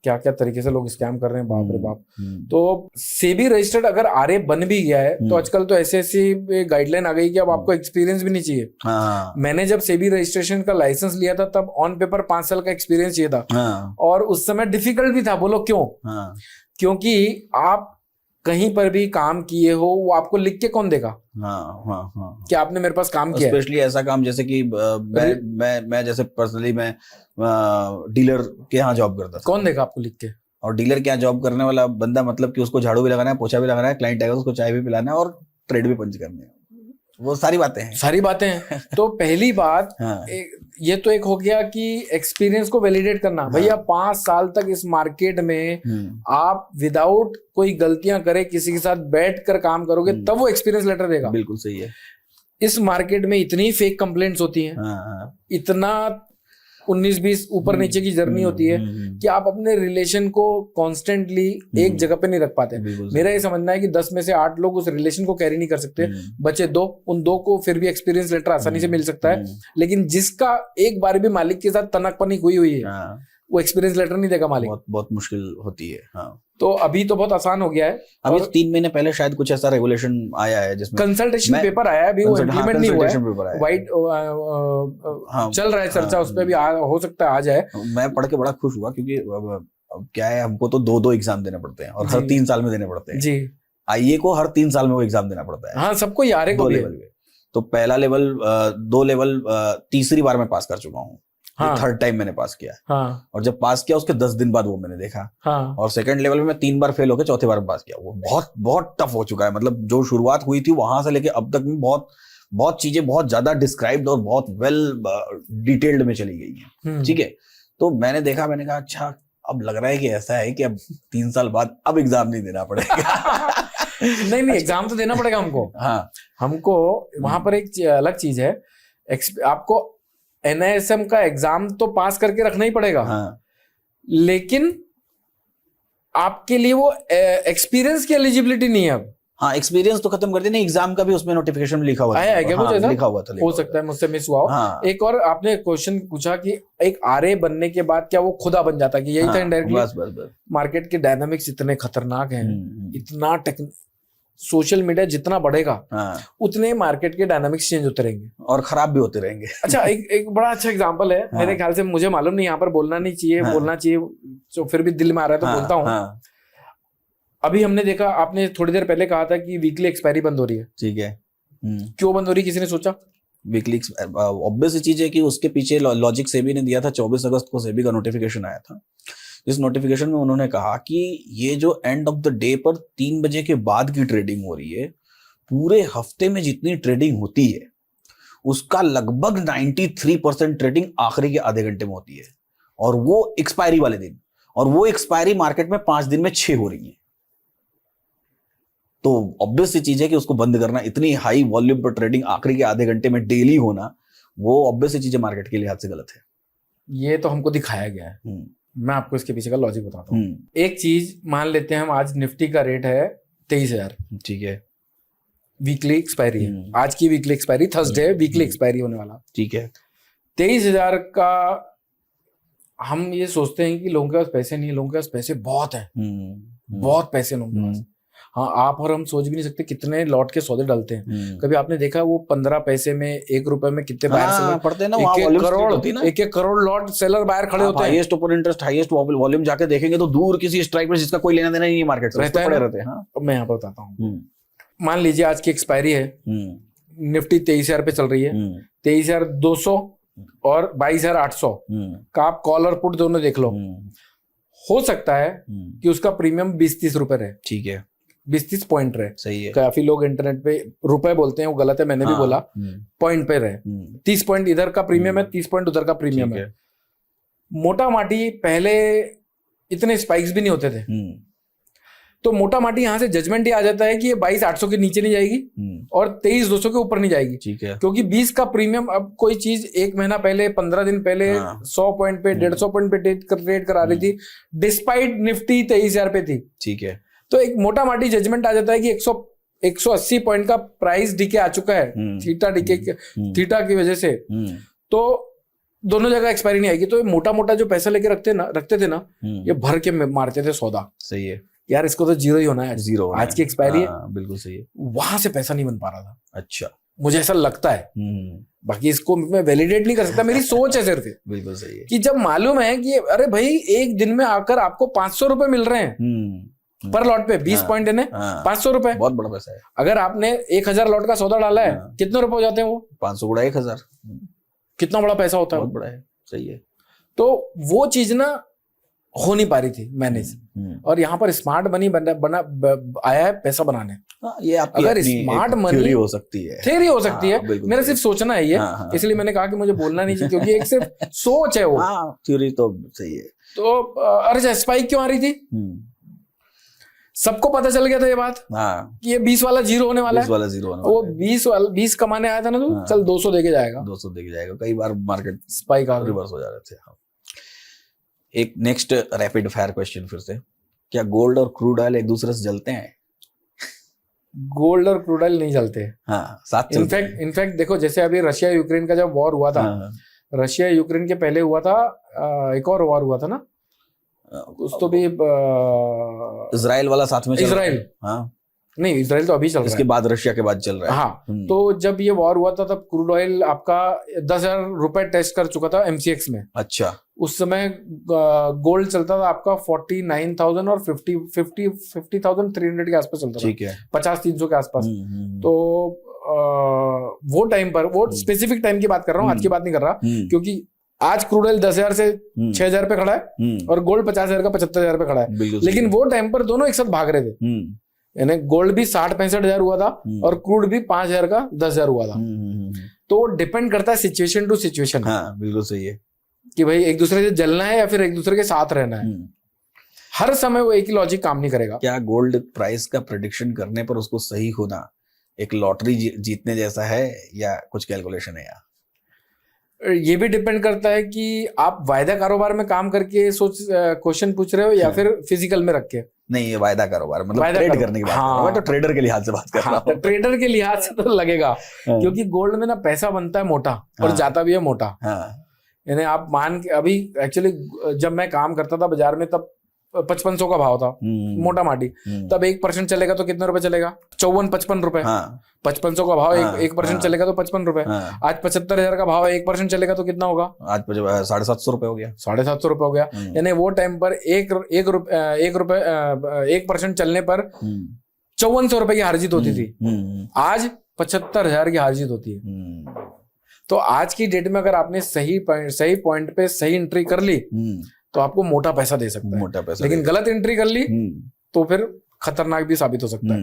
क्या क्या तरीके से लोग स्कैम कर रहे हैं, बाप रे बाप। तो सेबी रजिस्टर्ड अगर आरए बन भी गया है तो आजकल तो ऐसी गाइडलाइन आ गई कि अब आपको एक्सपीरियंस भी नहीं चाहिए। मैंने जब सेबी रजिस्ट्रेशन का लाइसेंस लिया था तब ऑन पेपर 5 साल का एक्सपीरियंस चाहिए था, और उस समय डिफिकल्ट भी था। बोलो क्यों? क्योंकि आप कहीं पर भी काम किए हो, वो आपको लिख के कौन देगा कि आपने मेरे पास काम किया? स्पेशली ऐसा काम जैसे कि मैं जैसे पर्सनली मैं डीलर के यहाँ जॉब करता था, कौन देगा आपको लिख के? और डीलर के यहाँ जॉब करने वाला बंदा, मतलब कि उसको झाड़ू भी लगाना है, पोछा भी लगाना है, क्लाइंट आएगा उसको चाय भी पिलाना है और ट्रेड भी पंच करने है, वो सारी बातें हैं। तो पहली बात ये तो एक हो गया कि एक्सपीरियंस को वैलिडेट करना। भैया 5 साल तक इस मार्केट में आप विदाउट कोई गलतियां करे किसी के साथ बैठ कर काम करोगे तब वो एक्सपीरियंस लेटर देगा। बिल्कुल सही है। इस मार्केट में इतनी फेक कंप्लेंट्स होती हैं, इतना 19-20 ऊपर नीचे की जर्नी होती है कि आप अपने रिलेशन को कॉन्स्टेंटली एक जगह पे नहीं रख पाते। मेरा ये समझना है कि 10 में से 8 लोग उस रिलेशन को कैरी नहीं कर सकते, बचे 2, उन 2 को फिर भी एक्सपीरियंस लेटर आसानी से मिल सकता है, लेकिन जिसका एक बार भी मालिक के साथ तनकपनी हुई है वो एक्सपीरियंस लेटर नहीं देगा मालिक। बहुत मुश्किल होती है। तो अभी तो बहुत आसान हो गया है। अभी 3 महीने पहले शायद कुछ ऐसा रेगुलेशन आया है जिसमें कंसल्टेशन पेपर आया है, अभी वो इम्प्लीमेंट नहीं हुआ है, वाइट चल रहा है चर्चा, उस पर भी हो सकता है आ जाए। मैं पढ़ के बड़ा खुश हुआ, क्योंकि क्या है, हमको तो 2 एग्जाम देने पड़ते हैं और हर 3 साल में देने पड़ते हैं जी। आईए को हर 3 साल में वो एग्जाम देना पड़ता है। हाँ, सबको यार को लेवल पे। तो पहला लेवल 2 लेवल तीसरी बार मैं पास कर चुका हूँ। थर्ड टाइम मैंने पास किया। और जब पास किया उसके 10 दिन बाद वो मैंने देखा। और सेकंड लेवल में मैं 3 बार फेल होकर चौथे बार पास किया। वो बहुत बहुत टफ हो चुका है। मतलब जो शुरुआत हुई थी वहां से लेके अब तक में बहुत चीजें बहुत ज्यादा डिस्क्राइब्ड और बहुत वेल डिटेल्ड में चली गई हैं। ठीक है, तो मैंने कहा अच्छा, अब लग रहा है कि ऐसा है कि अब 3 साल बाद अब एग्जाम नहीं देना पड़ेगा। नहीं, एग्जाम तो देना पड़ेगा हमको। हमको वहां पर एक अलग चीज है, आपको NISM का एग्जाम तो पास करके रखना ही पड़ेगा। लेकिन आपके लिए वो एक्सपीरियंस की एलिजिबिलिटी नहीं है अब। एक्सपीरियंस तो खत्म कर दिया, नहीं एग्जाम का भी उसमें नोटिफिकेशन में लिखा हुआ है क्या? कुछ ऐसा लिखा हुआ था। हो सकता है मुझसे मिस हुआ हो। एक और आपने क्वेश्चन पूछा कि एक आरए बनने के बाद क्या वो खुदा बन जाता है, कि यही था इनडायरेक्टली। बस। मार्केट के डायनामिक्स इतने खतरनाक हैं, इतना सोशल मीडिया जितना बढ़ेगा उतने मार्केट के डायनामिक्स चेंज होते रहेंगे और खराब भी होते रहेंगे। अच्छा, एक बड़ा अच्छा एग्जांपल है। मेरे ख्याल से, मुझे मालूम नहीं यहाँ पर बोलना नहीं चाहिए, बोलना चाहिए, तो फिर भी दिल में आ रहा है तो बोलता हूँ। अभी हमने देखा, आपने थोड़ी देर पहले कहा था कि वीकली एक्सपायरी बंद हो रही है। ठीक है, क्यों बंद हो रही है, किसी ने सोचा? वीकली ऑब्वियस चीज है कि उसके पीछे लॉजिक सेबी ने दिया था। 24 अगस्त को सेबी का नोटिफिकेशन आया था। इस नोटिफिकेशन में उन्होंने कहा कि ये जो एंड ऑफ द डे पर 3 बजे के बाद की ट्रेडिंग हो रही है, पूरे हफ्ते में जितनी ट्रेडिंग होती है उसका लगभग 93% ट्रेडिंग आखिरी के आधे घंटे में होती है, और वो एक्सपायरी वाले दिन, और वो एक्सपायरी मार्केट में 5 दिन में 6 हो रही है। तो ऑब्वियस सी चीज है कि उसको बंद करना, इतनी हाई वॉल्यूम पर ट्रेडिंग आखिरी के आधे घंटे में डेली होना, वो ऑब्वियस सी चीज है, मार्केट के लिहाज से गलत है। ये तो हमको दिखाया गया है। मैं आपको इसके पीछे का लॉजिक बताता हूँ। एक चीज मान लेते हैं हम, आज निफ्टी का रेट है 23,000। ठीक है, वीकली एक्सपायरी है, आज की वीकली एक्सपायरी थर्सडे है, वीकली एक्सपायरी होने वाला। ठीक है, 23,000 का हम ये सोचते हैं कि लोगों के पास पैसे नहीं है, लोगों के पास पैसे बहुत है, बहुत पैसे लोगों के पास। हाँ, आप और हम सोच भी नहीं सकते कितने लॉट के सौदे डालते हैं। कभी आपने देखा वो 15 पैसे में, 1 रुपए में कितने बायर सेलर पड़ते हैं ना, एक करोड़ लॉट सेलर बायर खड़े होते हैं। Highest open interest, highest volume जाके देखेंगे तो दूर किसी स्ट्राइक में जिसका कोई लेना देना नहीं है मार्केट से, पड़े रहते हैं। अब मैं यहाँ पर बताता हूँ। मान लीजिए आज की एक्सपायरी है, निफ्टी 23,000 पे चल रही है, 23,200 और 22,800 का आप कॉल और पुट दोनों देख लो। हो सकता है कि उसका प्रीमियम 20-30 रुपए रहे। ठीक है, 20-30 पॉइंट रहे। सही है। काफी लोग इंटरनेट पे रुपए बोलते हैं, वो गलत है, मैंने भी बोला, पॉइंट पे रहे। 30 पॉइंट इधर का प्रीमियम है, 30 पॉइंट उधर का प्रीमियम है। मोटा माटी पहले इतने स्पाइक्स भी नहीं होते थे, तो मोटा माटी यहाँ से जजमेंट ही आ जाता है कि ये 22,800 के नीचे नहीं जाएगी और 23,200 के ऊपर नहीं जाएगी। ठीक है। क्योंकि 20 का प्रीमियम, अब कोई चीज एक महीना पहले, 15 दिन पहले 100 पॉइंट पे, 150 पॉइंट पे ट्रेड करा रही थी, डिस्पाइट निफ्टी 23,000 पे थी। ठीक है। तो एक मोटा माटी जजमेंट आ जाता है कि 180 पॉइंट का प्राइस डीके आ चुका है, थीटा की वजह से, तो दोनों जगह एक्सपायरी नहीं आएगी। तो मोटा मोटा जो पैसा लेके रखते थे ना, ये भर के मारते थे सौदा। सही है यार, इसको तो जीरो ही होना है, जीरो आज की एक्सपायरी है। बिल्कुल सही है। वहां से पैसा नहीं बन पा रहा था। अच्छा, मुझे ऐसा लगता है, बाकी इसको मैं वैलिडेट नहीं कर सकता, मेरी सोच है सिर्फ। बिल्कुल सही है कि जब मालूम है कि अरे भाई एक दिन में आकर आपको 500 रुपए मिल रहे हैं पर लॉट पे, 20 पॉइंट है 500 रुपए, बहुत बड़ा पैसा है। अगर आपने 1000 लॉट का सौदा डाला है, कितने रुपए हो जाते हैं वो? 500 गुणा 1000, कितना बड़ा पैसा होता है, बहुत बड़ा है। सही है। तो वो चीज ना हो नहीं पा रही थी मैनेज, और यहाँ पर स्मार्ट मनी आया है पैसा बनाने। ये आपकी अगर स्मार्ट मनी थ्योरी हो सकती है, थ्योरी हो सकती है, मेरा सिर्फ सोचना है ये, इसलिए मैंने कहा कि मुझे बोलना नहीं चाहिए, क्योंकि एक सिर्फ सोच है वो। थ्योरी तो सही है। तो अरे स्पाइक क्यों आ रही थी? सबको पता चल गया था ये बात कि ये 20 वाला जीरो होने वाला है, 20 वाला जीरो होने वाला वो 20 कमाने आया था ना, तो चल 200 देके जाएगा, 200 देके जाएगा। कई बार मार्केट स्पाइक आ रिवर्स हो जा रहे थे। एक नेक्स्ट रैपिड फायर क्वेश्चन फिर से, क्या गोल्ड और क्रूड ऑयल एक दूसरे से जलते हैं? गोल्ड और क्रूड ऑयल नहीं जलते, साथ इनफैक्ट देखो, जैसे अभी रशिया यूक्रेन का जब वॉर हुआ था, रशिया यूक्रेन के पहले हुआ था एक और वॉर हुआ था ना, उस तो भी इजराइल वाला साथ में इजराइल, नहीं इजराइल तो अभी चल रहा है, इसके बाद रशिया के बाद चल रहा है। हाँ, तो जब ये वॉर हुआ था तब क्रूड ऑयल आपका 10,000 रुपए टेस्ट कर चुका था MCX में। अच्छा। उस समय गोल्ड चलता था आपका 49,000 और 50,300 के आसपास चलता था। ठीक है। 50-300 के आसपास। तो वो टाइम पर, वो स्पेसिफिक टाइम की बात कर रहा हूँ, आज की बात नहीं कर रहा, क्योंकि आज क्रूड ऑयल 10,000 से 6,000 पे खड़ा है और गोल्ड 50,000 का 75,000 पे खड़ा है। लेकिन वो टाइम पर दोनों एक साथ भाग रहे थे, यानी गोल्ड भी 60-65,000 हुआ था और क्रूड भी 5,000 का 10,000 हुआ था। तो डिपेंड करता है सिचुएशन टू सिचुएशन। बिल्कुल सही है कि भाई एक दूसरे से जलना है या फिर एक दूसरे के साथ रहना है। हर समय वो एक ही लॉजिक काम नहीं करेगा। क्या गोल्ड प्राइस का प्रेडिक्शन करने पर उसको सही होना एक लॉटरी जीतने जैसा है या कुछ कैलकुलेशन है? यार ये भी डिपेंड करता है कि आप वायदा कारोबार में काम करके क्वेश्चन पूछ रहे हो या फिर फिजिकल में रख के। नहीं, ये वायदा कारोबार मतलब ट्रेड करने की बात कर रहा हूं। मैं तो ट्रेडर के लिहाज से बात कर रहा हूं। ट्रेडर के लिहाज से तो लगेगा, क्योंकि गोल्ड में ना पैसा बनता है मोटा और जाता भी है मोटा। यानी आप मान के, अभी एक्चुअली जब मैं काम करता था बाजार में तब 5500 का भाव था मोटा माटी, तब 1% चलेगा तो कितने रुपए चलेगा? 54-55 रुपए। 5500 का भाव 1% चलेगा तो 55 रुपए। आज 75,000 का भाव है, 1% चलेगा तो कितना होगा? आज 750 रुपए हो गया। 750 रुपए हो गया। यानी वो टाइम पर 1% चलने पर 5400 रुपए की हारजीत होती थी, आज 75,000 की हारजीत होती है। तो आज की डेट में अगर आपने सही पॉइंट पे सही एंट्री कर ली तो आपको मोटा पैसा दे सकता है, मोटा पैसा। लेकिन गलत एंट्री कर ली तो फिर खतरनाक भी साबित हो सकता है।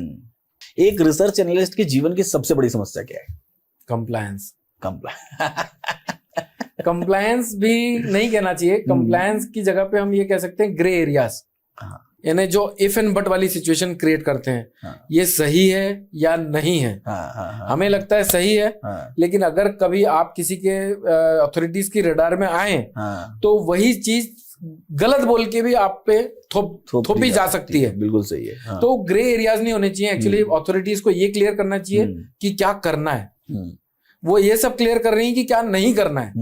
एक रिसर्च एनालिस्ट के जीवन की सबसे बड़ी समस्या क्या है? कंप्लायंस। कंप्लायंस भी नहीं कहना चाहिए, कंप्लायंस की जगह पे हम ये कह सकते हैं ग्रे एरियाज, यानी जो इफ एंड बट वाली सिचुएशन क्रिएट करते हैं। ये सही है या नहीं है? हमें लगता है सही है, लेकिन अगर कभी आप किसी के अथॉरिटीज की रडार में आए तो वही चीज गलत बोल के भी आप पे थोपी जा सकती है। बिल्कुल सही है। तो ग्रे एरियाज नहीं होने चाहिए। एक्चुअली अथॉरिटीज को ये क्लियर करना चाहिए कि क्या करना है। वो ये सब क्लियर कर रही है कि क्या नहीं करना है,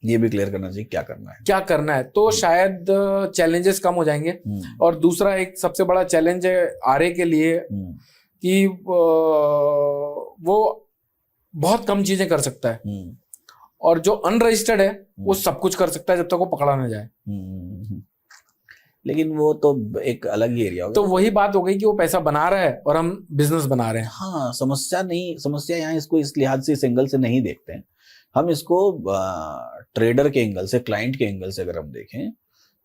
ये भी क्लियर करना चाहिए क्या करना है। तो शायद चैलेंजेस कम हो जाएंगे। और दूसरा एक सबसे बड़ा चैलेंज है आरए के लिए कि वो बहुत कम चीजें कर सकता है, और जो अनरजिस्टर्ड है वो सब कुछ कर सकता है जब तक वो पकड़ा ना जाए। लेकिन वो तो एक अलग ही एरिया हो गया। तो वही बात हो गई कि वो पैसा बना रहा है और हम बिजनेस बना रहे हैं। हाँ, समस्या यहाँ इसको इस लिहाज से, इस एंगल से नहीं देखते हैं हम इसको। ट्रेडर के एंगल से, क्लाइंट के एंगल से अगर हम देखें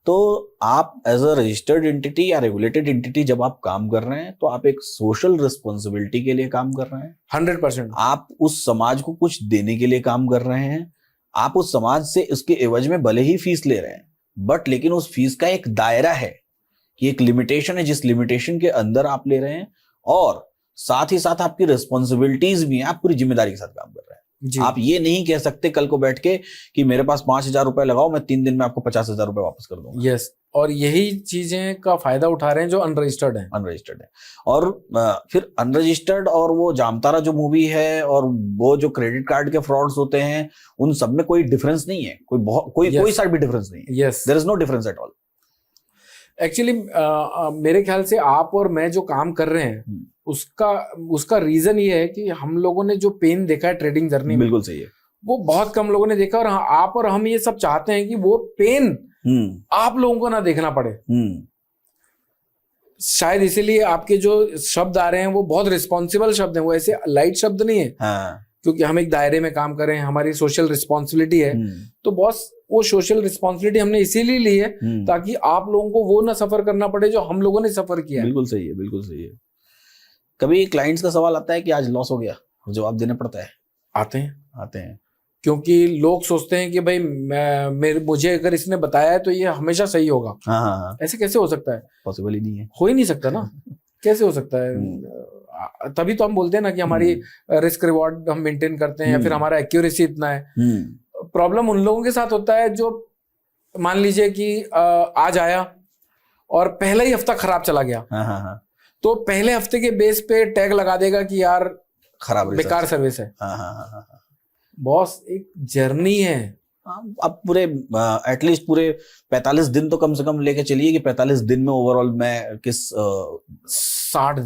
तो आप एज अ रजिस्टर्ड एंटिटी या रेगुलेटेड एंटिटी जब आप काम कर रहे हैं तो आप एक सोशल रिस्पॉन्सिबिलिटी के लिए काम कर रहे हैं। 100%। आप उस समाज को कुछ देने के लिए काम कर रहे हैं। आप उस समाज से उसके एवज में भले ही फीस ले रहे हैं, बट लेकिन उस फीस का एक दायरा है कि एक लिमिटेशन है, जिस लिमिटेशन के अंदर आप ले रहे हैं, और साथ ही साथ आपकी रिस्पॉन्सिबिलिटीज भी हैं। आप पूरी जिम्मेदारी के साथ काम कर रहे हैं। आप ये नहीं कह सकते कल को बैठ के कि मेरे पास 5,000 रुपए लगाओ, मैं 3 दिन में आपको 50,000 रुपए वापस कर दूंगा। यस, और यही चीजें का फायदा उठा रहे हैं जो अनरजिस्टर्ड है। और फिर अनरजिस्टर्ड और वो जामतारा जो मूवी है और वो जो क्रेडिट कार्ड के फ्रॉड्स होते हैं, उन सब में कोई डिफरेंस नहीं है। कोई सा भी डिफरेंस नहीं है। Yes, there is no difference at all. Actually मेरे ख्याल से आप और मैं जो काम कर रहे हैं उसका रीजन ये है कि हम लोगों ने जो पेन देखा है ट्रेडिंग जर्नी में, बिल्कुल सही है, वो बहुत कम लोगों ने देखा। और आप और हम ये सब चाहते हैं कि वो पेन आप लोगों को ना देखना पड़े। शायद इसीलिए आपके जो शब्द आ रहे हैं वो बहुत रिस्पॉन्सिबल शब्द हैं, वो ऐसे लाइट शब्द नहीं है। क्योंकि हम एक दायरे में काम कर रहे हैं, हमारी सोशल रिस्पॉन्सिबिलिटी है। तो बॉस, वो सोशल रिस्पॉन्सिबिलिटी हमने इसीलिए ली है ताकि आप लोगों को वो ना सफर करना पड़े जो हम लोगों ने सफर किया है। बिल्कुल सही है, बिल्कुल सही है। कभी क्लाइंट्स का सवाल आता है कि आज लॉस हो गया, जवाब देना पड़ता है? आते हैं क्योंकि लोग सोचते हैं कि भाई मुझे अगर इसने बताया है तो ये हमेशा सही होगा। हाँ। ऐसे कैसे हो सकता है? पॉसिबल ही नहीं है, हो ही नहीं सकता ना। कैसे हो सकता है? तभी तो हम बोलते हैं ना कि हमारी रिस्क रिवॉर्ड हम मेंटेन करते हैं या फिर हमारा एक्यूरेसी इतना है। प्रॉब्लम उन लोगों के साथ होता है जो मान लीजिए कि आज आया और पहला ही हफ्ता खराब चला गया। हाँ। तो पहले हफ्ते के बेस पे टैग लगा देगा कि यार खराब बेकार सर्विस है। हाँ। बॉस, एक जर्नी है। अब पूरे एटलीस्ट पूरे 45 दिन तो कम से कम लेके चलिए कि 45 दिन में ओवरऑल मैं किस 60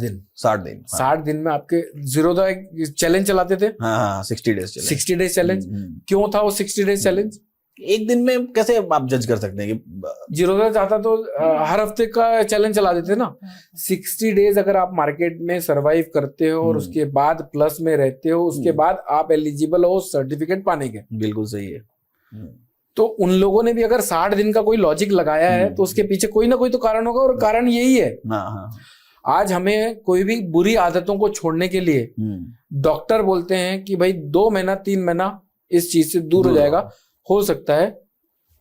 दिन में आपके जीरो द चैलेंज चलाते थे। हाँ, 60 डेज चैलेंज। क्यों था वो 60 डेज चैलेंज? एक दिन में कैसे आप जज कर सकते हैं कि जीरो द चाहता तो हर हफ्ते का चैलेंज चला देते ना। 60 डेज अगर आप मार्केट में सरवाइव करते हो और उसके बाद प्लस में रहते हो, उसके बाद आप एलिजिबल हो सर्टिफिकेट पाने के। बिल्कुल सही है। तो उन लोगों ने भी अगर 60 दिन का कोई लॉजिक लगाया है तो उसके पीछे कोई ना कोई तो कारण होगा, और कारण यही है। आज हमें कोई भी बुरी आदतों को छोड़ने के लिए डॉक्टर बोलते हैं कि भाई 2 महीना 3 महीना इस चीज से दूर हो जाएगा, हो सकता है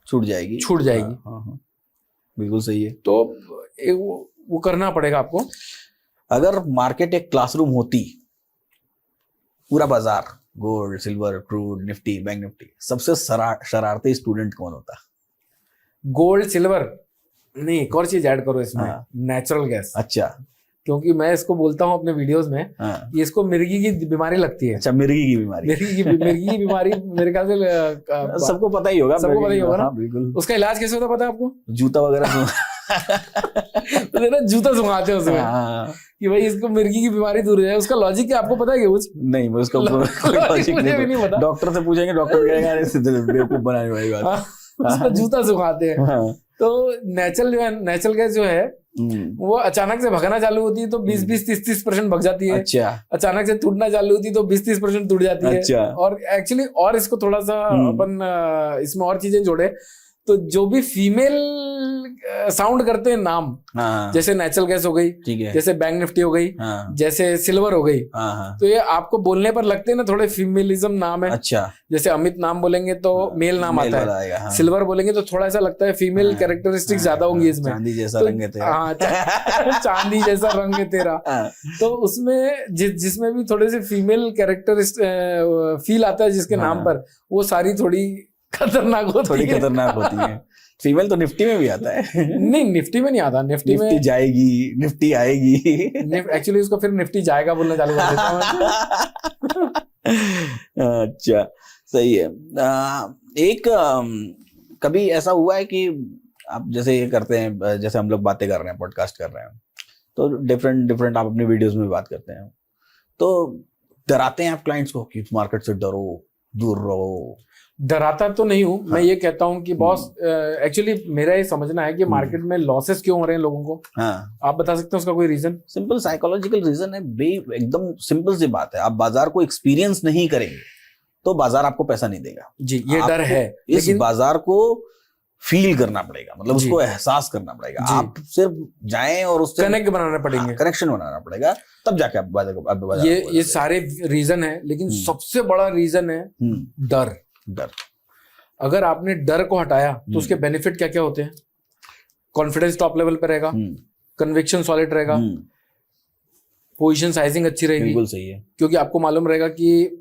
छूट जाएगी। हाँ। बिल्कुल सही है। तो वो करना पड़ेगा आपको। अगर मार्केट एक क्लासरूम होती, पूरा बाजार gold silver crude Nifty bank Nifty, सबसे शरारती स्टूडेंट कौन होता? गोल्ड सिल्वर नहीं, एक और चीज ऐड करो इसमें, नेचुरल गैस। अच्छा, क्योंकि मैं इसको बोलता हूँ अपने वीडियोस में कि इसको मिर्गी की बीमारी लगती है। अच्छा, मिर्गी की बीमारी मेरे ख्याल से सबको पता ही होगा। ना। बिल्कुल। उसका इलाज कैसे होता पता है आपको? जूता वगैरह जूता सुंघाते हैं उसमें कि भाई इसको मिर्गी की बीमारी दूर हो जाए। उसका लॉजिक क्या आपको पता है? कुछ नहीं, मैं उसका लॉजिक नहीं पता। डॉक्टर से पूछेंगे, डॉक्टर कहेगा बेवकूफ बनाने वाली बात। उसका जूता सुखाते हैं। तो नेचुरल गैस जो है वो अचानक से भगना चालू होती है तो 20-30% भग जाती है। अच्छा। अचानक से टूटना चालू होती है तो 20-30% टूट जाती है। अच्छा। और एक्चुअली और इसको थोड़ा सा अपन इसमें और चीजें जोड़े तो जो भी फीमेल साउंड करते हैं नाम, जैसे नेचुरल गैस हो गई, ठीक है, जैसे बैंक निफ्टी हो गई, जैसे सिल्वर हो गई, तो ये आपको बोलने पर लगते हैं ना थोड़े फीमेलिज्म नाम है। अच्छा। जैसे अमित नाम बोलेंगे तो मेल नाम आता है, सिल्वर बोलेंगे तो थोड़ा सा लगता है फीमेल कैरेक्टरिस्टिक ज्यादा होंगी इसमें। चांदी जैसा रंग है तेरा। चांदी जैसा रंग है तेरा। तो उसमें जिसमें भी थोड़े से फीमेल कैरेक्टरिस्टिक फील आता है जिसके नाम पर, वो सारी थोड़ी खतरनाक होती है। फीमेल तो निफ्टी में भी आता है। नहीं, निफ्टी में नहीं आता। निफ्टी में जाएगी, निफ्टी आएगी। एक्चुअली उसको फिर निफ्टी जाएगा बोलना चालू कर देता हूं। अच्छा, सही है। एक कभी ऐसा हुआ है कि आप जैसे ये करते हैं, जैसे हम लोग बातें कर रहे हैं, पॉडकास्ट कर रहे हैं, तो डिफरेंट आप अपने वीडियोस में बात करते हैं, तो डराते हैं आप क्लाइंट्स को कि मार्केट से डरो, दूर रहो? डराता तो नहीं हूं। मैं ये कहता हूं कि बॉस, एक्चुअली मेरा ये समझना है कि मार्केट में लॉसेस क्यों हो रहे हैं लोगों को। आप बता सकते हैं उसका कोई रीजन? सिंपल साइकोलॉजिकल रीजन है, एकदम सिंपल सी बात है। आप बाजार को एक्सपीरियंस नहीं करेंगे तो बाजार आपको पैसा नहीं देगा। जी, ये डर है। इस बाजार को फील करना पड़ेगा, मतलब उसको एहसास करना पड़ेगा। आप सिर्फ जाएं और उससे कनेक्ट बनाना पड़ेंगे, कनेक्शन बनाना पड़ेगा, तब जाके आप बाजार ये सारे रीजन है, लेकिन सबसे बड़ा रीजन है डर। अगर आपने डर को हटाया तो उसके बेनिफिट क्या क्या होते हैं? कॉन्फिडेंस टॉप लेवल पे रहेगा, कन्विक्शन सॉलिड रहेगा, पोजीशन साइजिंग अच्छी रहेगी। बिल्कुल सही है, क्योंकि आपको मालूम रहेगा कि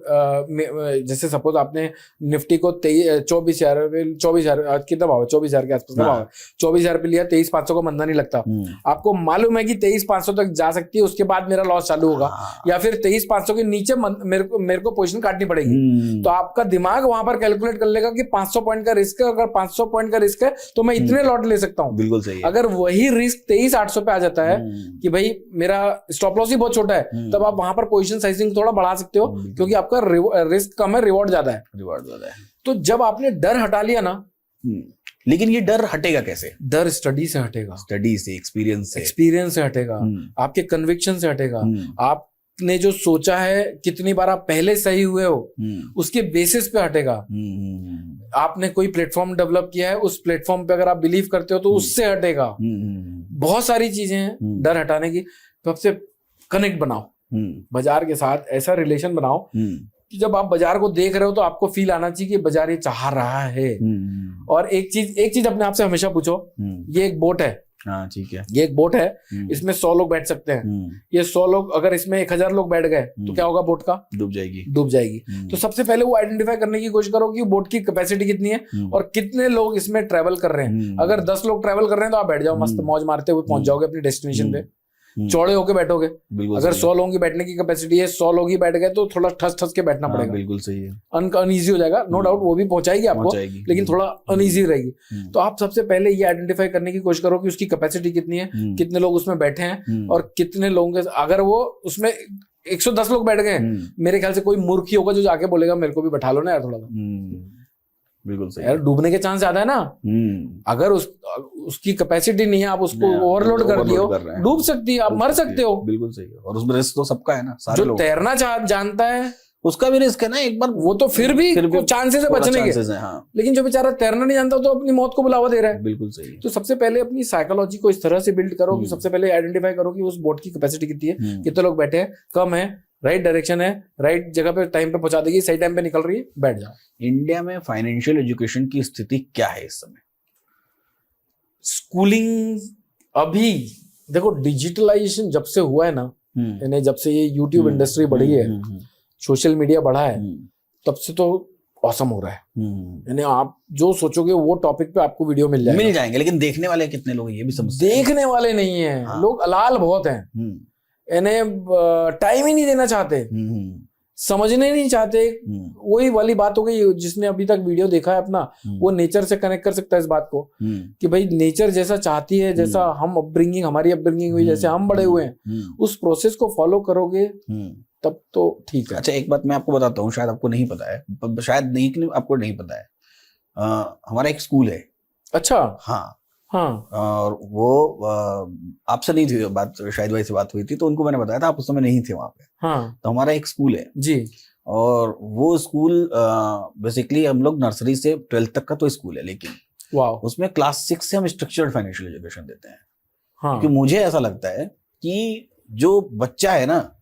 जैसे सपोज आपने निफ्टी को 24,000 कितना भाव है, 24,000 के आसपास का भाव है, 24,000 पे लिया, 23,500 का मंदा नहीं लगता। आपको मालूम है कि 23,500 तक जा सकती है, उसके बाद मेरा लॉस चालू होगा, या फिर 23,500 के नीचे मेरे को पोजीशन काटनी पड़ेगी। तो आपका दिमाग वहां पर कैलकुलेट कर लेगा कि 500 पॉइंट का रिस्क है, अगर 500 पॉइंट का रिस्क है तो मैं इतने लॉट ले सकता हूँ। बिल्कुल सही है। अगर वही रिस्क 23,800 पे आ जाता है कि भाई मेरा स्टॉप लॉस ही बहुत छोटा है, तब आप वहां पर पोजीशन साइजिंग थोड़ा बढ़ा सकते हो, क्योंकि आपका रिस्क कम है, रिवॉर्ड ज्यादा है। तो जब आपने डर हटा लिया ना, लेकिन ये डर हटेगा कैसे? डर स्टडी से हटेगा, स्टडी से, एक्सपीरियंस से हटेगा, आपके कन्विक्शन से हटेगा। आपने जो सोचा है, कितनी बार आप पहले सही हुए हो, उसके बेसिस पे हटेगा। आपने कोई प्लेटफॉर्म डेवलप किया है, उस प्लेटफॉर्म पे अगर आप बिलीव करते हो तो उससे हटेगा। बहुत सारी चीजें हैं डर हटाने की। तो आपसे कनेक्ट बनाओ बाजार के साथ, ऐसा रिलेशन बनाओ कि जब आप बाजार को देख रहे हो तो आपको फील आना चाहिए कि बाजार ये चाह रहा है। और एक चीज अपने आप से हमेशा पूछो, ये एक बोट है, हाँ ठीक है, ये एक बोट है, इसमें 100 लोग बैठ सकते हैं। ये 100 लोग, अगर इसमें 1,000 लोग बैठ गए तो क्या होगा? बोट का डूब जाएगी। तो सबसे पहले वो आइडेंटिफाई करने की कोशिश करो कि बोट की कैपेसिटी कितनी है और कितने लोग इसमें ट्रेवल कर रहे हैं। अगर 10 लोग ट्रेवल कर रहे हैं तो आप बैठ जाओ, मस्त मौज मारते हुए पहुंच जाओगे अपनी डेस्टिनेशन पे, चौड़े होके बैठोगे। अगर 100 लोगों की बैठने की कैपेसिटी है, 100 लोग ही बैठ गए तो थोड़ा ठस के बैठना पड़ेगा। बिल्कुल सही है, अनईजी हो जाएगा, नो डाउट, वो भी पहुंचाएगी आपको, लेकिन थोड़ा अनईजी रहेगी। तो आप सबसे पहले ये आइडेंटिफाई करने की कोशिश करो कि उसकी कैपेसिटी कितनी है, कितने लोग उसमें बैठे हैं और कितने लोगों के, अगर वो उसमें 110 लोग बैठ गए, मेरे ख्याल से कोई मूर्ख ही होगा जो जाके बोलेगा मेरे को भी बैठा लो ना यार थोड़ा सा। बिल्कुल सही यार, डूबने के चांस ज्यादा है ना। अगर उसकी कैपेसिटी नहीं है, आप उसको ओवरलोड कर दियो, डूब सकती है, आप मर सकते हो। बिल्कुल सही है, और उसमें रिस्क तो सबका है ना, सारे जो तैरना जानता है उसका भी रिस्क है ना, एक बार वो तो फिर भी चांसेस है बचने के। हाँ। लेकिन जो बेचारा तैरना नहीं जानता तो अपनी मौत को बुलावा दे रहा है। बिल्कुल सही है। तो सबसे पहले अपनी साइकोलॉजी को इस तरह से बिल्ड करो कि सबसे पहले आइडेंटिफाई करो कि उस बोट की कैपेसिटी कितनी है, कितने लोग बैठे हैं, कम है, राइट डायरेक्शन है, राइट जगह पे टाइम पे पहुंचा देगी, सही टाइम पे निकल रही है, बैठ जाओ। इंडिया में फाइनेंशियल एजुकेशन की स्थिति क्या है इस समय? स्कूलिंग अभी देखो, डिजिटलाइजेशन जब से हुआ है ना, यानी जब से ये यूट्यूब इंडस्ट्री बढ़ी है, सोशल मीडिया बढ़ा है, तब से तो ऑसम हो रहा है। यानी आप जो सोचोगे वो टॉपिक पे आपको वीडियो मिल जाएंगे, लेकिन देखने वाले कितने लोग हैं ये भी समझते हैं। देखने वाले नहीं है, लोग अलाल बहुत हैं, यानी टाइम ही नहीं देना चाहते, समझने नहीं चाहते। वही वाली बात हो गई, जिसने अभी तक वीडियो देखा है अपना, वो नेचर से कनेक्ट कर सकता है इस बात को कि भाई नेचर जैसा चाहती है, जैसा हम अपब्रिंगिंग, हमारी अपब्रिंगिंग हुई, जैसे हम बड़े हुए हैं, उस प्रोसेस को फॉलो करोगे तब तो ठीक है। अच्छा, एक बात मैं आपको बताता हूँ, शायद आपको नहीं पता है, शायद नहीं, आपको नहीं पता है, हमारा एक स्कूल है। अच्छा, हाँ, और वो आपसे नहीं थी बात, शायद वही से बात हुई थी, तो उनको मैंने बताया था, आप उस समय नहीं थे वहां पे। तो हमारा एक स्कूल है जी, और वो स्कूल बेसिकली हम लोग नर्सरी से 12th तक का तो स्कूल है, लेकिन उसमें क्लास 6 से हम स्ट्रक्चर्ड फाइनेंशियल एजुकेशन देते हैं। क्योंकि मुझे ऐसा लगता है कि जो बच्चा है ना,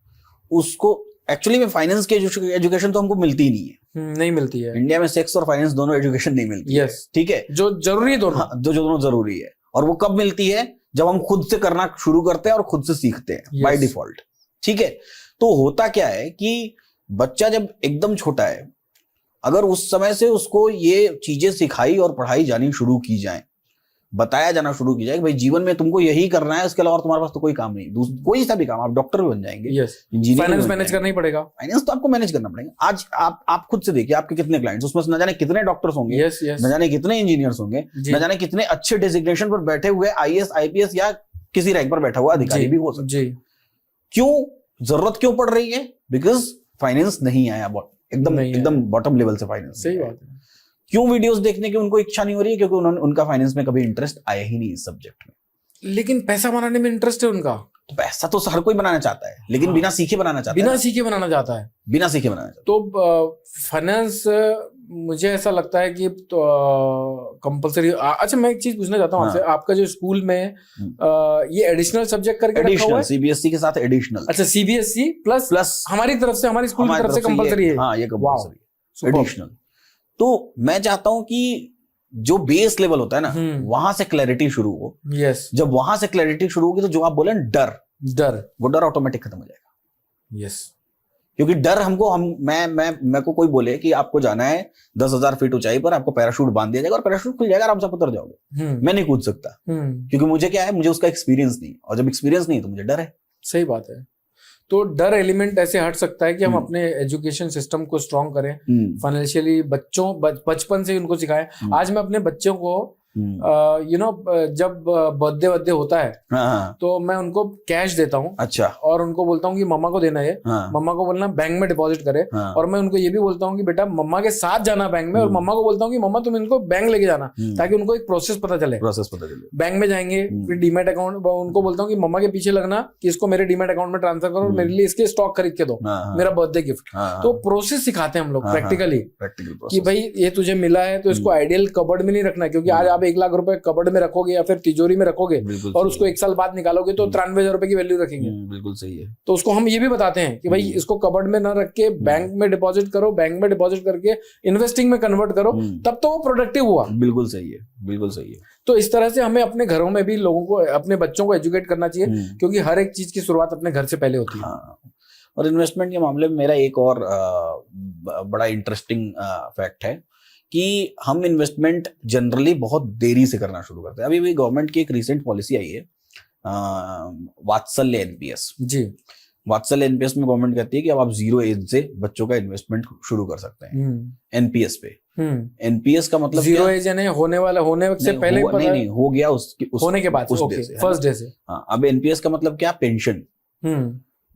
उसको एक्चुअली में फाइनेंस की एजुकेशन तो हमको मिलती ही नहीं है, नहीं मिलती है इंडिया में। सेक्स और फाइनेंस दोनों एजुकेशन नहीं मिलती। यस, ठीक है, जो जरूरी दोनों, हाँ, जो दोनों जरूरी है। और वो कब मिलती है? जब हम खुद से करना शुरू करते हैं और खुद से सीखते हैं बाय डिफॉल्ट। ठीक है, तो होता क्या है कि बच्चा जब एकदम छोटा है, अगर उस समय से उसको ये चीजें सिखाई और पढ़ाई जानी शुरू की जाए, बताया जाना शुरू की जाए कि भाई जीवन में तुमको यही करना है, इसके अलावा तुम्हारे पास तो कोई काम नहीं, कोई सा भी काम, आप डॉक्टर भी बन जाएंगे, इंजीनियर, फाइनेंस मैनेज करना ही पड़ेगा, फाइनेंस तो आपको मैनेज करना पड़ेगा। आज आप खुद से देखिए, आपके कितने क्लाइंट्स, उसमें न जाने कितने डॉक्टर्स होंगे, न जाने कितने इंजीनियर्स होंगे, न जाने कितने अच्छे डेजिग्नेशन पर बैठे हुए IAS IPS या किसी रैंक पर बैठा हुआ अधिकारी भी हो सकते हैं। क्यों जरूरत क्यों पड़ रही है? बिकॉज फाइनेंस नहीं आया, एकदम बॉटम लेवल से फाइनेंस। सही बात है। क्यों वीडियोस देखने की उनको इच्छा नहीं हो रही है? क्योंकि उनका फाइनेंस में कभी इंटरेस्ट आया ही नहीं इस सब्जेक्ट में। लेकिन पैसा बनाने में इंटरेस्ट है उनका, तो पैसा तो हर कोई बनाना चाहता है, लेकिन बिना सीखे बनाना चाहता है, बिना सीखे बनाना चाहता है। तो फाइनेंस मुझे ऐसा लगता है कि तो कंपलसरी। अच्छा, मैं एक चीज पूछना चाहता हूँ आपसे, आपका जो स्कूल में ये एडिशनल सब्जेक्ट करके रखा हुआ है? सीबीएसई के साथ एडिशनल। अच्छा, सीबीएसई प्लस हमारी तरफ से, हमारी स्कूल की तरफ से कंपलसरी है? हाँ, ये कंपलसरी एडिशनल। तो मैं चाहता हूँ कि जो बेस लेवल होता है ना, वहां से क्लैरिटी शुरू हो। यस। जब वहां से क्लैरिटी शुरू होगी तो जो आप बोले डर, वो डर ऑटोमेटिक खत्म हो जाएगा। यस। क्योंकि डर हमको, मैं को कोई बोले कि आपको जाना है 10,000 फीट ऊंचाई पर, आपको पैराशूट बांध दिया जाएगा और पैराशूट खुल जाएगा, आराम से उतर जाओगे, मैं नहीं कूद सकता। क्योंकि मुझे क्या है, मुझे उसका एक्सपीरियंस नहीं, और जब एक्सपीरियंस नहीं तो मुझे डर है। सही बात है। तो डर एलिमेंट ऐसे हट सकता है कि हम अपने एजुकेशन सिस्टम को स्ट्रॉन्ग करें, फाइनेंशियली बच्चों बचपन से उनको सिखाएं। आज मैं अपने बच्चों को जब बर्थडे होता है तो मैं उनको कैश देता हूँ। अच्छा। और उनको बोलता हूँ कि मम्मा को देना है, मम्मा को बोलना बैंक में डिपॉजिट करे। और मैं उनको ये भी बोलता हूँ कि बेटा मम्मा के साथ जाना बैंक में, और मम्मा को बोलता हूँ कि मम्मा तुम इनको बैंक लेके जाना, ताकि उनको एक प्रोसेस पता चले। बैंक में जाएंगे, फिर डीमैट अकाउंट, उनको बोलता हूँ कि मम्मा के पीछे लगना कि इसको मेरे डीमैट अकाउंट में ट्रांसफर करो, मेरे लिए इसके स्टॉक खरीद के दो, मेरा बर्थडे गिफ्ट। तो प्रोसेस सिखाते हैं हम लोग प्रैक्टिकली कि भाई ये तुझे मिला है तो इसको आइडियल कबर्ड में नहीं रखना, क्योंकि आज आप 1 लाख रुपए कबर्ड में रखोगे या फिर तिजोरी में रखोगे और उसको 1 साल बाद निकालोगे तो 93,000 रुपए की वैल्यू रखेंगे। बिल्कुल सही है। तो उसको हम ये भी बताते हैं कि भाई इसको कबर्ड में ना रख के बैंक में डिपॉजिट करो, बैंक में डिपॉजिट करके इन्वेस्टिंग में कन्वर्ट करो, तब तो वो प्रोडक्टिव हुआ। बिल्कुल सही है, बिल्कुल सही है। तो इस तरह से हमें अपने घरों में भी लोगों को, अपने बच्चों को एजुकेट करना चाहिए, क्योंकि हर एक चीज की शुरुआत अपने घर से पहले होती है। और इन्वेस्टमेंट के मामले में मेरा एक और बड़ा इंटरेस्टिंग फैक्ट है कि हम इन्वेस्टमेंट जनरली बहुत देरी से करना शुरू करते हैं। अभी भी गवर्नमेंट की एक रिसेंट पॉलिसी आई है, वात्सल्य एनपीएस। जी। वात्सल्य एनपीएस में गवर्नमेंट कहती है कि अब आप 0 एज से बच्चों का इन्वेस्टमेंट शुरू कर सकते हैं एनपीएस पे। एनपीएस का मतलब 0 एज यानी होने से पहले? नहीं, हो गया होने के बाद, फर्स्ट डे से। हाँ, अब एनपीएस का मतलब क्या? पेंशन।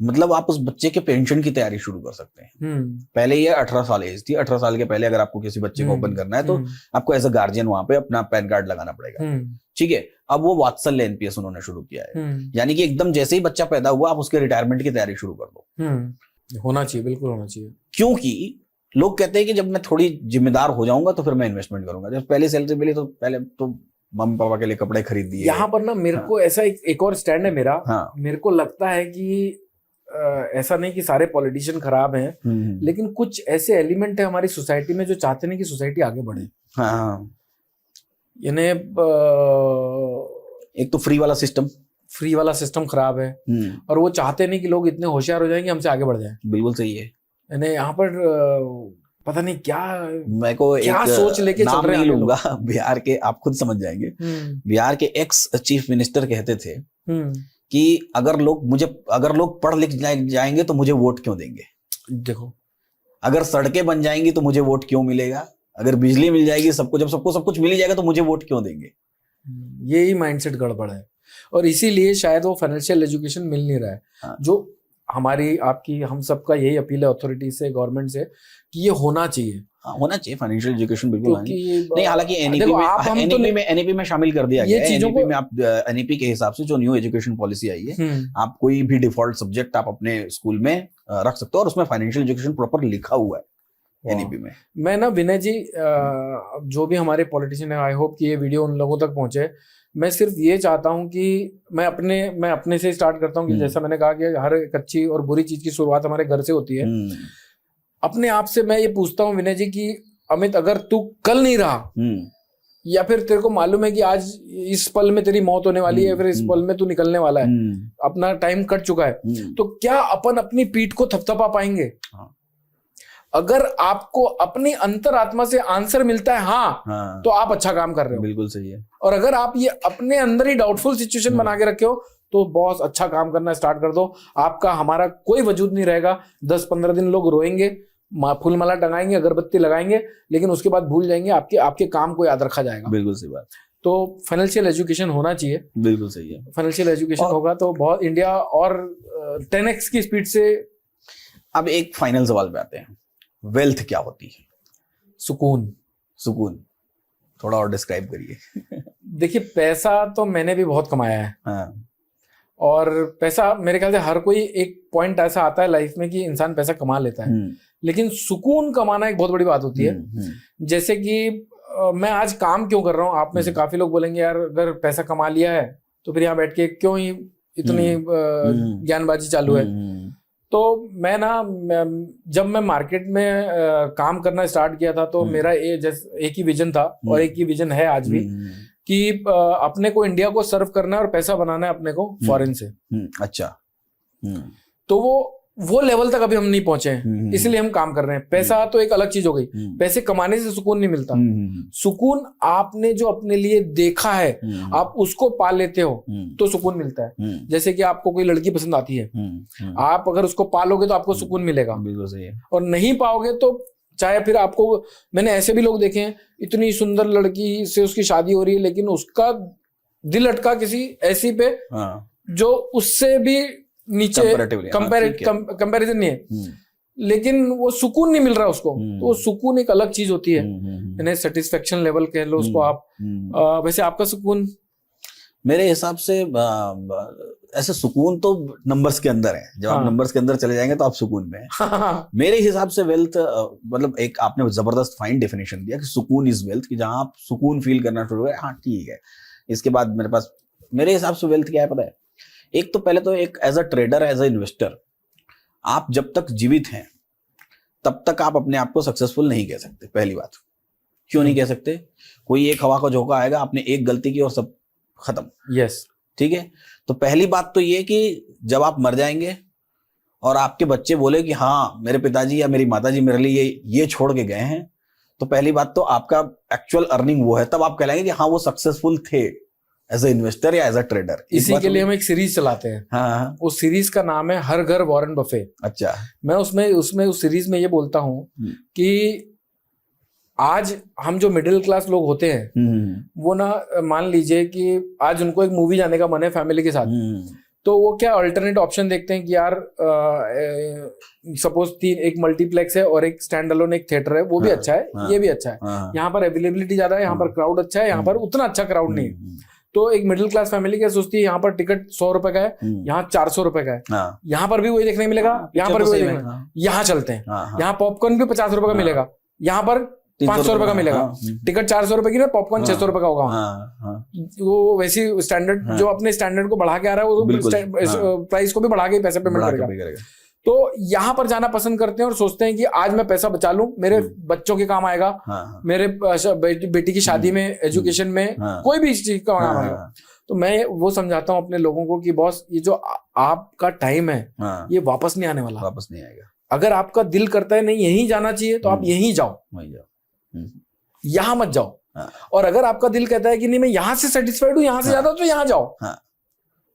मतलब आप उस बच्चे के पेंशन की तैयारी शुरू कर सकते हैं। पहले ये 18 साल एज थी, 18 साल के पहले अगर आपको किसी बच्चे को ओपन करना है तो आपको एज अ गार्जियन वहां पे अपना पैन कार्ड लगाना पड़ेगा। ठीक है। अब वो वात्सल्य एनपीएस उन्होंने शुरू किया है, यानी कि एकदम जैसे ही बच्चा पैदा हुआ आप उसके रिटायरमेंट की तैयारी शुरू कर दो। होना चाहिए, बिल्कुल होना चाहिए। क्योंकि लोग कहते हैं कि जब मैं थोड़ी जिम्मेदार हो जाऊंगा तो फिर मैं इन्वेस्टमेंट करूंगा। जब पहले सैलरी मिली तो पहले तो मम्मी पापा के लिए कपड़े खरीद दिए। यहाँ पर ना मेरे को ऐसा एक और स्टैंड है मेरा। मेरे को लगता है कि ऐसा नहीं कि सारे पॉलिटिशियन खराब हैं, लेकिन कुछ ऐसे एलिमेंट है हमारी सोसाइटी में जो चाहते नहीं कि सोसाइटी आगे बढ़े। यानी एक तो फ्री वाला सिस्टम खराब है, और वो चाहते नहीं कि लोग इतने होशियार हो जाएंगे हमसे आगे बढ़ जाएं। बिल्कुल सही है। यानी यहाँ पर पता नहीं क्या, मैं को क्या सोच लेके चल रहे हैं। नहीं लूंगा, बिहार के, आप खुद समझ जाएंगे। बिहार के एक्स चीफ मिनिस्टर कहते थे कि अगर लोग पढ़ लिख जाएंगे तो मुझे वोट क्यों देंगे। देखो, अगर सड़कें बन जाएंगी तो मुझे वोट क्यों मिलेगा, अगर बिजली मिल जाएगी सबको, जब सबको सब कुछ मिल जाएगा तो मुझे वोट क्यों देंगे। यही माइंडसेट गड़बड़ है, और इसीलिए शायद वो फाइनेंशियल एजुकेशन मिल नहीं रहा है। जो हमारी, आपकी, हम सबका यही अपील है अथॉरिटी से, गवर्नमेंट से, कि ये होना चाहिए फाइनेंशियल एजुकेशन। बिल्कुल नहीं, हालांकि एनईपी में शामिल कर दिया गया है। एनईपी में आप एनईपी के हिसाब से जो न्यू एजुकेशन पॉलिसी आई है, आप कोई भी डिफॉल्ट सब्जेक्ट आप अपने स्कूल में रख सकते हो, और उसमें फाइनेंशियल एजुकेशन प्रॉपर लिखा हुआ है एनईपी में। मैं ना विनय जी, जो भी हमारे पॉलिटिशियन है, आई होप कि ये वीडियो उन लोगों तक पहुंचे। मैं सिर्फ ये चाहता हूं कि मैं अपने से स्टार्ट करता हूं कि जैसा मैंने कहा कि हर एक अच्छी और बुरी चीज की शुरुआत हमारे घर से होती है। अपने आप से मैं ये पूछता हूँ विनय जी कि अमित, अगर तू कल नहीं रहा, या फिर तेरे को मालूम है कि आज इस पल में तेरी मौत होने वाली है, फिर इस पल में तू निकलने वाला है, अपना टाइम कट चुका है, तो क्या अपन अपनी पीठ को थपथपा पाएंगे? अगर आपको अपनी अंतरात्मा से आंसर मिलता है हाँ, तो आप अच्छा काम कर रहे हो। बिल्कुल सही है। और अगर आप ये अपने अंदर ही डाउटफुल सिचुएशन बना के रखे हो तो बहुत अच्छा काम करना स्टार्ट कर दो। आपका हमारा कोई वजूद नहीं रहेगा। 10-15 दिन लोग रोएंगे, फूल माला टंगाएंगे, अगरबत्ती लगाएंगे, लेकिन उसके बाद भूल जाएंगे, आपके काम को याद रखा जाएगा। बिल्कुल सही बात। तो फाइनेंशियल एजुकेशन होना चाहिए। बिल्कुल सही है। फाइनेंशियल एजुकेशन होगा तो बहुत इंडिया और 10x की स्पीड से। अब एक फाइनल सवाल पे आते हैं, वेल्थ क्या होती है? सुकून थोड़ा और डिस्क्राइब करिए। देखिए, पैसा तो मैंने भी बहुत कमाया है, और पैसा मेरे ख्याल से हर कोई एक पॉइंट ऐसा आता है लाइफ में कि इंसान पैसा कमा लेता है, लेकिन सुकून कमाना एक बहुत बड़ी बात होती है। जैसे कि मैं आज काम क्यों कर रहा हूँ, आप में से काफी लोग बोलेंगे यार अगर पैसा कमा लिया है तो फिर यहाँ बैठ के क्यों ही इतनी ज्ञानबाजी चालू है। तो जब मैं मार्केट में काम करना स्टार्ट किया था तो मेरा एक ही विजन था और एक ही विजन है आज भी कि अपने को इंडिया को सर्व करना है और पैसा बनाना है अपने को फॉरेन से। अच्छा। तो वो लेवल तक अभी हम नहीं पहुंचे हैं, इसलिए हम काम कर रहे हैं। पैसा तो एक अलग चीज हो गई, पैसे कमाने से सुकून नहीं मिलता। सुकून आपने जो अपने लिए देखा है आप उसको पा लेते हो तो सुकून मिलता है। जैसे कि आपको कोई लड़की पसंद आती है, आप अगर उसको पालोगे तो आपको सुकून मिलेगा, बिल्कुल सही है। और नहीं पाओगे तो चाहे फिर आपको, मैंने ऐसे भी लोग देखे हैं इतनी सुंदर लड़की से उसकी शादी हो रही है लेकिन उसका दिल अटका किसी ऐसी पे जो उससे भी नीचे कंपैरिजन नहीं है, लेकिन वो सुकून नहीं मिल रहा उसको। तो वो सुकून एक अलग चीज होती है, यानी सेटिस्फेक्शन लेवल कह लो उसको आप। वैसे आपका सुकून? मेरे हिसाब से ऐसे सुकून तो नंबर्स के अंदर है। जब आप नंबर्स के अंदर चले जाएंगे तो आप सुकून में हैं। मेरे हिसाब से वेल्थ मतलब एक आपने जबरदस्त फाइन डेफिनेशन दिया कि सुकून इज वेल्थ, कि जहां आप सुकून फील करना शुरू हुए, हाँ ठीक है। इसके बाद मेरे पास मेरे हिसाब से वेल्थ क्या है पता है? एक तो पहले तो एक as a trader, as a investor, आप जब तक जीवित हैं तब तक आप अपने आप को सक्सेसफुल नहीं कह सकते। पहली बात, क्यों नहीं कह सकते? कोई एक हवा का झोंका आएगा, आपने एक गलती की और सब खत्म। यस, ठीक है। तो पहली बात तो ये कि जब आप मर जाएंगे और आपके बच्चे बोले कि हाँ मेरे पिताजी या मेरी माताजी मेरे लिए ये छोड़ के गए हैं, तो पहली बात तो आपका एक्चुअल अर्निंग वो है, तब आप कहलाएंगे कि हाँ वो सक्सेसफुल थे एज ए इन्वेस्टर या एज अ ट्रेडर। इसी के लिए हम एक सीरीज चलाते हैं। हाँ। उस सीरीज का नाम है हर घर वॉरेन बफे। अच्छा। मैं उसमें उस सीरीज में ये बोलता हूँ कि आज हम जो मिडिल क्लास लोग होते हैं वो ना, मान लीजिए कि आज उनको एक मूवी जाने का मन है फैमिली के साथ, तो वो क्या अल्टरनेट ऑप्शन देखते हैं कि यार सपोज एक मल्टीप्लेक्स है और एक स्टैंड अलोन एक थिएटर है, वो भी अच्छा है, ये भी अच्छा है, यहाँ पर अवेलेबिलिटी ज्यादा है, यहाँ पर क्राउड अच्छा है, यहाँ पर उतना अच्छा क्राउड नहीं है। तो एक मिडिल क्लास फैमिली क्या सोचती है, यहाँ पर टिकट 100 रुपए का है, यहाँ 400 रुपए का है, यहाँ पर भी वही देखने मिलेगा, यहाँ पर भी वही देखने, यहाँ चलते हैं, यहाँ पॉपकॉर्न भी 50 रुपए का मिलेगा, यहाँ पर 500 रुपए का मिलेगा। टिकट 400 रुपए की ना, पॉपकॉर्न 600 रुपए का होगा। वो वैसी स्टैंडर्ड जो अपने स्टैंडर्ड को बढ़ा के आ रहा है वो प्राइस को भी बढ़ा के पैसे पेमेंट करेगा। तो यहाँ पर जाना पसंद करते हैं और सोचते हैं कि आज मैं पैसा बचा लूं, मेरे बच्चों के काम आएगा, मेरे बेटी की शादी में, एजुकेशन में, कोई भी चीज का काम आएगा। तो मैं वो समझाता हूँ अपने लोगों को कि बॉस ये जो आपका टाइम है ये वापस नहीं आने वाला, वापस नहीं आएगा। अगर आपका दिल करता है नहीं यहीं जाना चाहिए तो आप यहीं जाओ, यहाँ मत जाओ। और अगर आपका दिल कहता है कि नहीं मैं यहाँ से सेटिस्फाइड हूँ, यहाँ से ज्यादा, तो यहाँ जाओ।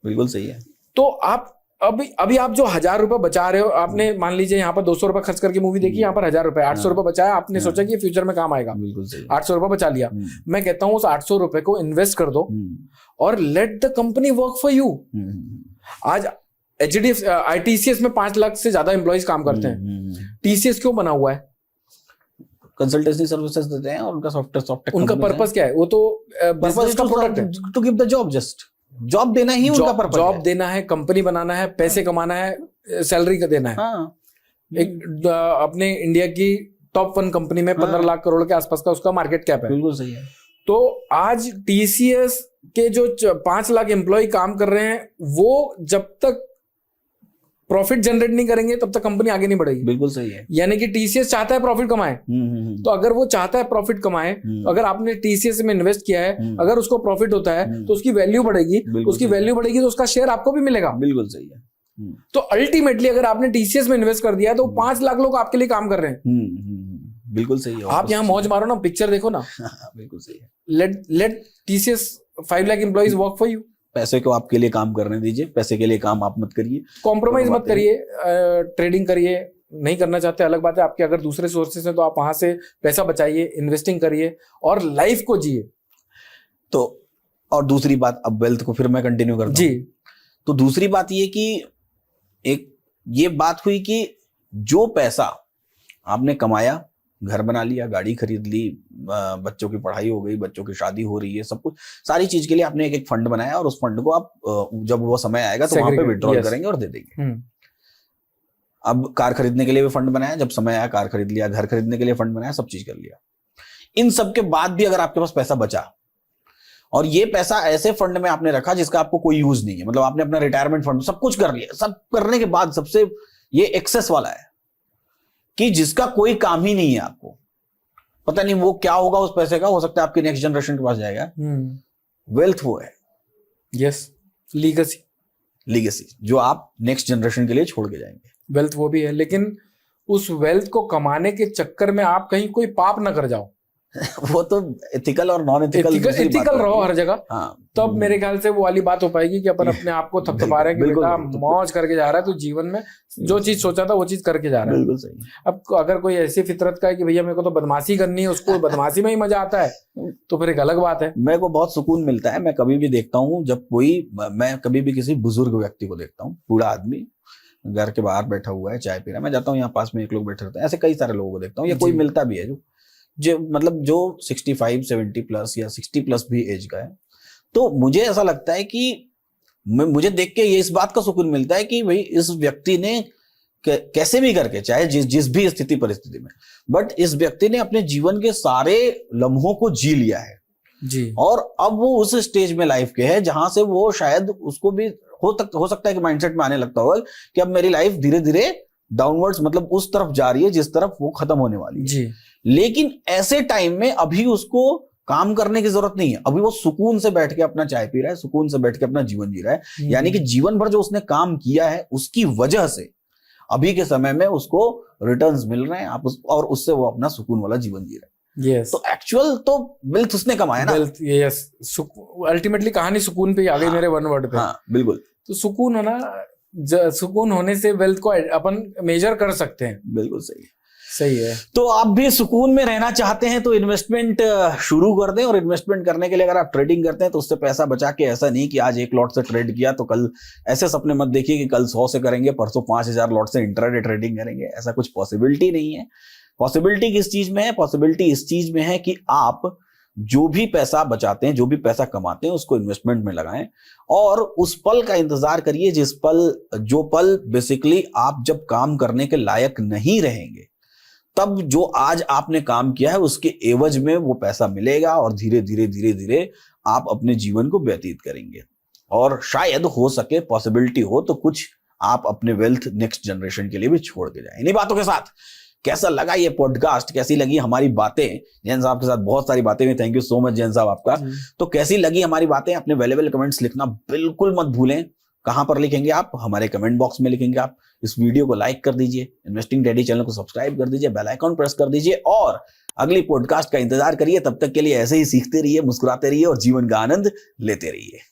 बिल्कुल सही है। तो आप अभी आप जो 1000 रुपए बचा रहे हो, आपने मान लीजिए यहाँ पर 200 रुपए खर्च करके मूवी देखी, यहाँ पर 1000 रुपए, 800 रुपए बचाया, आपने सोचा कि फ्यूचर में काम आएगा, बिल्कुल सही, 800 रुपए बचा लिया। मैं कहता हूँ उस 800 रुपए को इन्वेस्ट कर दो और let the company work for you. आज एचडीएफ आईटीसीएस में 5 लाख से ज्यादा एम्प्लॉइज काम करते हैं। टीसीएस क्यों बना हुआ है? कंसल्टेंसी सर्विसेज देते हैं और उनका सॉफ्टवेयर उनका पर्पस क्या है? वो तो बिजनेस का प्रोडक्ट है, to give the job, just job देना ही उनका पर्पस है। जॉब देना है, कंपनी बनाना है, पैसे कमाना है, सैलरी का देना है। एक अपने इंडिया की टॉप 1 कंपनी में 15 लाख करोड़ के आसपास का उसका मार्केट कैप है। बिल्कुल सही है। तो आज टीसीएस के जो 5 लाख एम्प्लॉय काम कर रहे हैं, वो जब तक प्रॉफिट जनरेट नहीं करेंगे तब तक कंपनी आगे नहीं बढ़ेगी। बिल्कुल सही है। यानी कि टीसीएस चाहता है प्रॉफिट कमाए, तो अगर वो चाहता है प्रॉफिट कमाए, तो अगर आपने टीसीएस में इन्वेस्ट किया है, अगर उसको प्रॉफिट होता है तो उसकी वैल्यू बढ़ेगी, उसकी वैल्यू बढ़ेगी तो उसका शेयर आपको भी मिलेगा। बिल्कुल सही है। तो अल्टीमेटली अगर आपने टीसीएस में इन्वेस्ट कर दिया है तो 5 लाख लोग आपके लिए काम कर रहे हैं। बिल्कुल सही है। आप यहाँ मौज मारो ना, पिक्चर देखो ना। बिल्कुल सही है। Let TCS 5 lakh employees work for you. पैसे को आपके लिए काम करने दीजिए, पैसे के लिए काम आप मत करिए, कॉम्प्रोमाइज मत करिए, ट्रेडिंग करिए। नहीं करना चाहते अलग बात है, आपके अगर दूसरे सोर्सेस हैं तो आप वहां से पैसा बचाइए, इन्वेस्टिंग करिए और लाइफ को जिए। तो और दूसरी बात, अब वेल्थ को फिर मैं कंटिन्यू करता हूं जी। तो दूसरी बात ये कि एक ये बात हुई कि जो पैसा आपने कमाया, घर बना लिया, गाड़ी खरीद ली, बच्चों की पढ़ाई हो गई, बच्चों की शादी हो रही है, सब कुछ, सारी चीज के लिए आपने एक फंड बनाया और उस फंड को आप जब वो समय आएगा तो वहां पे विड्रॉल करेंगे और दे देंगे। अब कार खरीदने के लिए भी फंड बनाया, जब समय आया कार खरीद लिया, घर खरीदने के लिए फंड बनाया, सब चीज कर लिया। इन सब के बाद भी अगर आपके पास पैसा बचा और ये पैसा ऐसे फंड में आपने रखा जिसका आपको कोई यूज नहीं है, मतलब आपने अपना रिटायरमेंट फंड सब कुछ कर लिया, सब करने के बाद सबसे ये एक्सेस वाला है कि जिसका कोई काम ही नहीं है, आपको पता नहीं वो क्या होगा उस पैसे का, हो सकता है आपकी नेक्स्ट जनरेशन के पास जाएगा। वेल्थ वो है, यस, लीगेसी जो आप नेक्स्ट जनरेशन के लिए छोड़ के जाएंगे। वेल्थ वो भी है, लेकिन उस वेल्थ को कमाने के चक्कर में आप कहीं कोई पाप ना कर जाओ। वो तो एथिकल और नॉन एथिकल रहो हर जगह। हाँ, तब मेरे ख्याल से वो वाली बात हो पाएगी कि अपन अपने आप को थपथपा रहे हैं कि बेटा मौज करके जा रहा है, तो जीवन में जो चीज सोचा था वो चीज करके जा रहा है। बिल्कुल सही। अब अगर कोई ऐसी फितरत का है कि भैया मेरे को तो बदमाशी करनी है, उसको बदमाशी में ही मजा आता है, तो फिर एक अलग बात है। मेरे को बहुत सुकून मिलता है, मैं कभी भी देखता हूँ जब मैं कभी भी किसी बुजुर्ग व्यक्ति को देखता हूँ, बूढ़ा आदमी घर के बाहर बैठा हुआ है, चाय पी रहा है, मैं जाता हूँ यहाँ पास में एक लोग बैठे रहते हैं, ऐसे कई सारे लोगों को देखता हूँ, या कोई मिलता भी है जो मतलब जो 65 70 प्लस या 60 प्लस भी एज का है, तो मुझे ऐसा लगता है कि मुझे देख के ये इस बात का सुकून मिलता है कि भाई इस व्यक्ति ने कैसे भी करके, चाहे जिस भी स्थिति परिस्थिति में, बट इस व्यक्ति ने अपने जीवन के सारे लम्हों को जी लिया है जी, और अब वो उस स्टेज में लाइफ के है जहां से वो शायद उसको भी हो सकता है कि माइंडसेट में आने लगता होगा कि अब मेरी लाइफ धीरे धीरे डाउनवर्ड्स, मतलब उस तरफ जा रही है जिस तरफ वो खत्म होने वाली है जी। लेकिन ऐसे टाइम में अभी उसको काम करने की जरूरत नहीं है, अभी वो सुकून से बैठ के अपना चाय पी रहा है, सुकून से बैठ के अपना जीवन जी रहा है। यानी कि जीवन भर जो उसने काम किया है उसकी वजह से अभी के समय में उसको रिटर्न्स मिल रहे हैं, और उससे वो अपना सुकून वाला जीवन जी रहा है। yes. तो एक्चुअल तो वेल्थ उसने कमाया ना। वेल्थ, यस, अल्टीमेटली कहानी सुकून पे आ गई। मेरे वन वर्ड पे। हाँ, बिल्कुल। तो सुकून होना, सुकून होने से वेल्थ को अपन मेजर कर सकते हैं। बिल्कुल सही है। तो आप भी सुकून में रहना चाहते हैं तो इन्वेस्टमेंट शुरू कर दें, और इन्वेस्टमेंट करने के लिए अगर आप ट्रेडिंग करते हैं तो उससे पैसा बचा के, ऐसा नहीं कि आज 1 लॉट से ट्रेड किया तो कल ऐसे सपने मत देखिए कि कल 100 से करेंगे, परसों 5000 लॉट से इंट्राडे ट्रेडिंग करेंगे, ऐसा कुछ पॉसिबिलिटी नहीं है। पॉसिबिलिटी किस चीज में है? पॉसिबिलिटी इस चीज में है कि आप जो भी पैसा बचाते हैं, जो भी पैसा कमाते हैं, उसको इन्वेस्टमेंट में लगाएं और उस पल का इंतजार करिए जो पल बेसिकली आप जब काम करने के लायक नहीं रहेंगे, तब जो आज आपने काम किया है उसके एवज में वो पैसा मिलेगा और धीरे धीरे आप अपने जीवन को व्यतीत करेंगे। और शायद हो सके, पॉसिबिलिटी हो तो कुछ आप अपने वेल्थ नेक्स्ट जनरेशन के लिए भी छोड़ के जाएं। इन्हीं बातों के साथ कैसा लगा ये पॉडकास्ट, कैसी लगी हमारी बातें? जैन साहब के साथ बहुत सारी बातें हुई, thank you so much Jain साहब आपका। तो कैसी लगी हमारी बातें? अपने वैल्यूएबल कमेंट्स लिखना बिल्कुल मत भूलें। कहां पर लिखेंगे आप? हमारे कमेंट बॉक्स में लिखेंगे आप। इस वीडियो को लाइक कर दीजिए, इन्वेस्टिंग डैडी चैनल को सब्सक्राइब कर दीजिए, बेल आइकॉन प्रेस कर दीजिए और अगली पॉडकास्ट का इंतजार करिए। तब तक के लिए ऐसे ही सीखते रहिए, मुस्कुराते रहिए और जीवन का आनंद लेते रहिए।